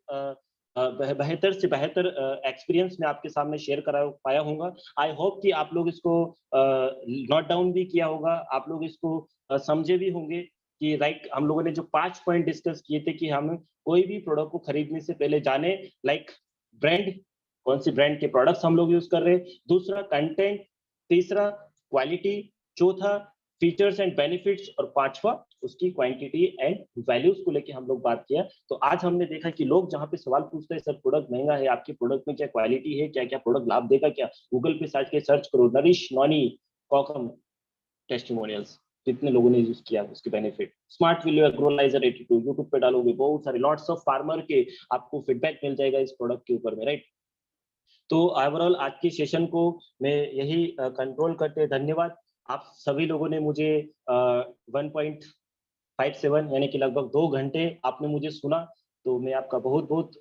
बेहतर से बेहतर एक्सपीरियंस मैं आपके सामने शेयर करा पाया हूँगा। आई होप कि आप लोग इसको नोट डाउन भी किया होगा, आप लोग इसको समझे भी होंगे कि राइट, हम लोगों ने जो 5 पॉइंट डिस्कस किए थे कि हम कोई भी प्रोडक्ट को खरीदने से पहले जाने, लाइक ब्रांड, कौन सी ब्रांड के प्रोडक्ट्स हम लोग यूज कर रहे हैं, दूसरा कंटेंट, तीसरा क्वालिटी, चौथा फीचर्स एंड बेनिफिट्स, और पांचवा उसकी क्वांटिटी एंड वैल्यूज को लेके हम लोग बात किया। तो आज हमने देखा कि लोग जहाँ पे सवाल पूछते हैं, सर प्रोडक्ट महंगा है, आपके प्रोडक्ट में क्या क्वालिटी है, क्या क्या प्रोडक्ट लाभ देगा, क्या गूगल पे सर्च करो, नरिश नॉनी कॉकम टेस्टिमोनियल्स, कितने लोगों ने यूज किया उसके बेनिफिट, स्मार्ट वैल्यू एग्रोलाइजर 82 यूट्यूब पे डालोगे बहुत सारे लॉट्स ऑफ फार्मर के आपको फीडबैक मिल जाएगा इस प्रोडक्ट के ऊपर में, राइट। तो ओवरऑल आज के सेशन को मैं यही कंट्रोल करते धन्यवाद। आप सभी लोगों ने मुझे 1.57 यानी कि लगभग 2 घंटे आपने मुझे सुना, तो मैं आपका बहुत बहुत